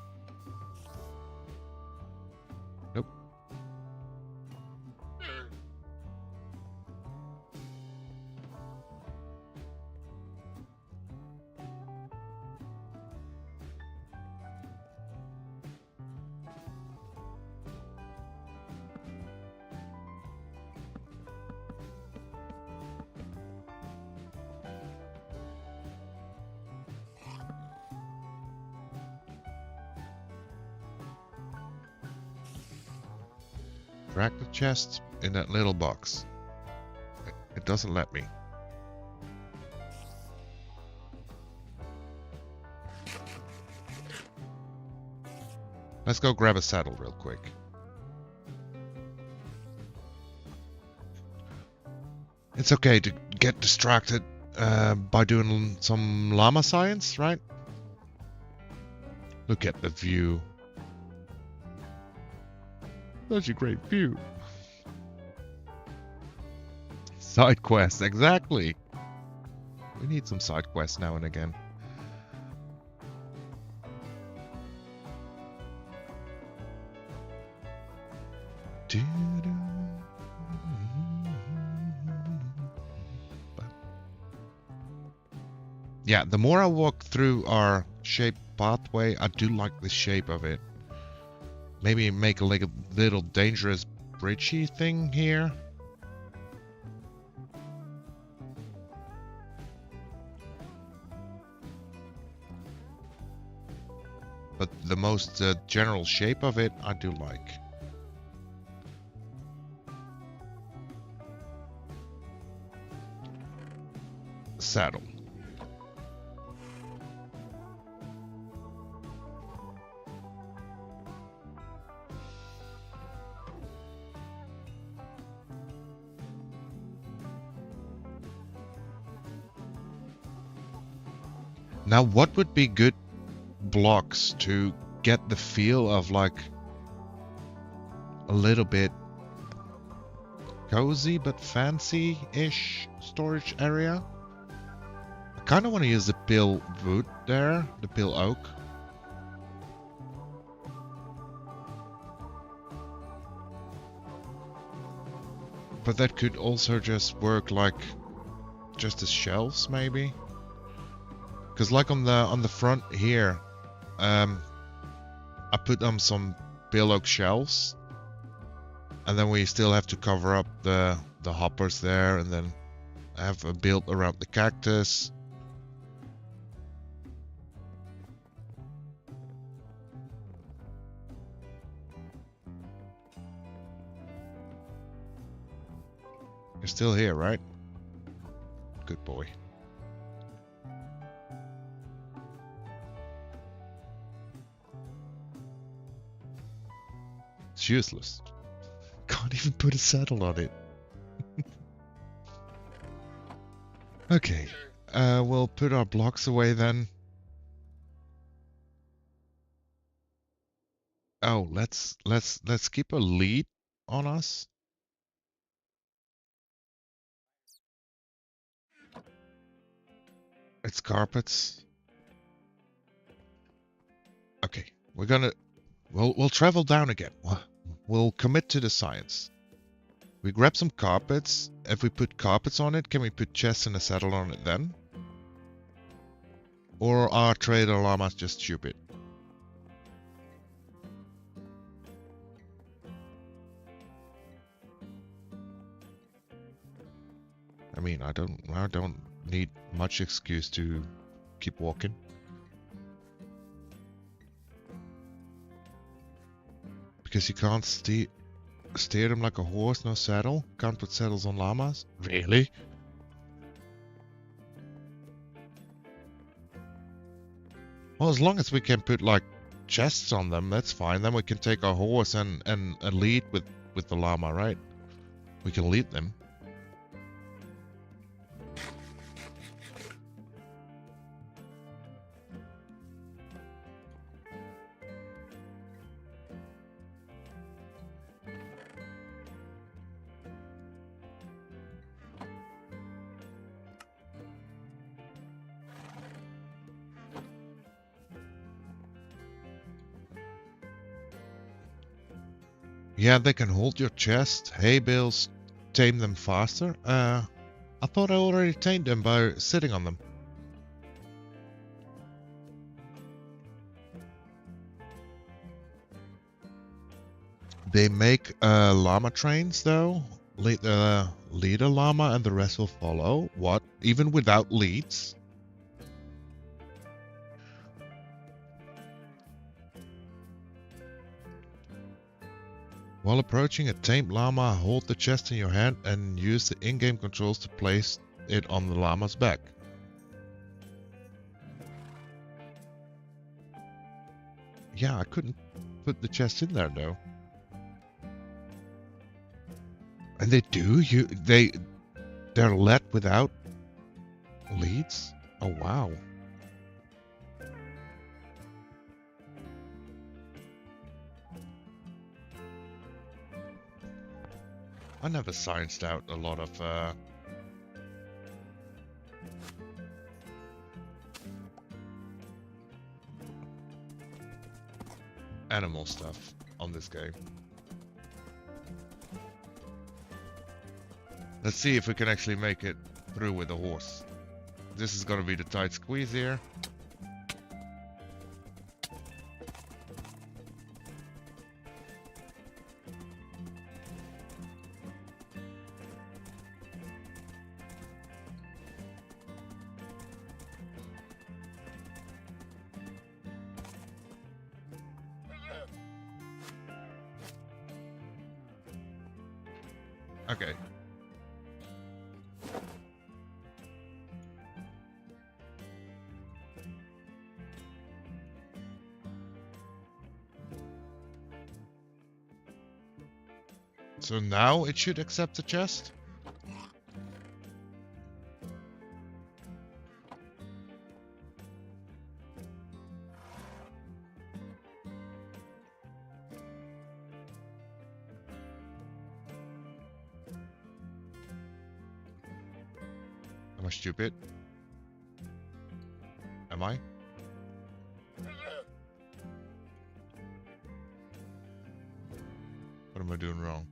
Nope. Drag the chest in that little box. It doesn't let me. Let's go grab a saddle real quick. It's okay to get distracted by doing some llama science, right? Look at the view. Such a great view. Side quests, exactly. We need some side quests now and again. Yeah, the more I walk through our shaped pathway, I do like the shape of it. Maybe make a little dangerous bridgey thing here. but the most general shape of it I do like. Saddle. Now, what would be good blocks to get the feel of like a little bit cozy but fancy-ish storage area? I kind of want to use the pill wood there, the pill oak. But that could also just work like just as shelves maybe. Because like on the front here, I put on some pill oak shelves, and then we still have to cover up the hoppers there, and then I have a build around the cactus. You're still here, right? Good boy. It's useless. Can't even put a saddle on it. Okay, we'll put our blocks away then. Oh, let's keep a lead on us. It's carpets. Okay, we'll travel down again. We'll commit to the science. We grab some carpets. If we put carpets on it, can we put chests and a saddle on it then? Or are trader llamas just stupid? I mean, I don't need much excuse to keep walking. Because you can't steer them like a horse, no saddle? Can't put saddles on llamas? Really? Well, as long as we can put like chests on them, that's fine. Then we can take our horse and lead with the llama, right? We can lead them. Yeah, they can hold your chest. Hay bales tame them faster. I thought I already tamed them by sitting on them. They make llama trains though. Lead a llama and the rest will follow. What? Even without leads? While approaching a tamed llama, hold the chest in your hand and use the in-game controls to place it on the llama's back. Yeah, I couldn't put the chest in there though. And they do? They're led without leads? Oh wow. I never scienced out a lot of animal stuff on this game. Let's see if we can actually make it through with a horse. This is gonna be the tight squeeze here. Okay. So now it should accept the chest? Am I stupid? Am I? What am I doing wrong?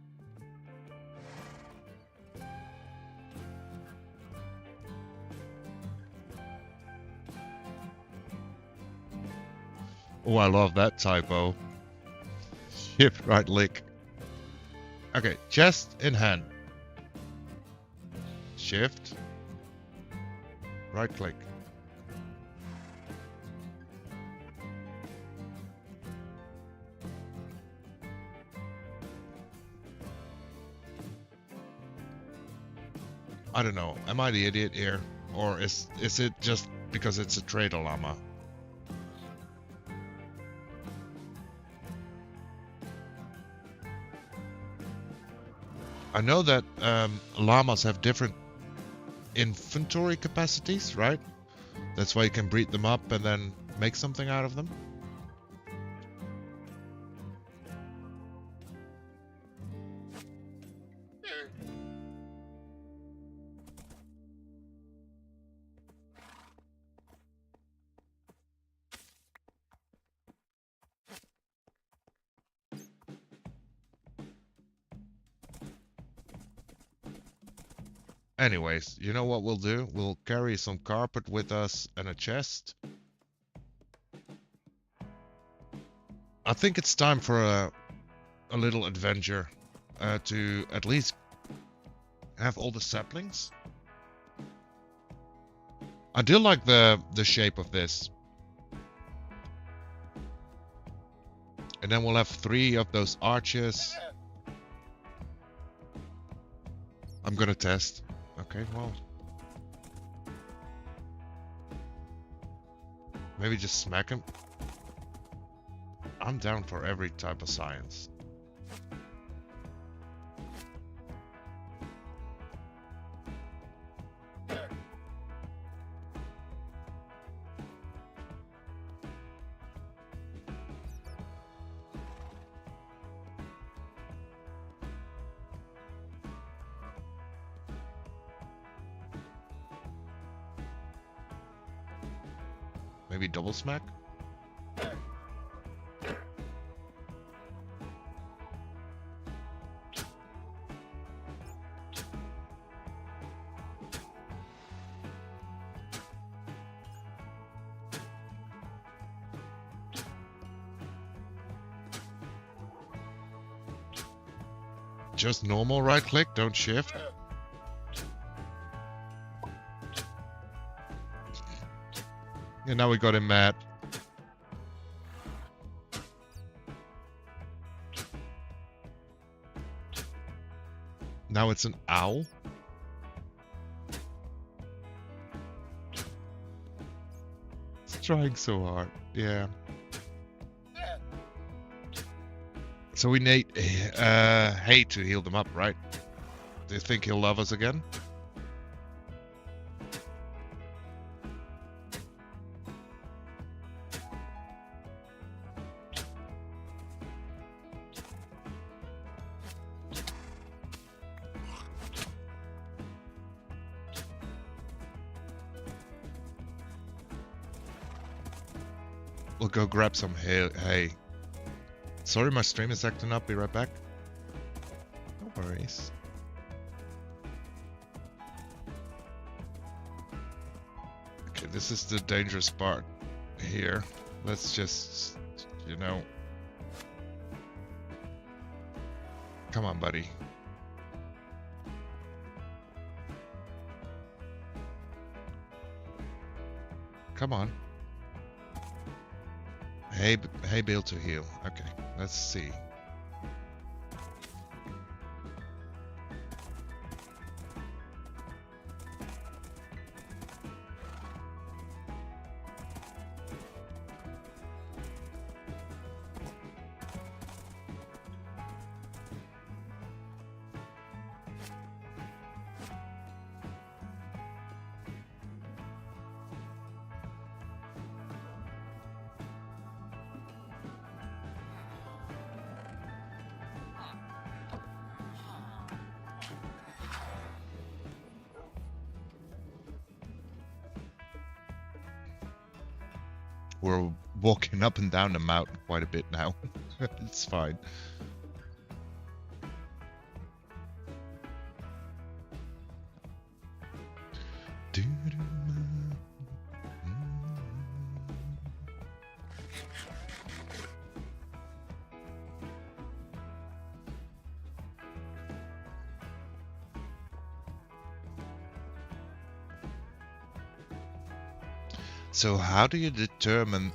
Oh, I love that typo. Shift right click. Okay, chest in hand. Shift. Right click. I don't know. Am I the idiot here? Or is it just because it's a trader llama? I know that llamas have different inventory capacities, right? That's why you can breed them up and then make something out of them. Anyways, you know what we'll do? We'll carry some carpet with us and a chest. I think it's time for a little adventure to at least have all the saplings. I do like the shape of this. And then we'll have 3 of those arches. I'm gonna test. Okay, well. Maybe just smack him. I'm down for every type of science. Maybe double smack? Just normal right click, don't shift. And now we got him mad. Now it's an owl. It's trying so hard. Yeah. So we need hay to heal them up, right? Do you think he'll love us again? We'll go grab some hay. Sorry, my stream is acting up. Be right back. No worries. Okay, this is the dangerous part here. Let's just, you know. Come on, buddy. Come on. Hay bale to heal. Okay, let's see. We're walking up and down the mountain quite a bit now. It's fine. So how do you determine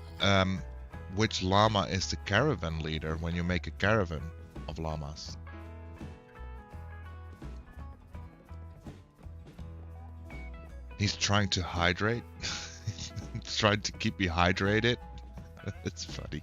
which llama is the caravan leader when you make a caravan of llamas? He's trying to hydrate. He's trying to keep me hydrated. It's funny.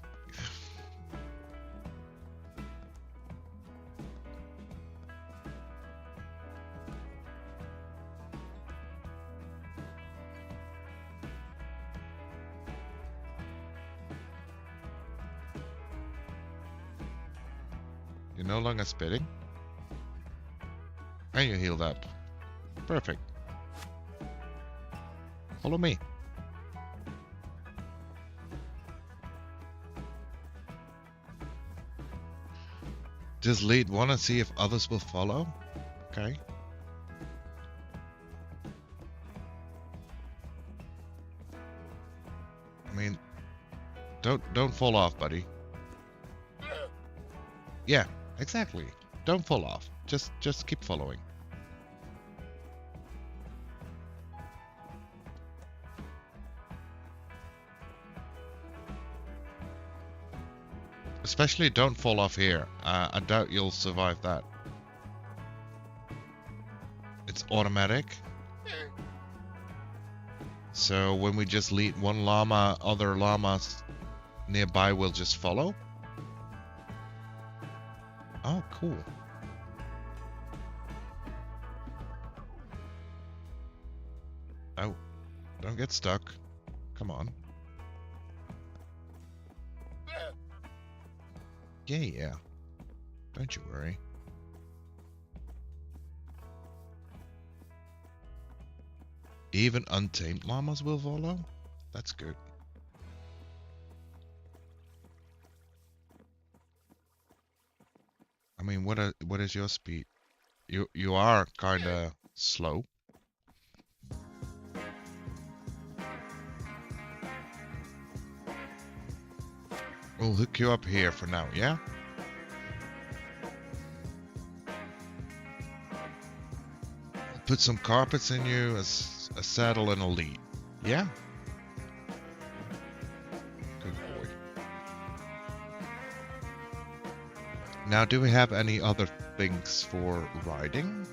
You're no longer spitting. And you healed up. Perfect. Follow me. Just lead one and see if others will follow. Okay. I mean, don't fall off, buddy. Yeah, exactly. Don't fall off. Just keep following. Especially don't fall off here. I doubt you'll survive that. It's automatic. So when we just lead one llama, other llamas nearby will just follow. Oh, cool. Oh, don't get stuck. Come on. Yeah. Don't you worry. Even untamed llamas will follow? That's good. I mean, what is your speed? You are kinda slow. We'll hook you up here for now, yeah? Put some carpets in you, a saddle and a lead. Yeah? Good boy. Now, do we have any other things for riding?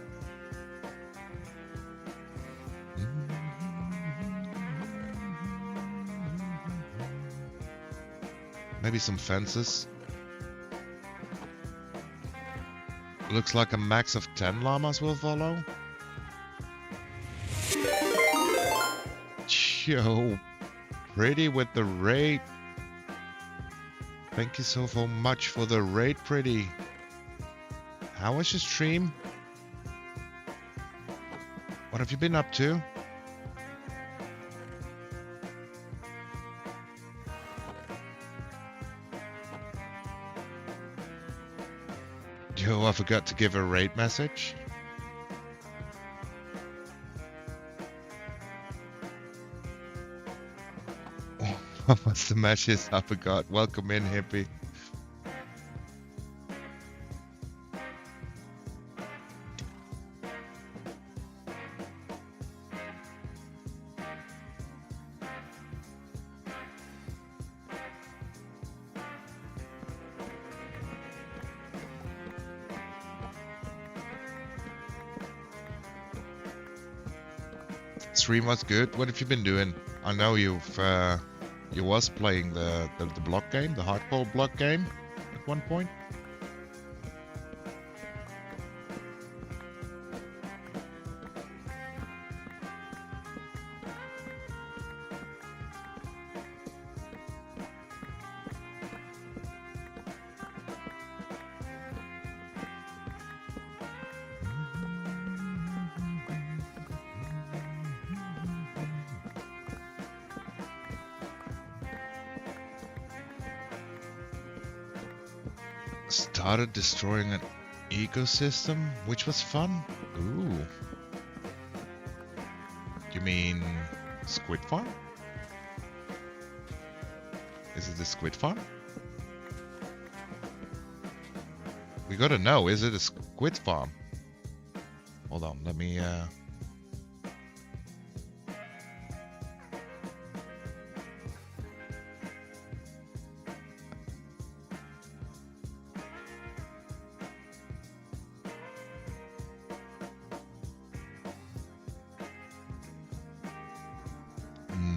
Maybe some fences. Looks like a max of 10 llamas will follow. Yo, pretty with the raid. Thank you so much for the raid, pretty. How was your stream? What have you been up to? Yo, I forgot to give a raid message. What was the message? I forgot. Welcome in, hippie. Stream was good. What have you been doing? I know you was playing the block game, the hardcore block game at one point. Started destroying an ecosystem, which was fun. Ooh. You mean Squid Farm? Is it the Squid Farm? We gotta know, is it a Squid Farm? Hold on, let me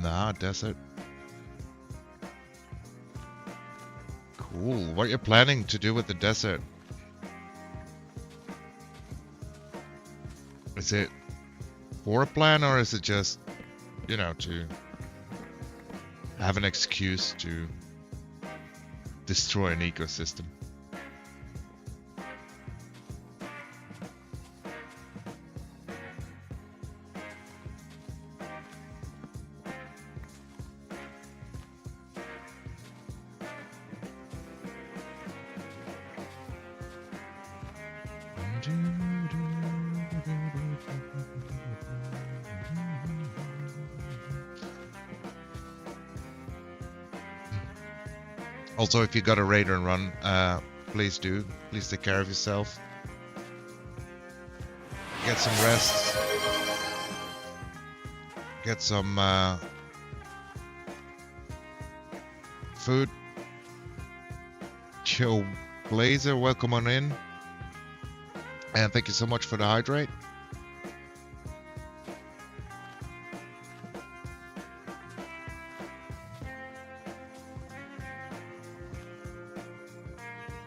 Nah, desert. Cool. What are you planning to do with the desert? Is it for a plan, or is it just, you know, to have an excuse to destroy an ecosystem? Also, if you got a raid and run, please do. Please take care of yourself. Get some rest. Get some food. Joe Blazer, welcome on in. And thank you so much for the hydrate.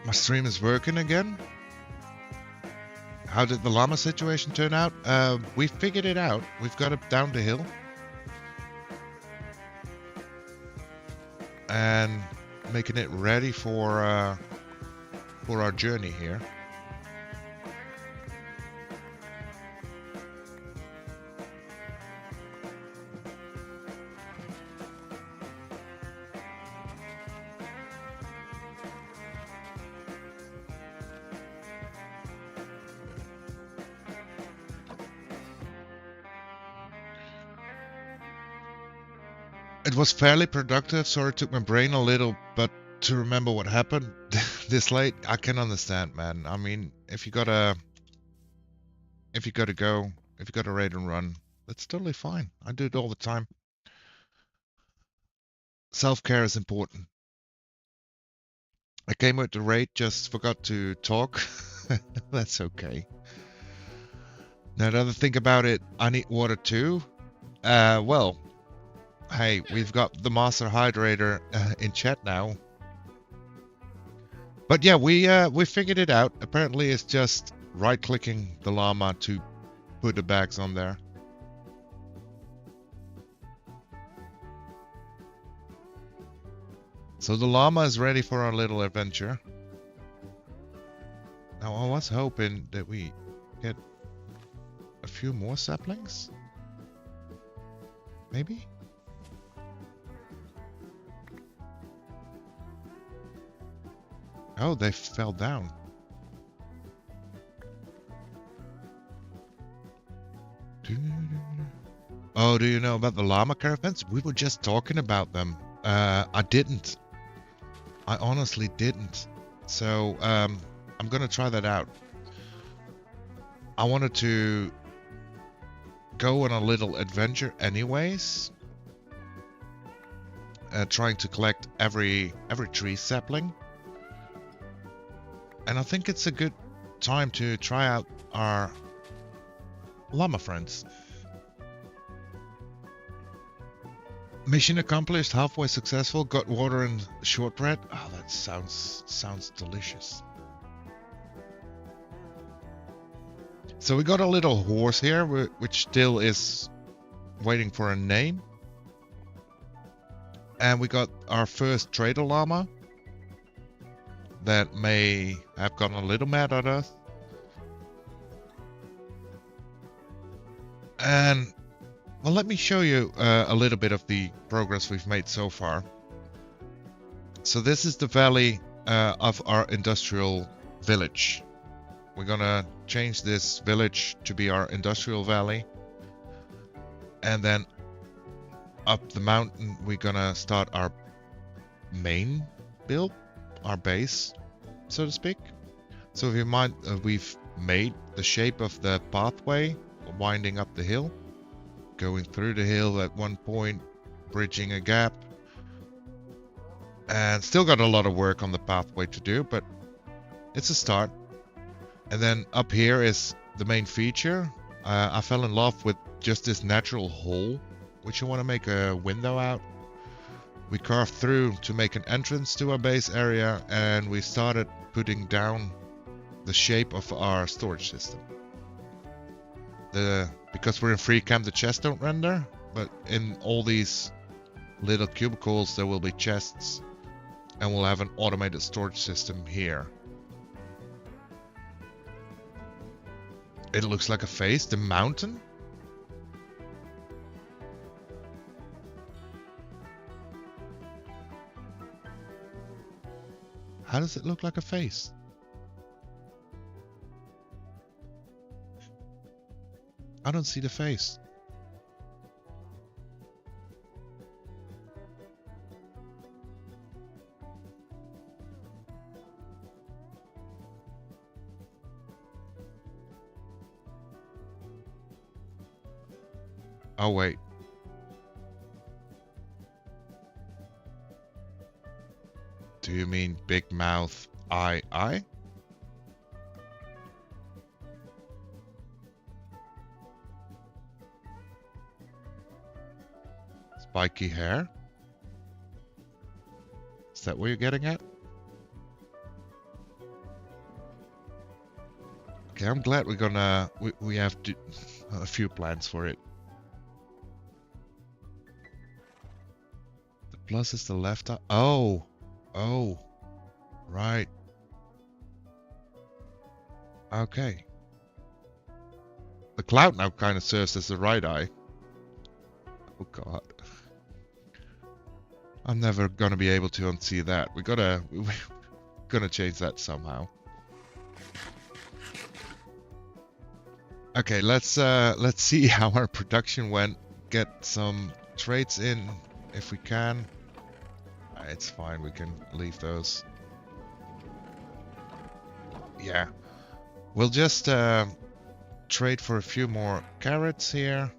My stream is working again. How did the llama situation turn out? We figured it out. We've got it down the hill. And making it ready for our journey here. It was fairly productive, so it took my brain a little, but to remember what happened this late, I can understand, man. I mean, if you gotta go, if you gotta raid and run, that's totally fine. I do it all the time. Self-care is important. I came with the raid, just forgot to talk. That's okay. Now that I think about it, I need water too. Well, hey, we've got the Master Hydrator in chat now. But yeah, we figured it out. Apparently it's just right-clicking the llama to put the bags on there. So the llama is ready for our little adventure. Now I was hoping that we get a few more saplings. Maybe? Oh, they fell down. Oh, do you know about the llama caravans? We were just talking about them. I didn't. I honestly didn't. So, I'm gonna try that out. I wanted to go on a little adventure anyways. Trying to collect every tree sapling. And I think it's a good time to try out our llama friends. Mission accomplished, halfway successful, got water and shortbread. Oh, that sounds delicious. So we got a little horse here, which still is waiting for a name. And we got our first trader llama that may have gotten a little mad at us. And, well, let me show you a little bit of the progress we've made so far. So this is the valley of our industrial village. We're gonna change this village to be our industrial valley. And then up the mountain, we're gonna start our main build, our base, so to speak. So if you mind, we've made the shape of the pathway winding up the hill, going through the hill at one point, bridging a gap, and still got a lot of work on the pathway to do, but it's a start. And then up here is the main feature. I fell in love with just this natural hole, which I want to make a window out. We carved through to make an entrance to our base area, and we started putting down the shape of our storage system. Because we're in free camp, the chests don't render, but in all these little cubicles there will be chests, and we'll have an automated storage system here. It looks like a face. The mountain? How does it look like a face? I don't see the face. Oh, wait. Do you mean big mouth eye? Spiky hair? Is that what you're getting at? Okay, I'm glad we're gonna... We have a few plans for it. The plus is the left eye. Oh! Oh! Right. Okay. The cloud now kind of serves as the right eye. Oh god. I'm never gonna be able to unsee that. We're gonna change that somehow. Okay, let's see how our production went. Get some trades in if we can. It's fine, we can leave those. Yeah. We'll just trade for a few more carrots here.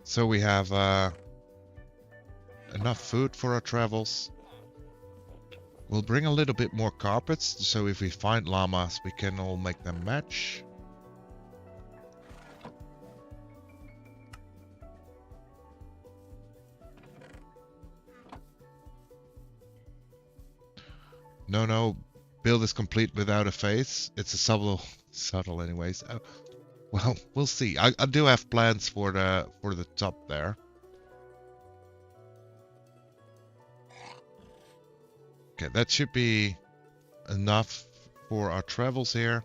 So we have enough food for our travels. We'll bring a little bit more carpets, so if we find llamas, we can all make them match. No, build is complete without a face. It's a subtle anyways. Well, we'll see. I do have plans for the top there. Okay, that should be enough for our travels here.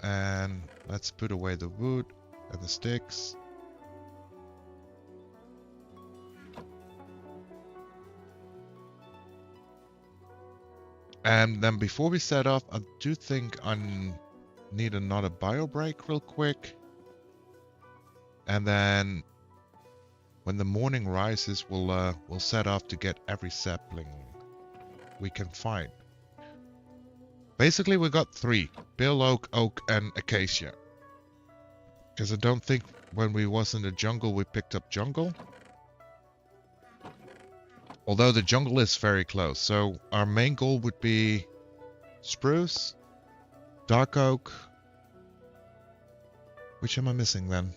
And let's put away the wood and the sticks. And then before we set off, I do think I need another bio break real quick. And then when the morning rises, we'll set off to get every sapling we can find. Basically, we got 3: bill oak, oak, and acacia. Because I don't think when we was in the jungle we picked up jungle. Although the jungle is very close. So our main goal would be spruce, dark oak. Which am I missing then?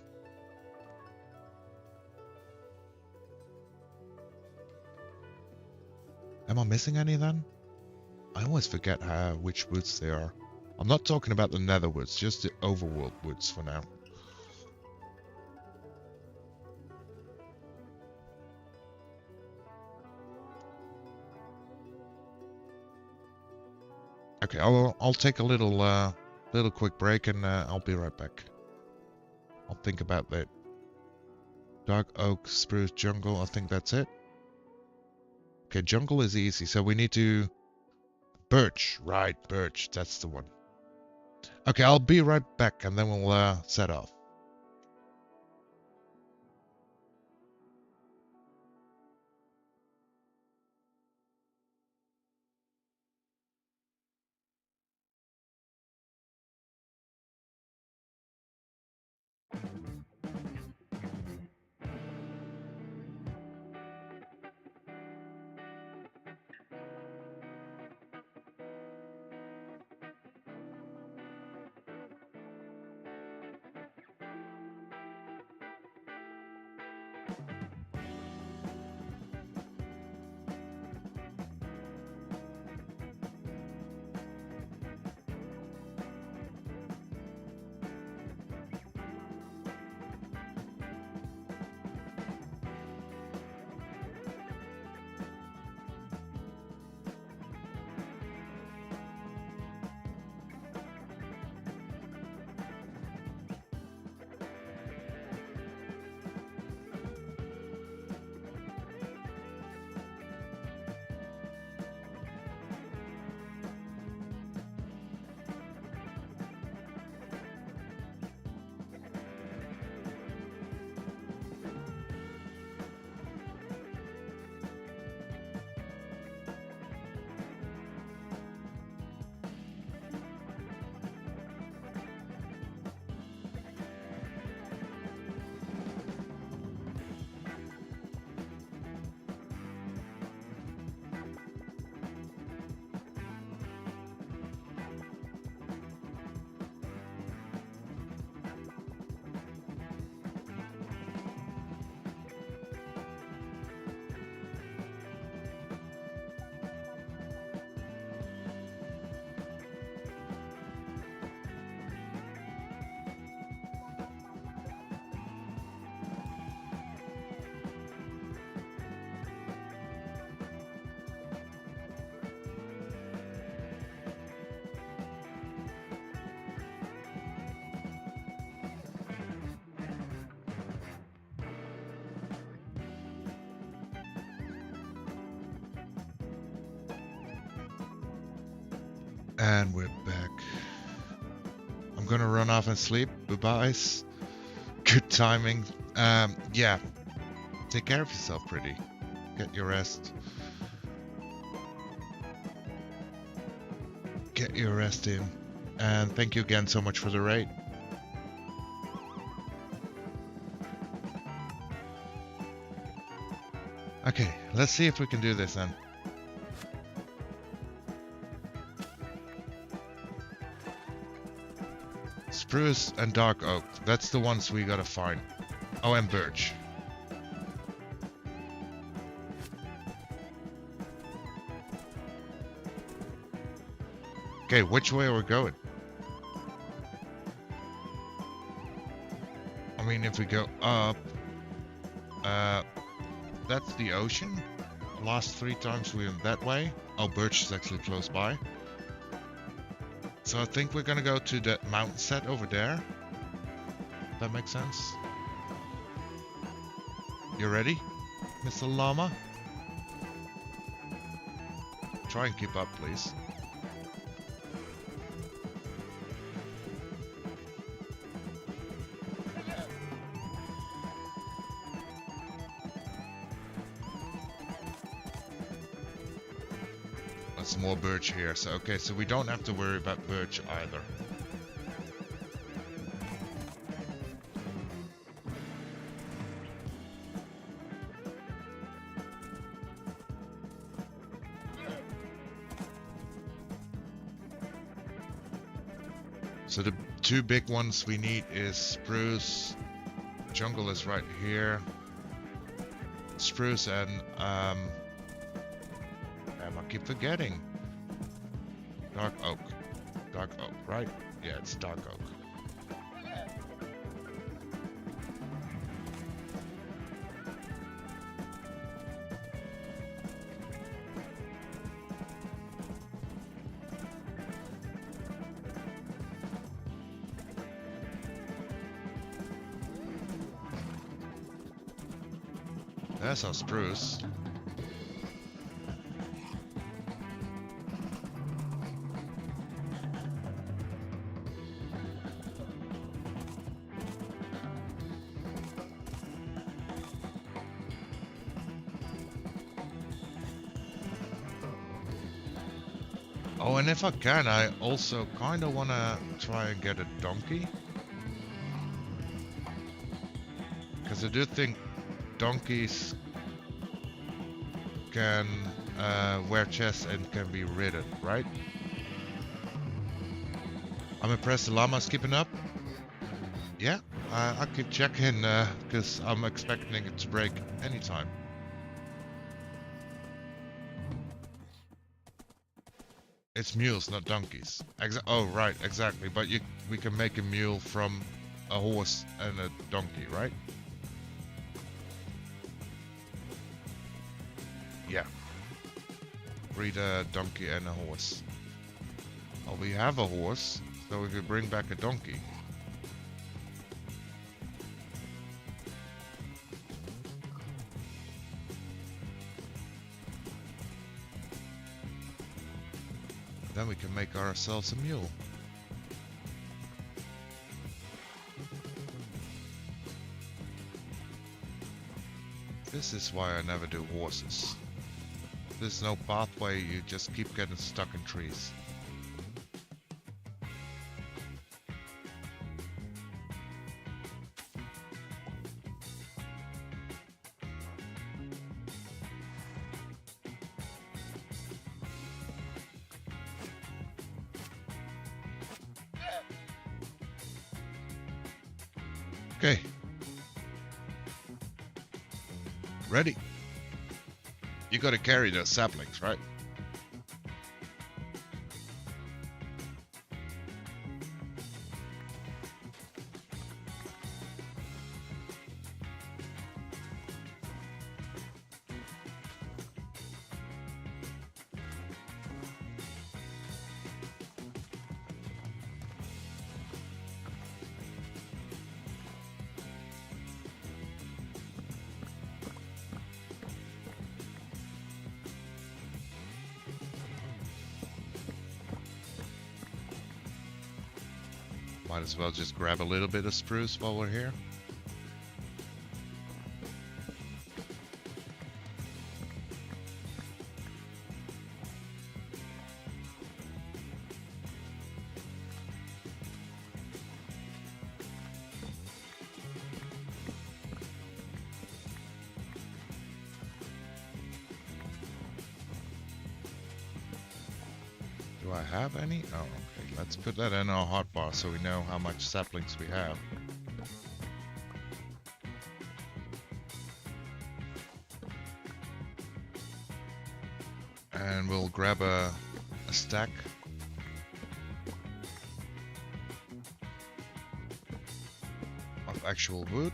Am I missing any then? I always forget which woods they are. I'm not talking about the nether woods, just the overworld woods for now. Okay, I'll take a little quick break and I'll be right back. I'll think about that. Dark oak, spruce, jungle. I think that's it. Okay, jungle is easy, so we need to birch. Right, birch. That's the one. Okay, I'll be right back and then we'll set off. And we're back. I'm gonna run off and sleep. Goodbyes. Good timing. Yeah. Take care of yourself, pretty. Get your rest. Get your rest in. And thank you again so much for the raid. Okay, let's see if we can do this then. Spruce and dark oak. That's the ones we gotta find. Oh, and birch. Okay, which way are we going? I mean, if we go up, that's the ocean. Last 3 times we went that way. Oh, birch is actually close by. So I think we're gonna go to that mountain set over there. That makes sense. You ready, Mr. Llama? Try and keep up, please. That's more birch here. So okay, so we don't have to worry about birch either. So the 2 big ones we need is spruce. Jungle is right here. Spruce and damn, I keep forgetting. Dark oak. Dark oak, right? Yeah, it's dark oak. There's our spruce. Oh, and if I can, I also kind of want to try and get a donkey. Because I do think donkeys can wear chests and can be ridden, right? I'm impressed the llama's keeping up. Yeah, I keep checking because I'm expecting it to break anytime. It's mules, not donkeys. Oh, right, exactly. But we can make a mule from a horse and a donkey, right? Yeah. Breed a donkey and a horse. Oh, we have a horse, so we could bring back a donkey. Then we can make ourselves a mule. This is why I never do horses. There's no pathway, you just keep getting stuck in trees. Okay. Ready? You gotta carry those saplings, right? Might as well just grab a little bit of spruce while we're here. Do I have any? Oh, okay. Let's put that in our hotbar so we know how much saplings we have. And we'll grab a stack. Of actual wood.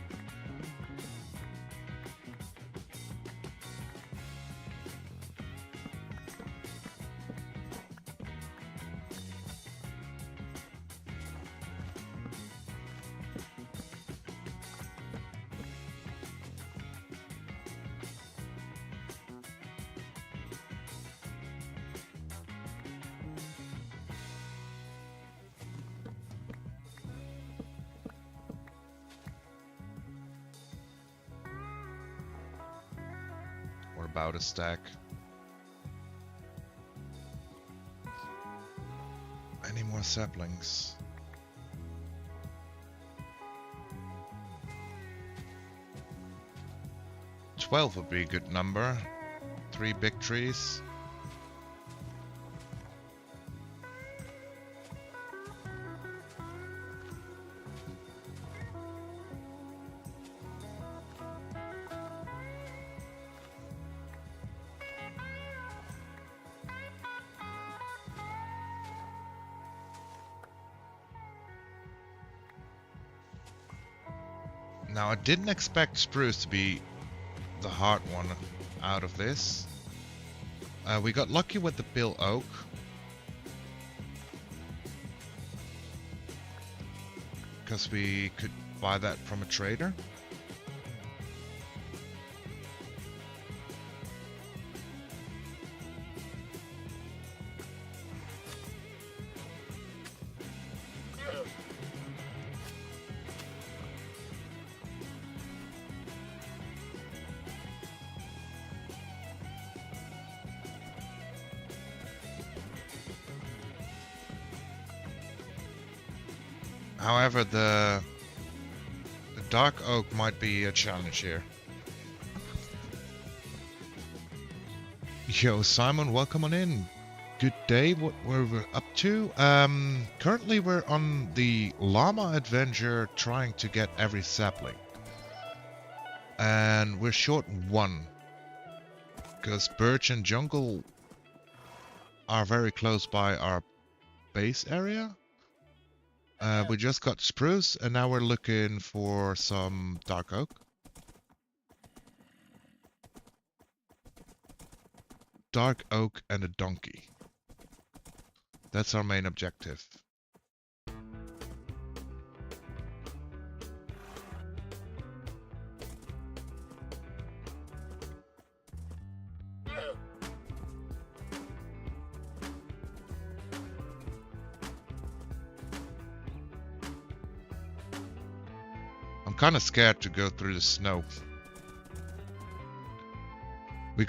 Or about a stack. Any more saplings? $12 would be a good number. 3 big trees. Now, I didn't expect spruce to be the hard one out of this. We got lucky with the pill oak. Because we could buy that from a trader. However, the dark oak might be a challenge here. Yo, Simon, welcome on in. Good day. What were we up to? Currently we're on the llama adventure, trying to get every sapling, and we're short one because birch and jungle are very close by our base area. We just got spruce, and now we're looking for some dark oak. Dark oak and a donkey. That's our main objective. I'm kind of scared to go through the snow. We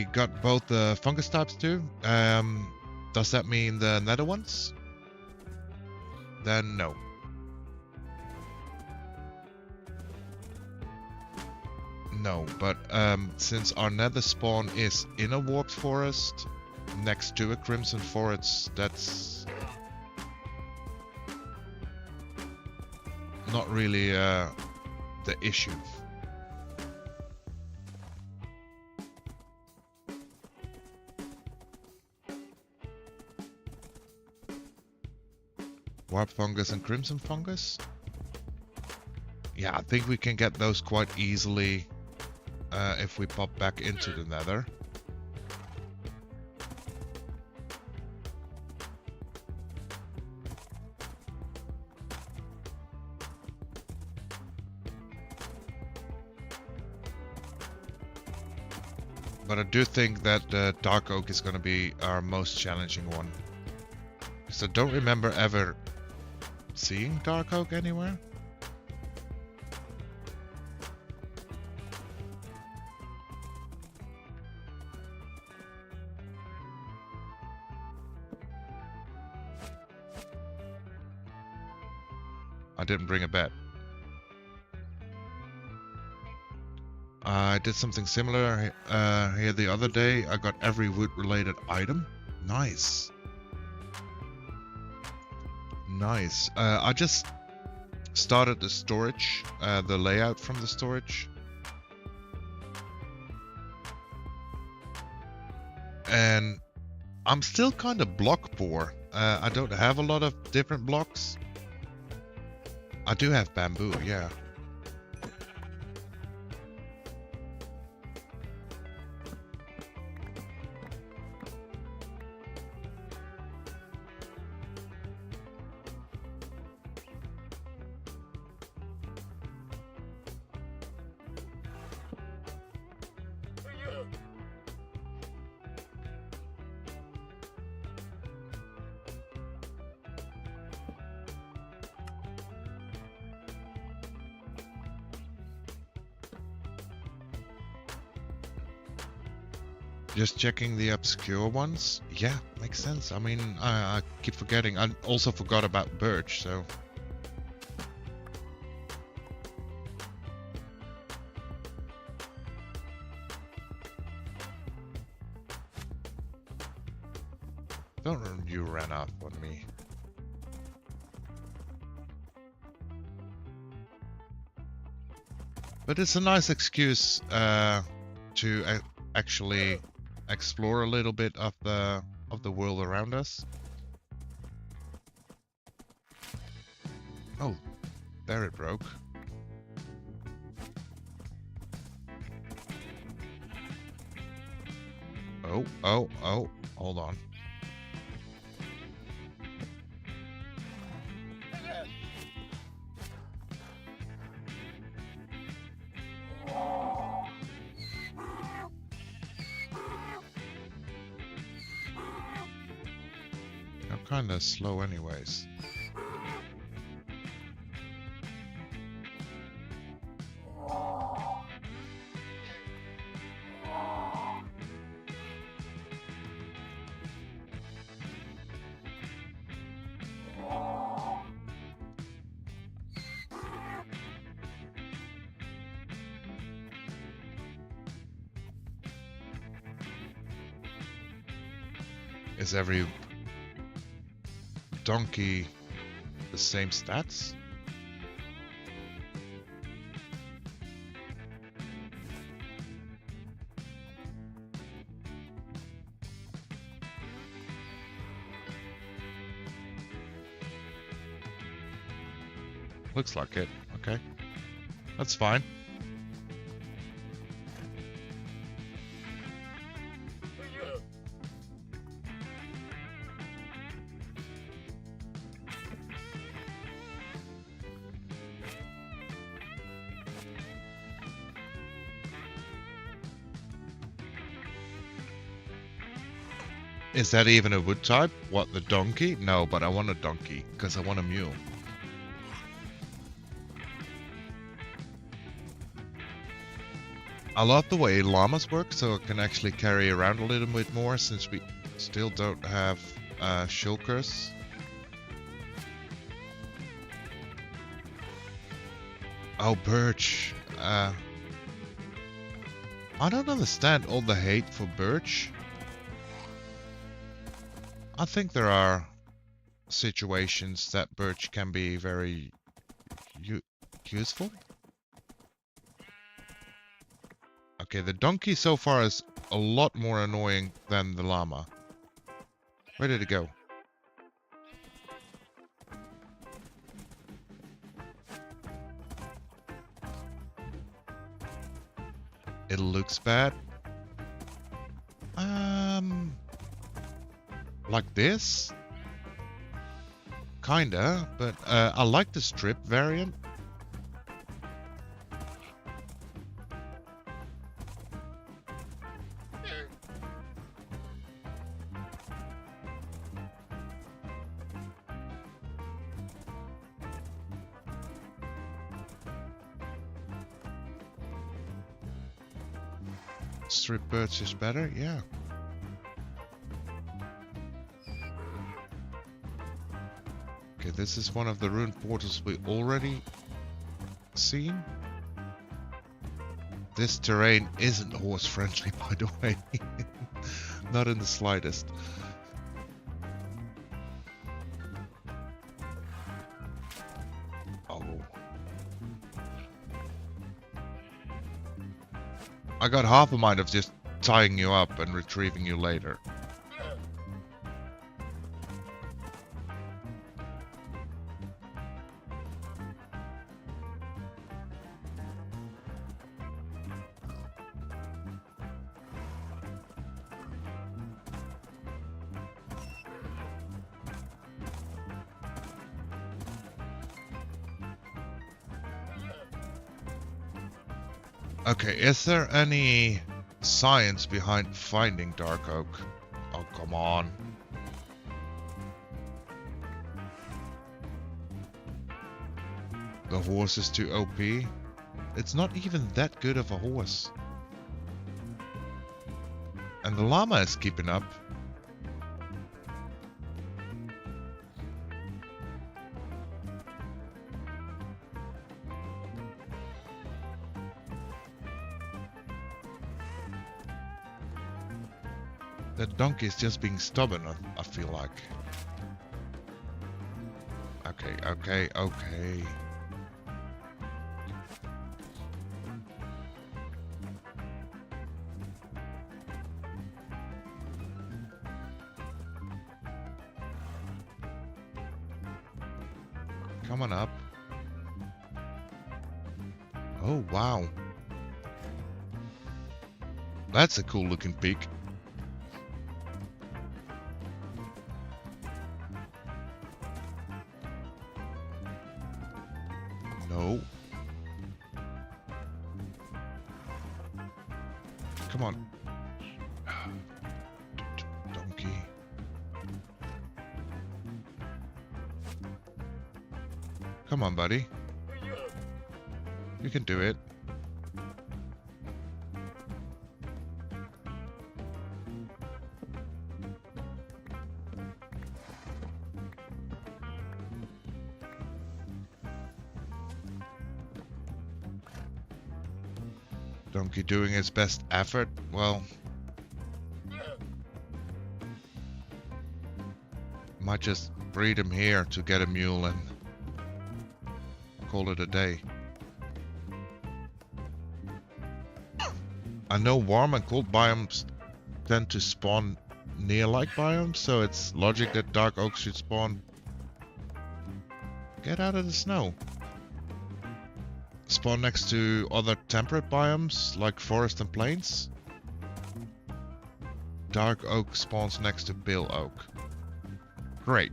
got both the fungus types too. Does that mean the nether ones? Then no. No, but since our nether spawn is in a warped forest next to a crimson forest, that's not really the issue. Warp fungus and crimson fungus? Yeah, I think we can get those quite easily if we pop back into the nether. But I do think that the dark oak is going to be our most challenging one. Because I don't remember ever seeing dark oak anywhere. I didn't bring a bed. I did something similar here the other day. I got every wood related item. Nice. Nice. I just started the storage, the layout from the storage. And I'm still kind of block poor. I don't have a lot of different blocks. I do have bamboo, yeah. Just checking the obscure ones. Yeah, makes sense. I mean, I keep forgetting. I also forgot about birch, so... Don't you run off on me. But it's a nice excuse to actually explore a little bit of the world around us. Oh, there it broke. Oh, hold on. Kinda slow anyways. Is every donkey the same stats? Looks like it. Okay. That's fine. Is that even a wood type? What, the donkey? No, but I want a donkey, because I want a mule. I love the way llamas work, so I can actually carry around a little bit more, since we still don't have shulkers. Oh, birch. I don't understand all the hate for birch. I think there are situations that birch can be very useful. Okay, the donkey so far is a lot more annoying than the llama. Where did it go? It looks bad. Like this? Kinda, but I like the strip variant. Strip birch is better, yeah. Okay, this is one of the ruined portals we already seen. This terrain isn't horse friendly, by the way. Not in the slightest. Oh. I got half a mind of just tying you up and retrieving you later. Okay, is there any science behind finding dark oak? Oh, come on. The horse is too OP. It's not even that good of a horse. And the llama is keeping up. That donkey is just being stubborn, I feel like. Okay. Come on up. Oh, wow. That's a cool looking peak. No. Come on. Donkey. Come on, buddy. You can do it. Donkey doing his best effort. Well, Might just breed him here to get a mule and call it a day. I know warm and cold biomes tend to spawn near like biomes, so it's logic that dark oaks should spawn. Get out of the snow. Spawn next to other temperate biomes like forest and plains. Dark oak spawns next to pale oak. Great.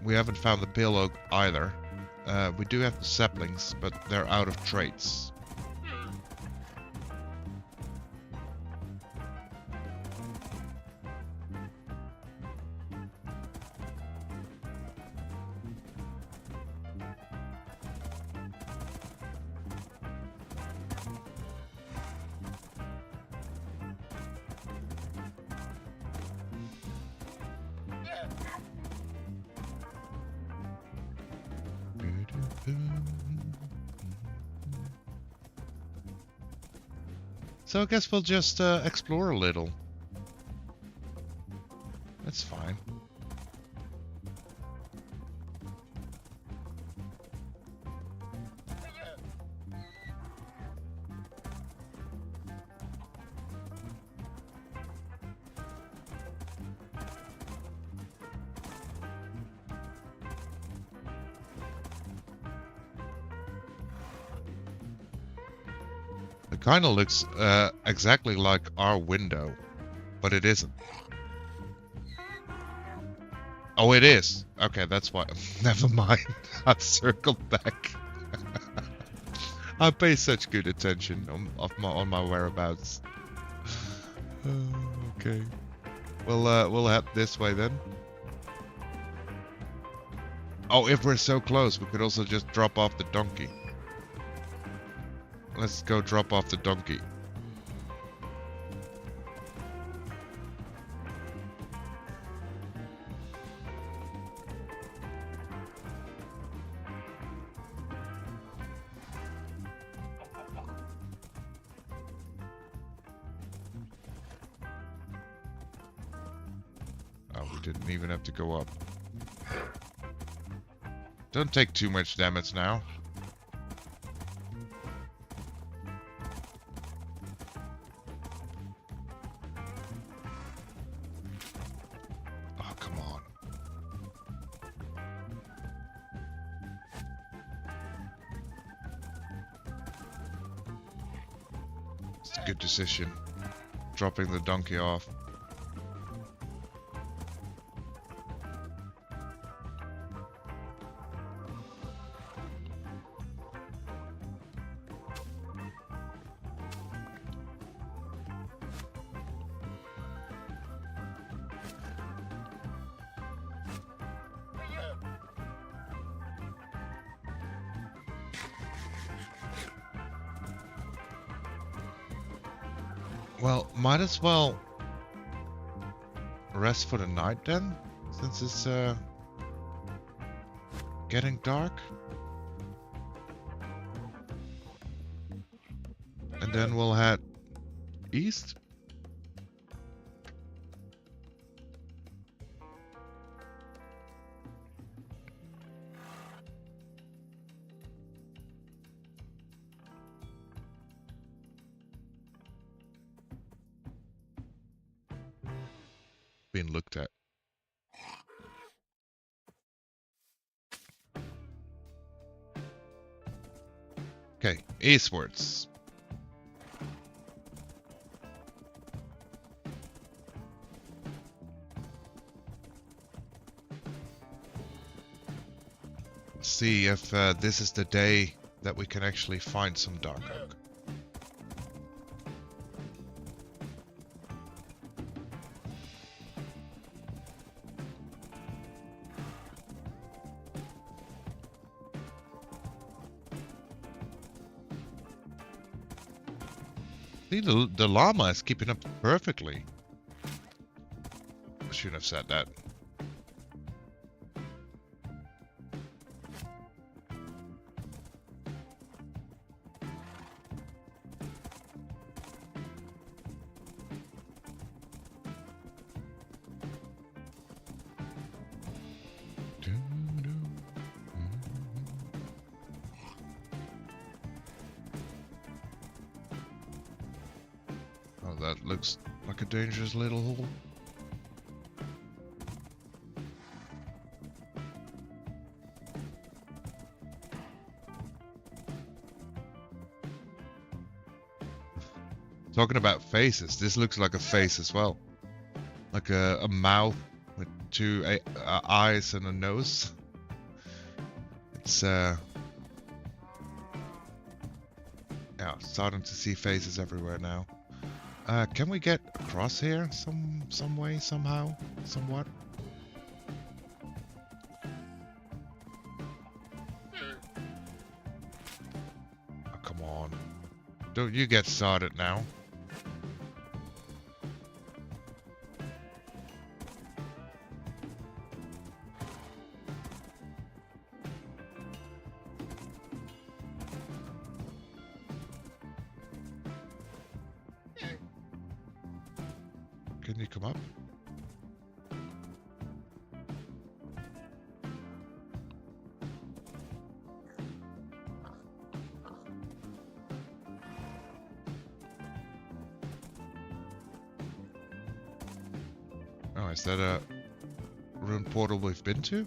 We haven't found the pale oak either. We do have the saplings, but they're out of traits. So I guess we'll just explore a little. That's fine. It kind of looks exactly like our window, but it isn't. Oh, it is. Okay, that's why. Never mind. I've circled back. I pay such good attention on my whereabouts. Okay. We'll head this way then. Oh, if we're so close, we could also just drop off the donkey. Let's go drop off the donkey. Oh, we didn't even have to go up. Don't take too much damage now. Oh, come on. It's a good decision. Dropping the donkey off. Well, might as well rest for the night then, since it's getting dark. And then we'll head east. Being looked at. Okay, eastwards. See if this is the day that we can actually find some dark oak. See, the llama is keeping up perfectly. I shouldn't have said that. that looks like a dangerous little hole. Talking about faces, this looks like a face as well. Like a mouth with two eyes and a nose. It's yeah, starting to see faces everywhere now. Can we get across here some way, somehow, somewhat? Oh, come on. Don't you get started now. Can you come up? Oh, is that a rune portal we've been to?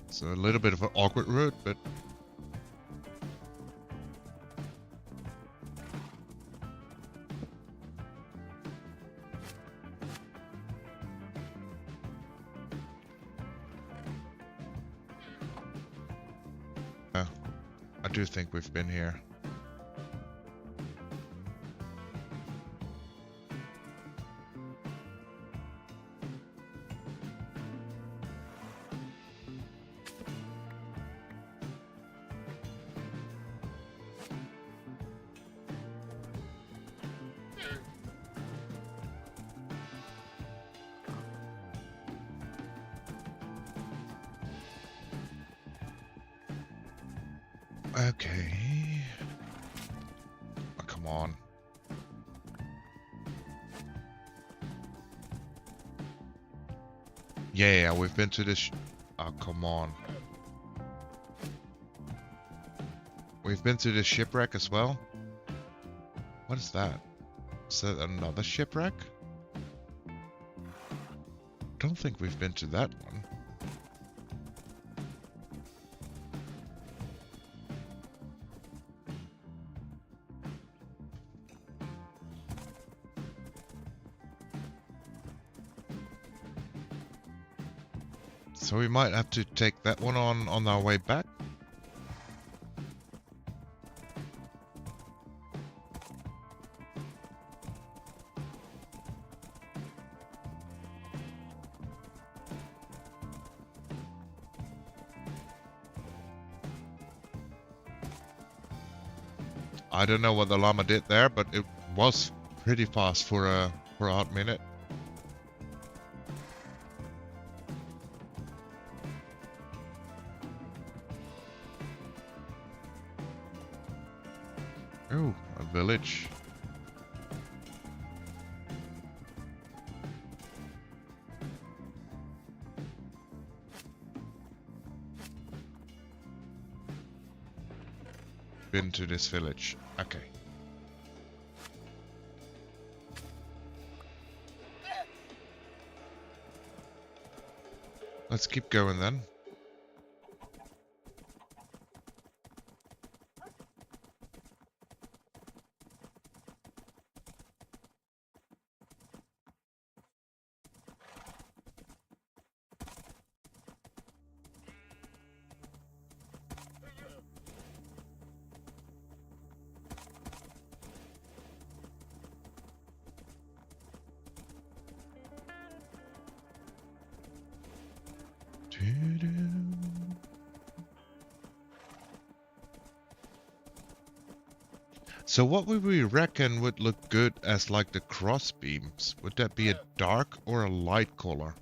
So a little bit of an awkward route, but I do think we've been here. Okay. Oh, come on. Yeah, we've been to this. Oh, come on. We've been to this shipwreck as well. What is that? Is that another shipwreck? Don't think we've been to that one. So we might have to take that one on our way back. I don't know what the llama did there, but it was pretty fast for a hot minute. Oh, a village. Been to this village. Okay. Let's keep going then. So what would we reckon would look good as like the cross beams? Would that be a dark or a light color?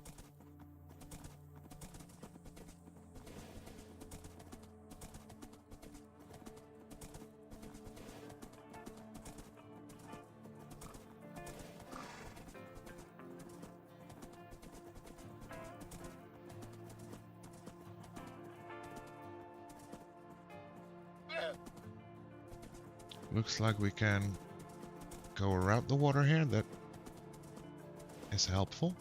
Looks like we can go around the water here. That is helpful.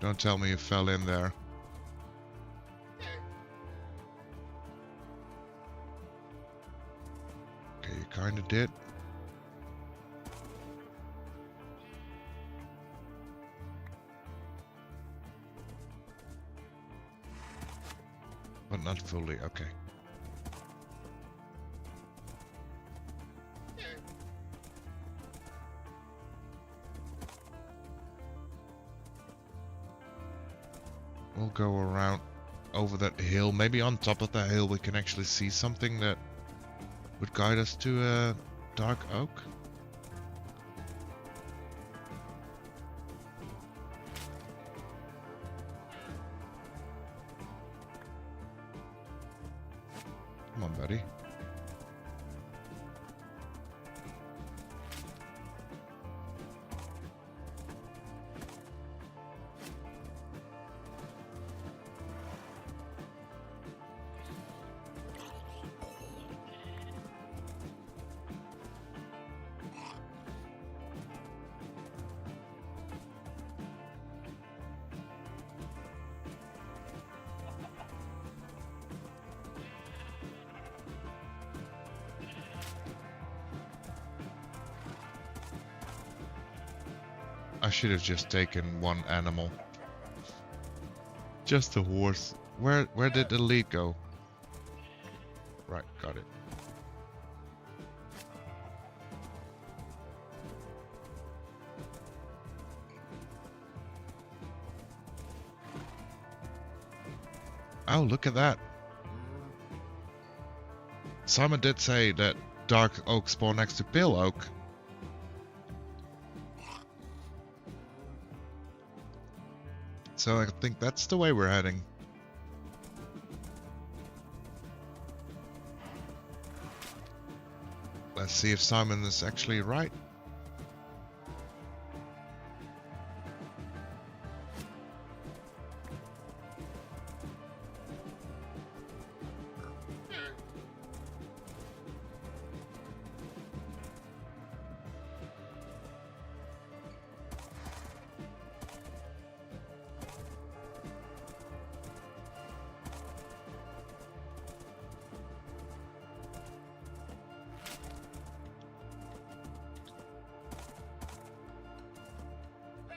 Don't tell me you fell in there. Okay, you kinda did. But not fully, okay. We'll go around over that hill. Maybe on top of that hill we can actually see something that would guide us to a dark oak. Come on, buddy. I should have just taken one animal. Just a horse. Where did the lead go? Right, got it. Oh, look at that. Simon did say that dark oak spawn next to pale oak. So I think that's the way we're heading. Let's see if Simon is actually right.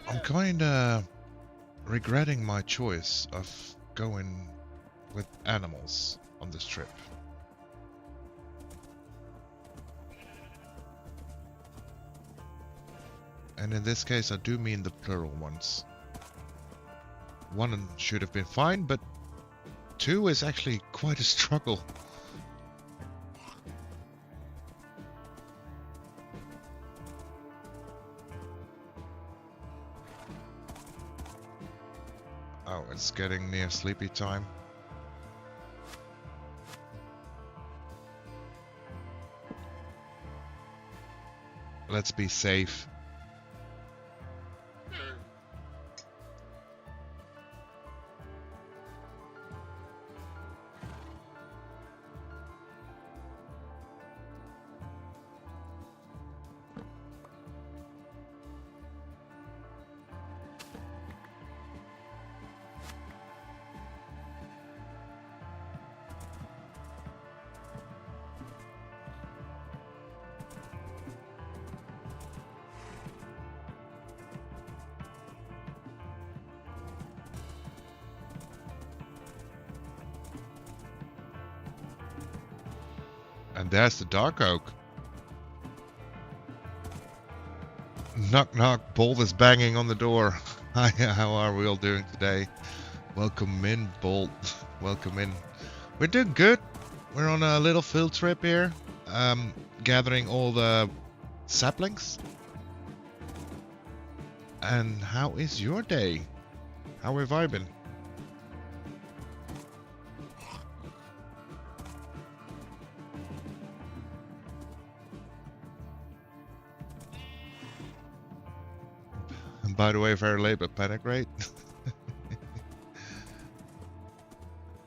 I'm kinda regretting my choice of going with animals on this trip. And in this case I do mean the plural ones. One should have been fine, but two is actually quite a struggle. Oh, it's getting near sleepy time. Let's be safe. And there's the dark oak. Knock knock, Bolt is banging on the door. Hi, how are we all doing today? Welcome in, Bolt. Welcome in. We're doing good. We're on a little field trip here, gathering all the saplings. And how is your day? How have I been? And by the way, very late, but panic rate.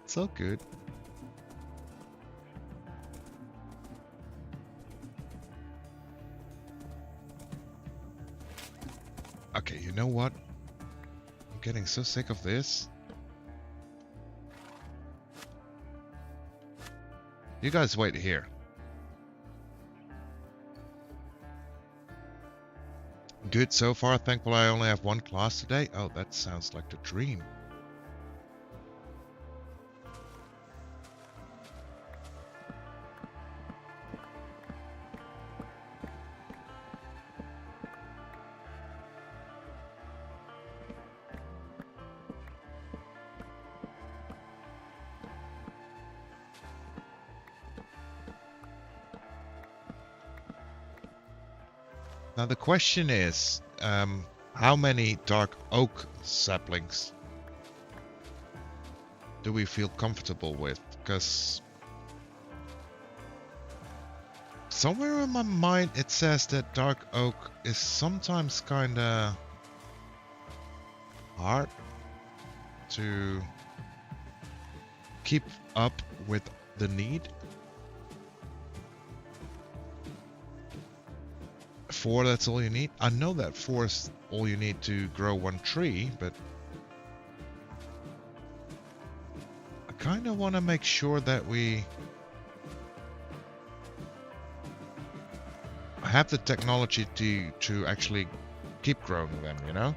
It's all good. Okay, you know what? I'm getting so sick of this. You guys wait here. Good so far. Thankful I only have one class today. Oh, that sounds like the dream. Now the question is, how many dark oak saplings do we feel comfortable with? Because somewhere in my mind it says that dark oak is sometimes kinda hard to keep up with the need. 4, that's all you need. I know that 4 is all you need to grow one tree, but I kind of want to make sure that we have the technology to actually keep growing them, you know?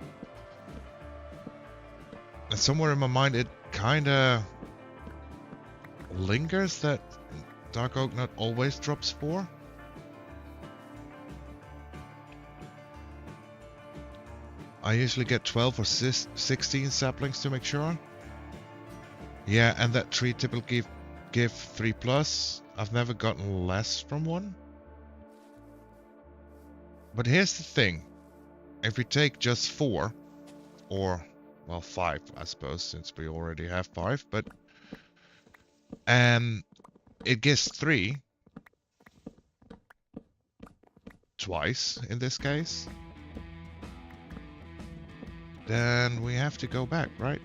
And somewhere in my mind it kind of lingers that dark oak not always drops 4. I usually get 12 or 16 saplings to make sure. Yeah, and that tree typically give 3+. I've never gotten less from one. But here's the thing. If we take just 4, or, well, 5, I suppose, since we already have 5, but... and it gives 3. Twice, in this case. Then we have to go back, right?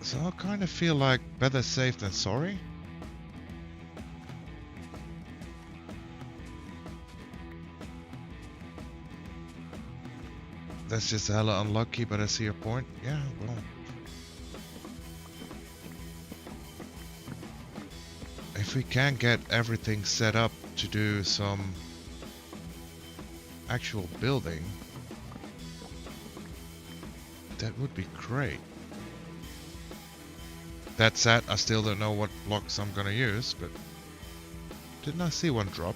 So I kind of feel like better safe than sorry. That's just hella unlucky, but I see your point. Yeah, well... if we can get everything set up to do some actual building, that would be great. That said, I still don't know what blocks I'm gonna use, but didn't I see one drop?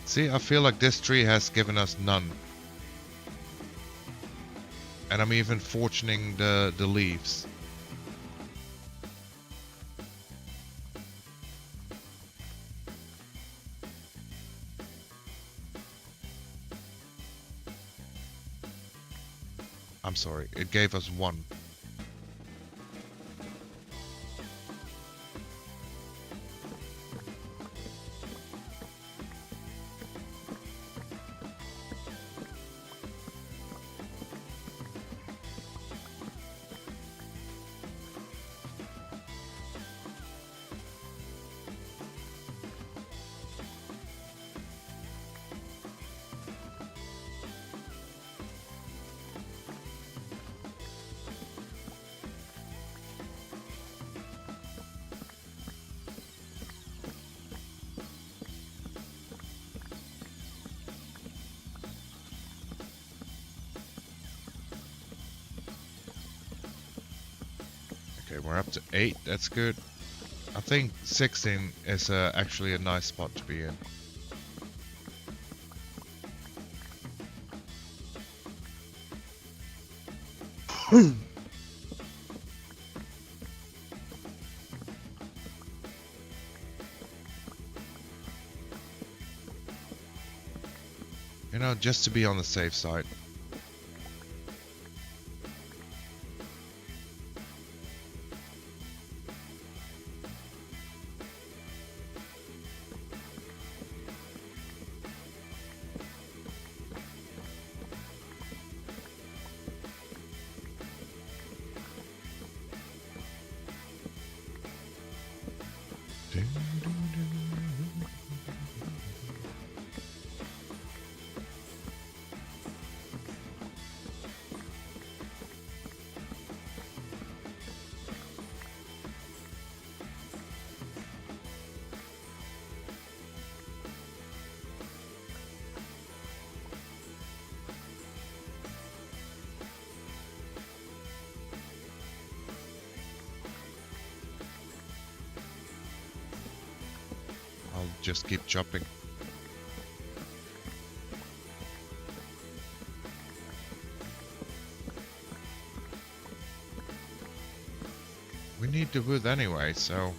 See, I feel like this tree has given us none. And I'm even fortuning the leaves. I'm sorry, it gave us 1. Okay, we're up to 8. That's good. I think 16 is actually a nice spot to be in. You know, just to be on the safe side. I'll just keep chopping. We need the wood anyway, so...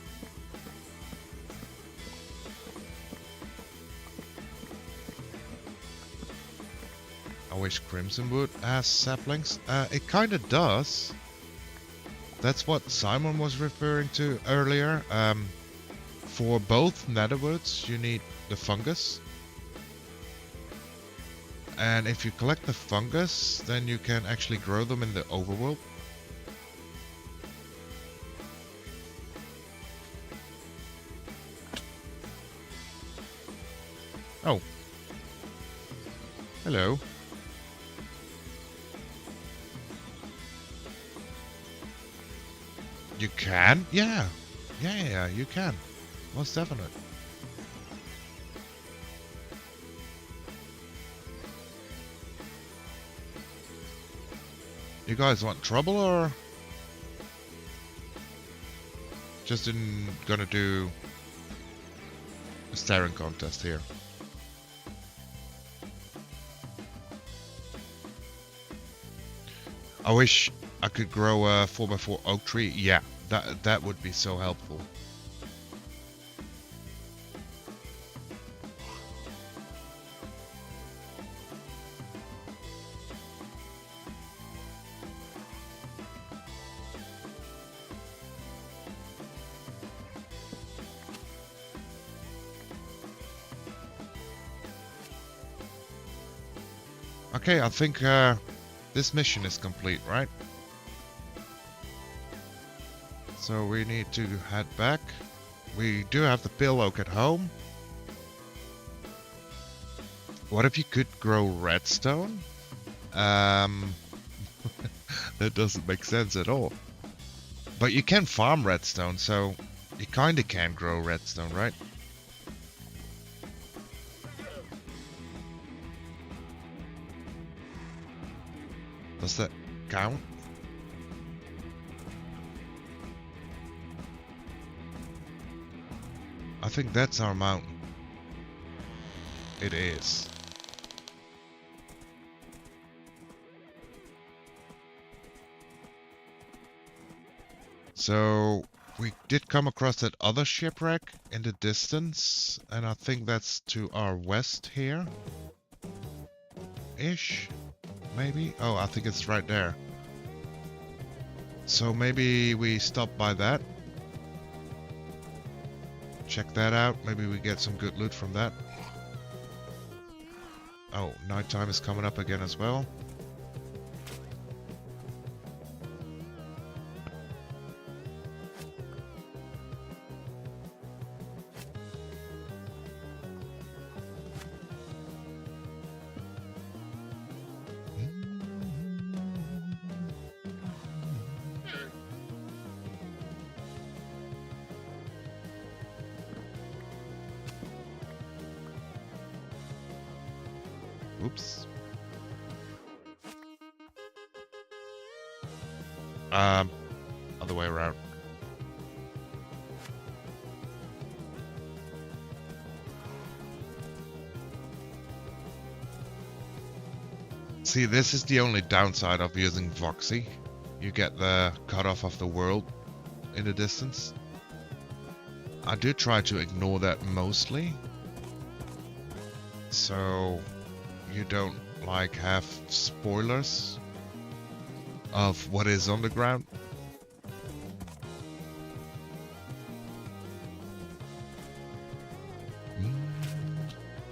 I wish Crimson Wood has saplings. It kinda does. That's what Simon was referring to earlier. For both netherwoods, you need the fungus. And if you collect the fungus, then you can actually grow them in the overworld. Oh. Hello. You can? Yeah. Yeah, you can. Most definite. You guys want trouble or just gonna do a staring contest here? I wish I could grow a 4x4 oak tree. Yeah, that would be so helpful. Okay, I think this mission is complete, right? So we need to head back. We do have the pale oak at home. What if you could grow redstone? That doesn't make sense at all. But you can farm redstone, so you kinda can grow redstone, right? Does that count? I think that's our mountain. It is. So we did come across that other shipwreck in the distance, and I think that's to our west here. Ish, maybe? Oh, I think it's right there. So maybe we stop by that. Check that out. Maybe we get some good loot from that. Oh, nighttime is coming up again as well. Oops. Other way around. See, this is the only downside of using Voxy. You get the cutoff of the world in the distance. I do try to ignore that mostly, so you don't like have spoilers of what is on the ground.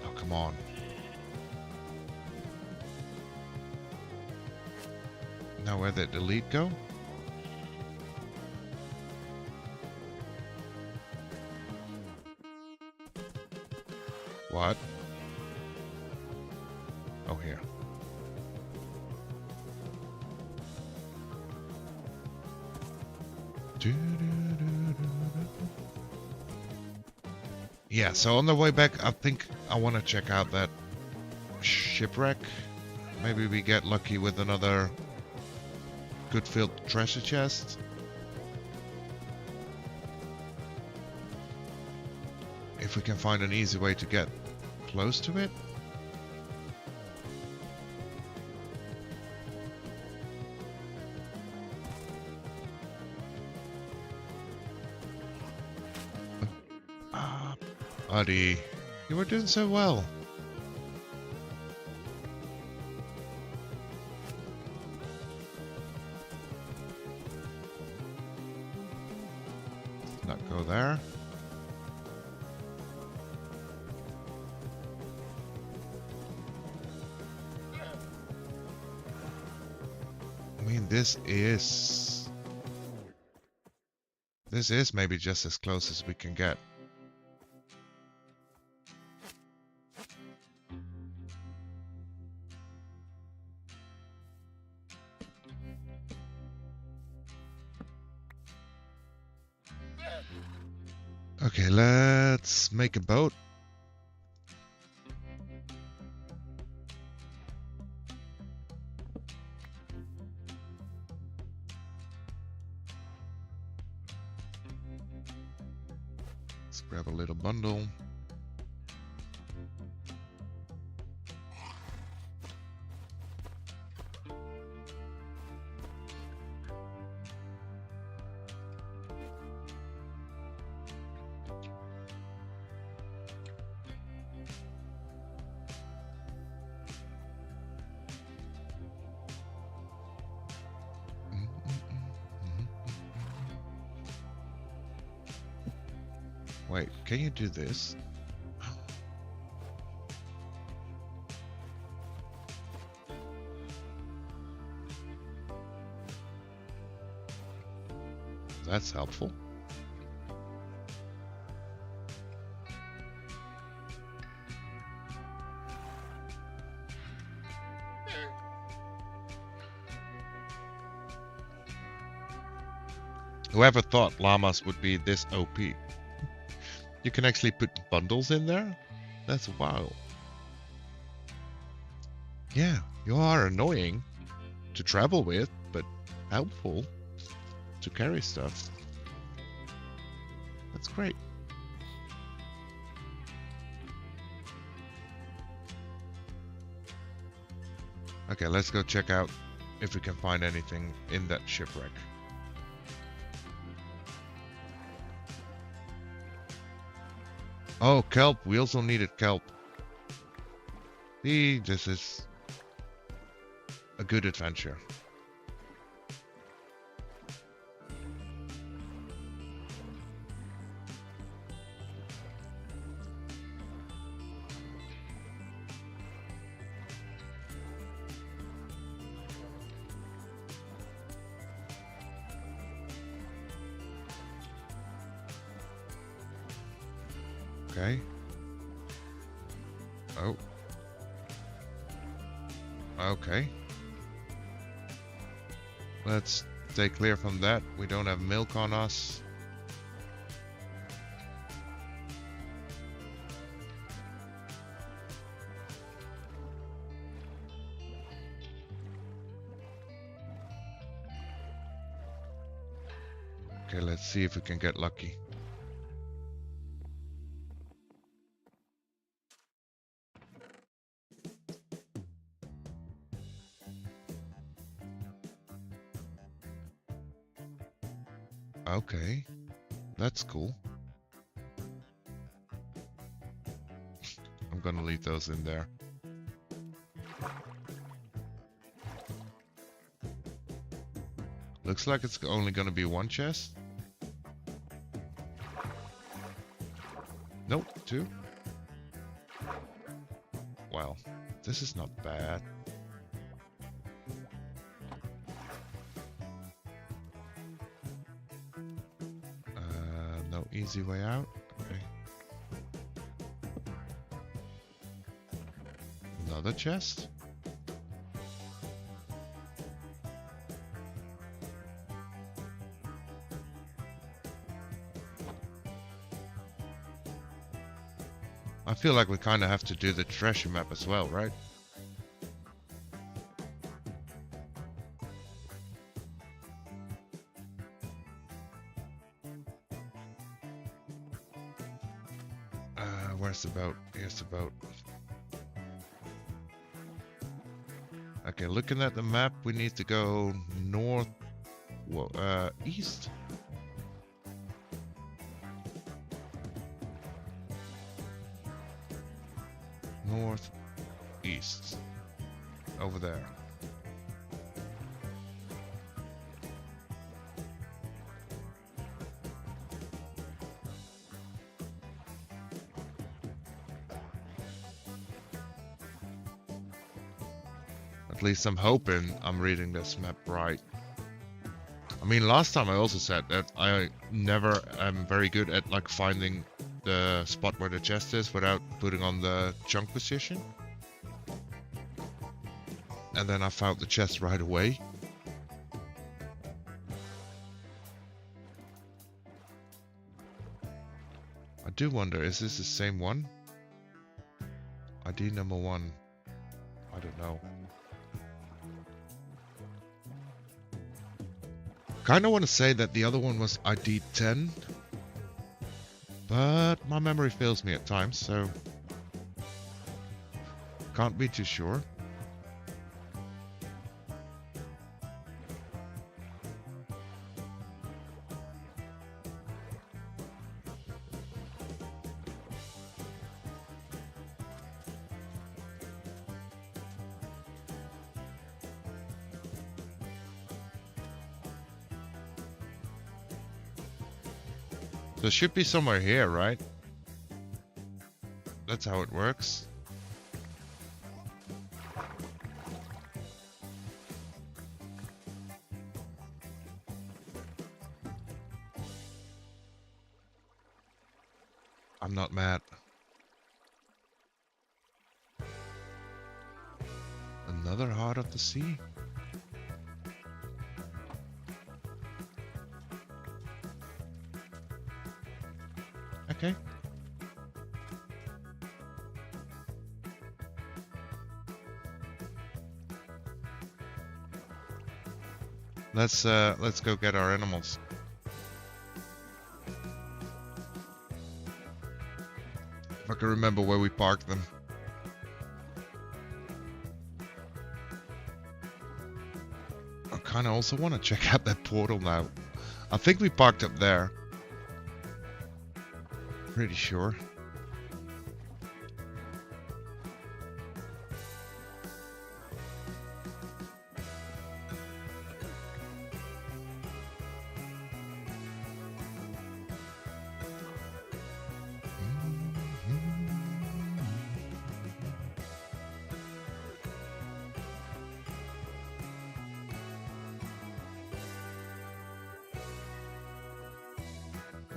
Oh, come on. Now where did the lead go? What? Oh, here. Yeah, so on the way back, I think I want to check out that shipwreck. Maybe we get lucky with another good filled treasure chest. If we can find an easy way to get close to it. Buddy, you were doing so well. Not go there. I mean, this is maybe just as close as we can get. Okay, let's make a boat. Let's grab a little bundle. Wait, can you do this? That's helpful. Whoever thought llamas would be this OP? You can actually put bundles in there? That's wild. Yeah, you are annoying to travel with, but helpful to carry stuff. That's great. Okay, let's go check out if we can find anything in that shipwreck. Oh, kelp. We also needed kelp. See, this is a good adventure. Okay. Oh. Okay. Let's stay clear from that. We don't have milk on us. Okay, let's see if we can get lucky. Okay, that's cool. I'm gonna leave those in there. Looks like it's only gonna be one chest. Nope, two. Well, this is not bad. No easy way out. Okay. Another chest. I feel like we kind of have to do the treasure map as well, right? Where's the boat? Here's the boat. Okay, looking at the map, we need to go north, well, east. North, east. Over there. At least I'm hoping I'm reading this map right. I mean, last time I also said that I never am very good at like finding the spot where the chest is without putting on the chunk position. And then I found the chest right away. I do wonder, is this the same one? ID number 1. I don't know. Kinda want to say that the other one was ID 10. But my memory fails me at times, so can't be too sure. So it should be somewhere here, right? That's how it works. I'm not mad. Another Heart of the Sea? Okay. Let's go get our animals. If I can remember where we parked them. I kinda also want to check out that portal now. I think we parked up there. Pretty sure.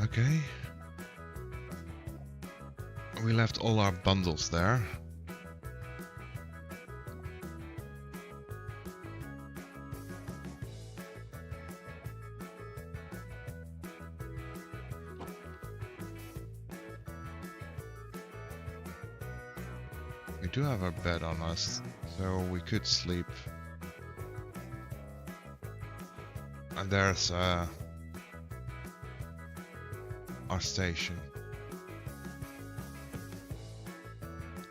Okay. We left all our bundles there. We do have our bed on us, so we could sleep. And there's our station.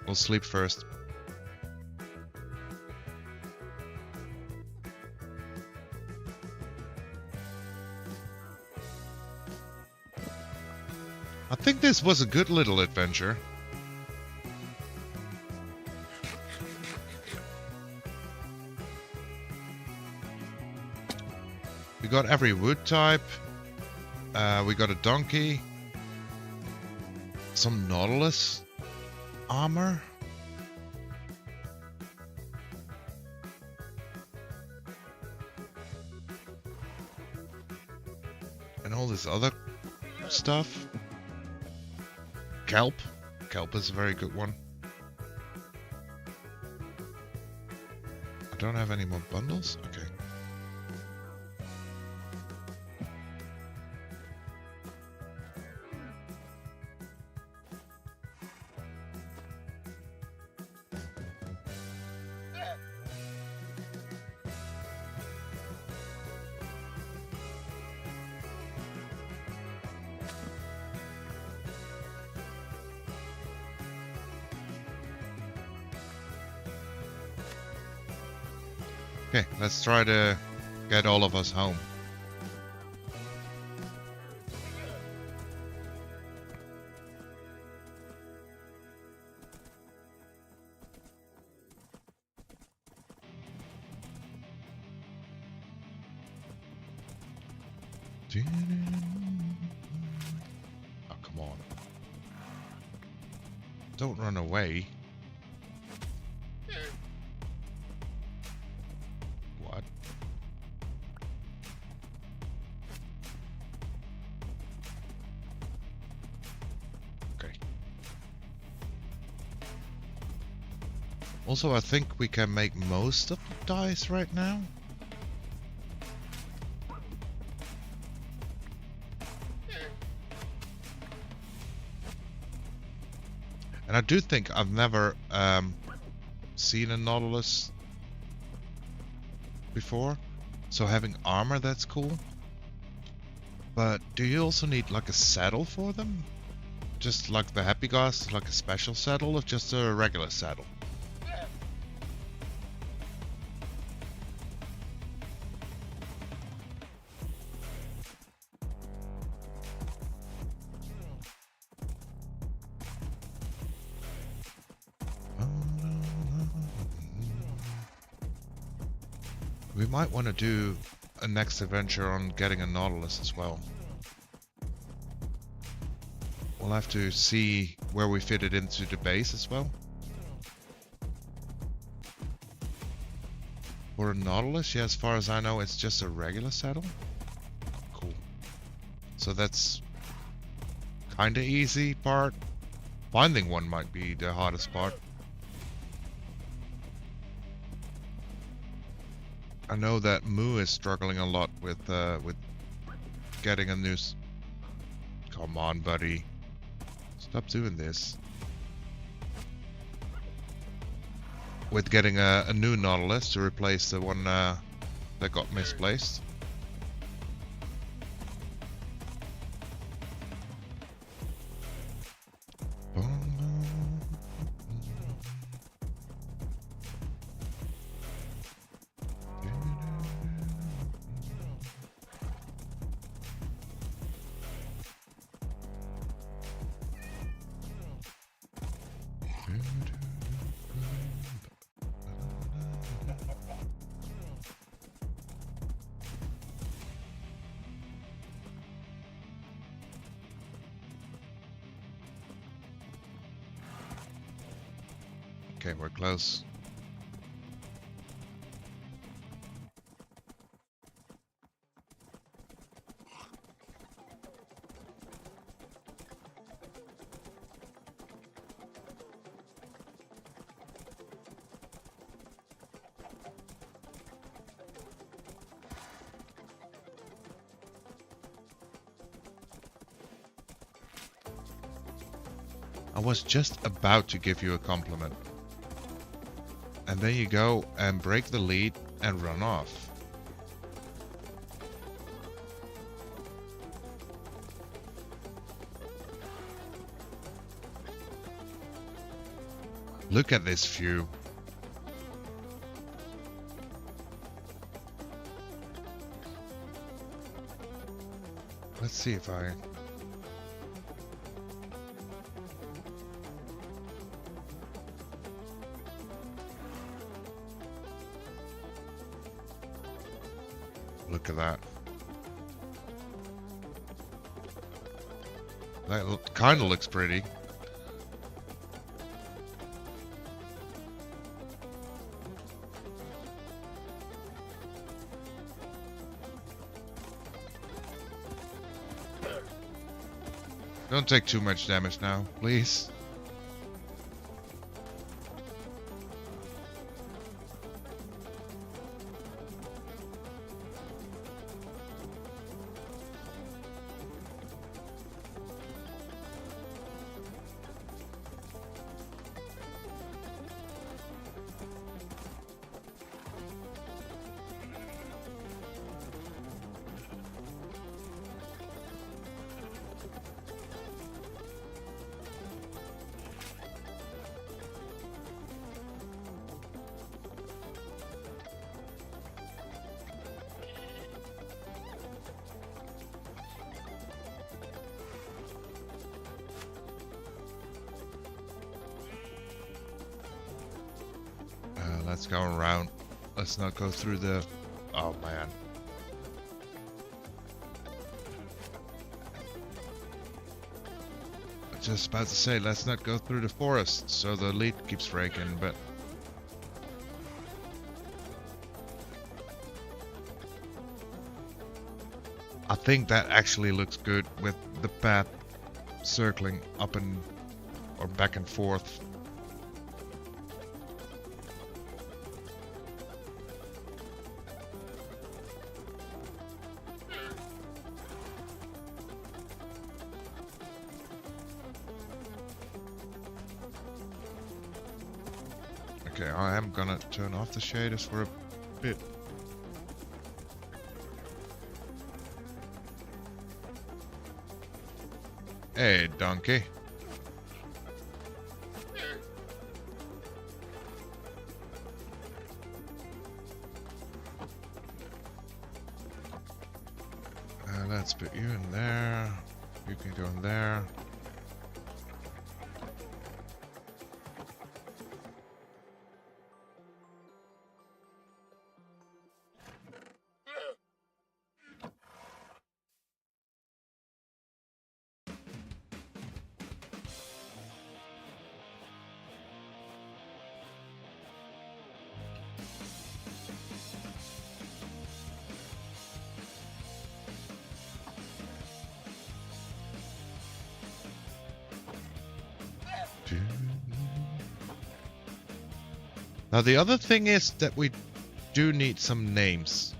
We'll sleep first. I think this was a good little adventure. We got every wood type. We got a donkey. Some Nautilus armor. And all this other stuff. Kelp. Kelp is a very good one. I don't have any more bundles? Okay. Okay, let's try to get all of us home. Oh, come on. Don't run away. What? Okay. Also, I think we can make most of the dice right now. And I do think I've never seen a Nautilus before. So having armor, that's cool. But do you also need like a saddle for them? Just like the Happy Gas, like a special saddle, or just a regular saddle? We might want to do a next adventure on getting a Nautilus as well. We'll have to see where we fit it into the base as well. For a Nautilus, yeah, as far as I know, it's just a regular saddle. Cool. So that's kinda easy part. Finding one might be the hardest part. I know that Moo is struggling a lot with getting a new. Come on, buddy. Stop doing this. With getting a new Nautilus to replace the one that got misplaced. Okay, we're close. I was just about to give you a compliment. And then you go and break the lead and run off. Look at this view. Let's see if I... Look at that. That kind of looks pretty. Don't take too much damage now, please. Let's go around. Let's not go through the... Oh, man. I was just about to say, let's not go through the forest, so the lead keeps breaking, but... I think that actually looks good with the path circling up and... or back and forth. Okay, I am gonna turn off the shaders for a bit. Hey, donkey. Let's put you in there. You can go in there. Now the other thing is that we do need some names.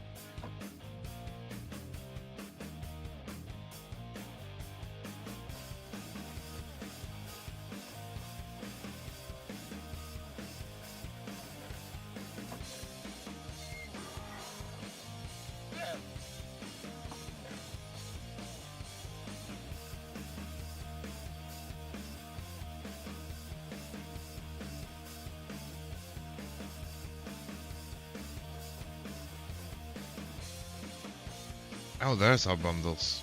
Oh, there's our bundles.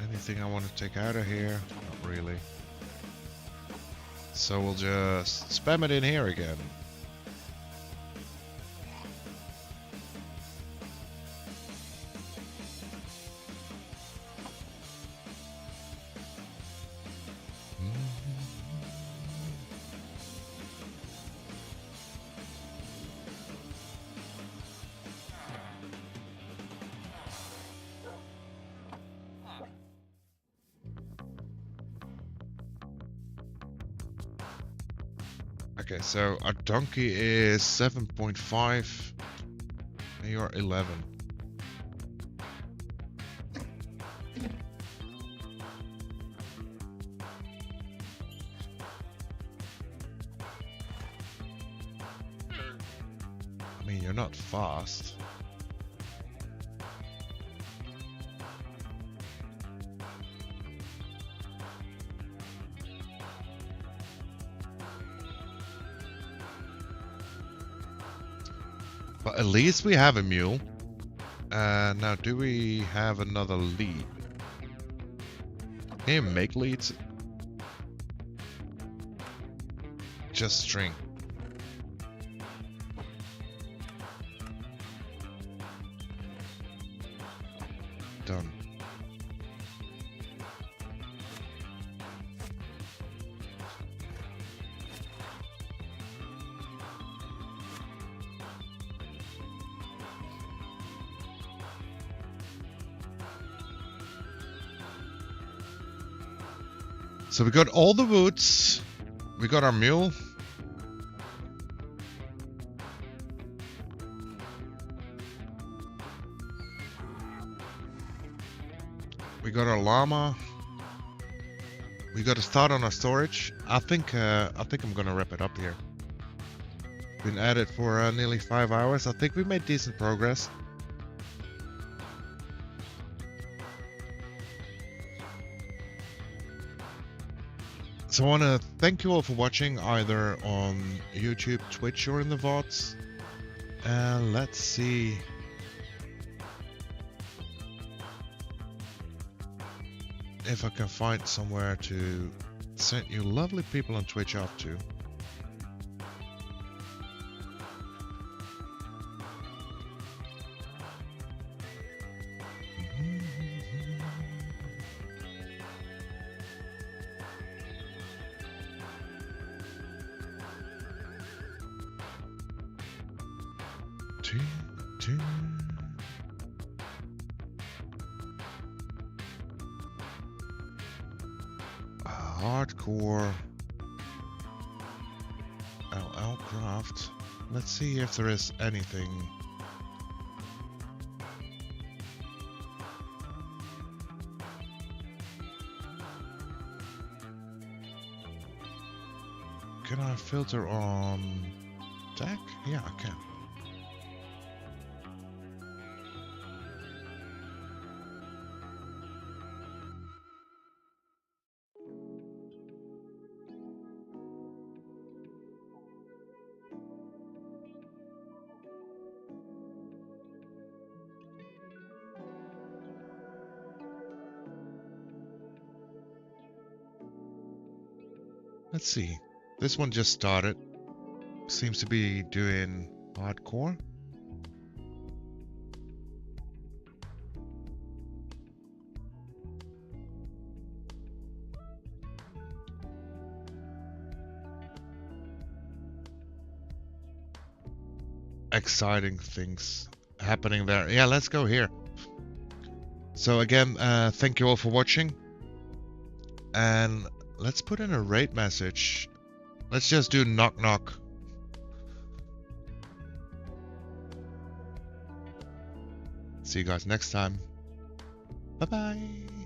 Anything I want to take out of here? Not really. So we'll just spam it in here again. Okay, so our donkey is 7.5 and you're 11. mean, you're not fast. But at least we have a mule. Now, do we have another lead? Can you make leads? Just string. Done. So we got all the woods. We got our mule. We got our llama. We got to start on our storage. I think I'm gonna wrap it up here. Been at it for nearly 5 hours. I think we made decent progress. So I want to thank you all for watching, either on YouTube, Twitch, or in the VODs. And let's see. If I can find somewhere to send you lovely people on Twitch off to. Hardcore LL Craft. Let's see if there is anything. Can I filter on tech? Yeah, I can. Let's see. This one just started. Seems to be doing hardcore. Exciting things happening there. Yeah, let's go here. So again, thank you all for watching. And let's put in a raid message. Let's just do knock knock. See you guys next time. Bye bye.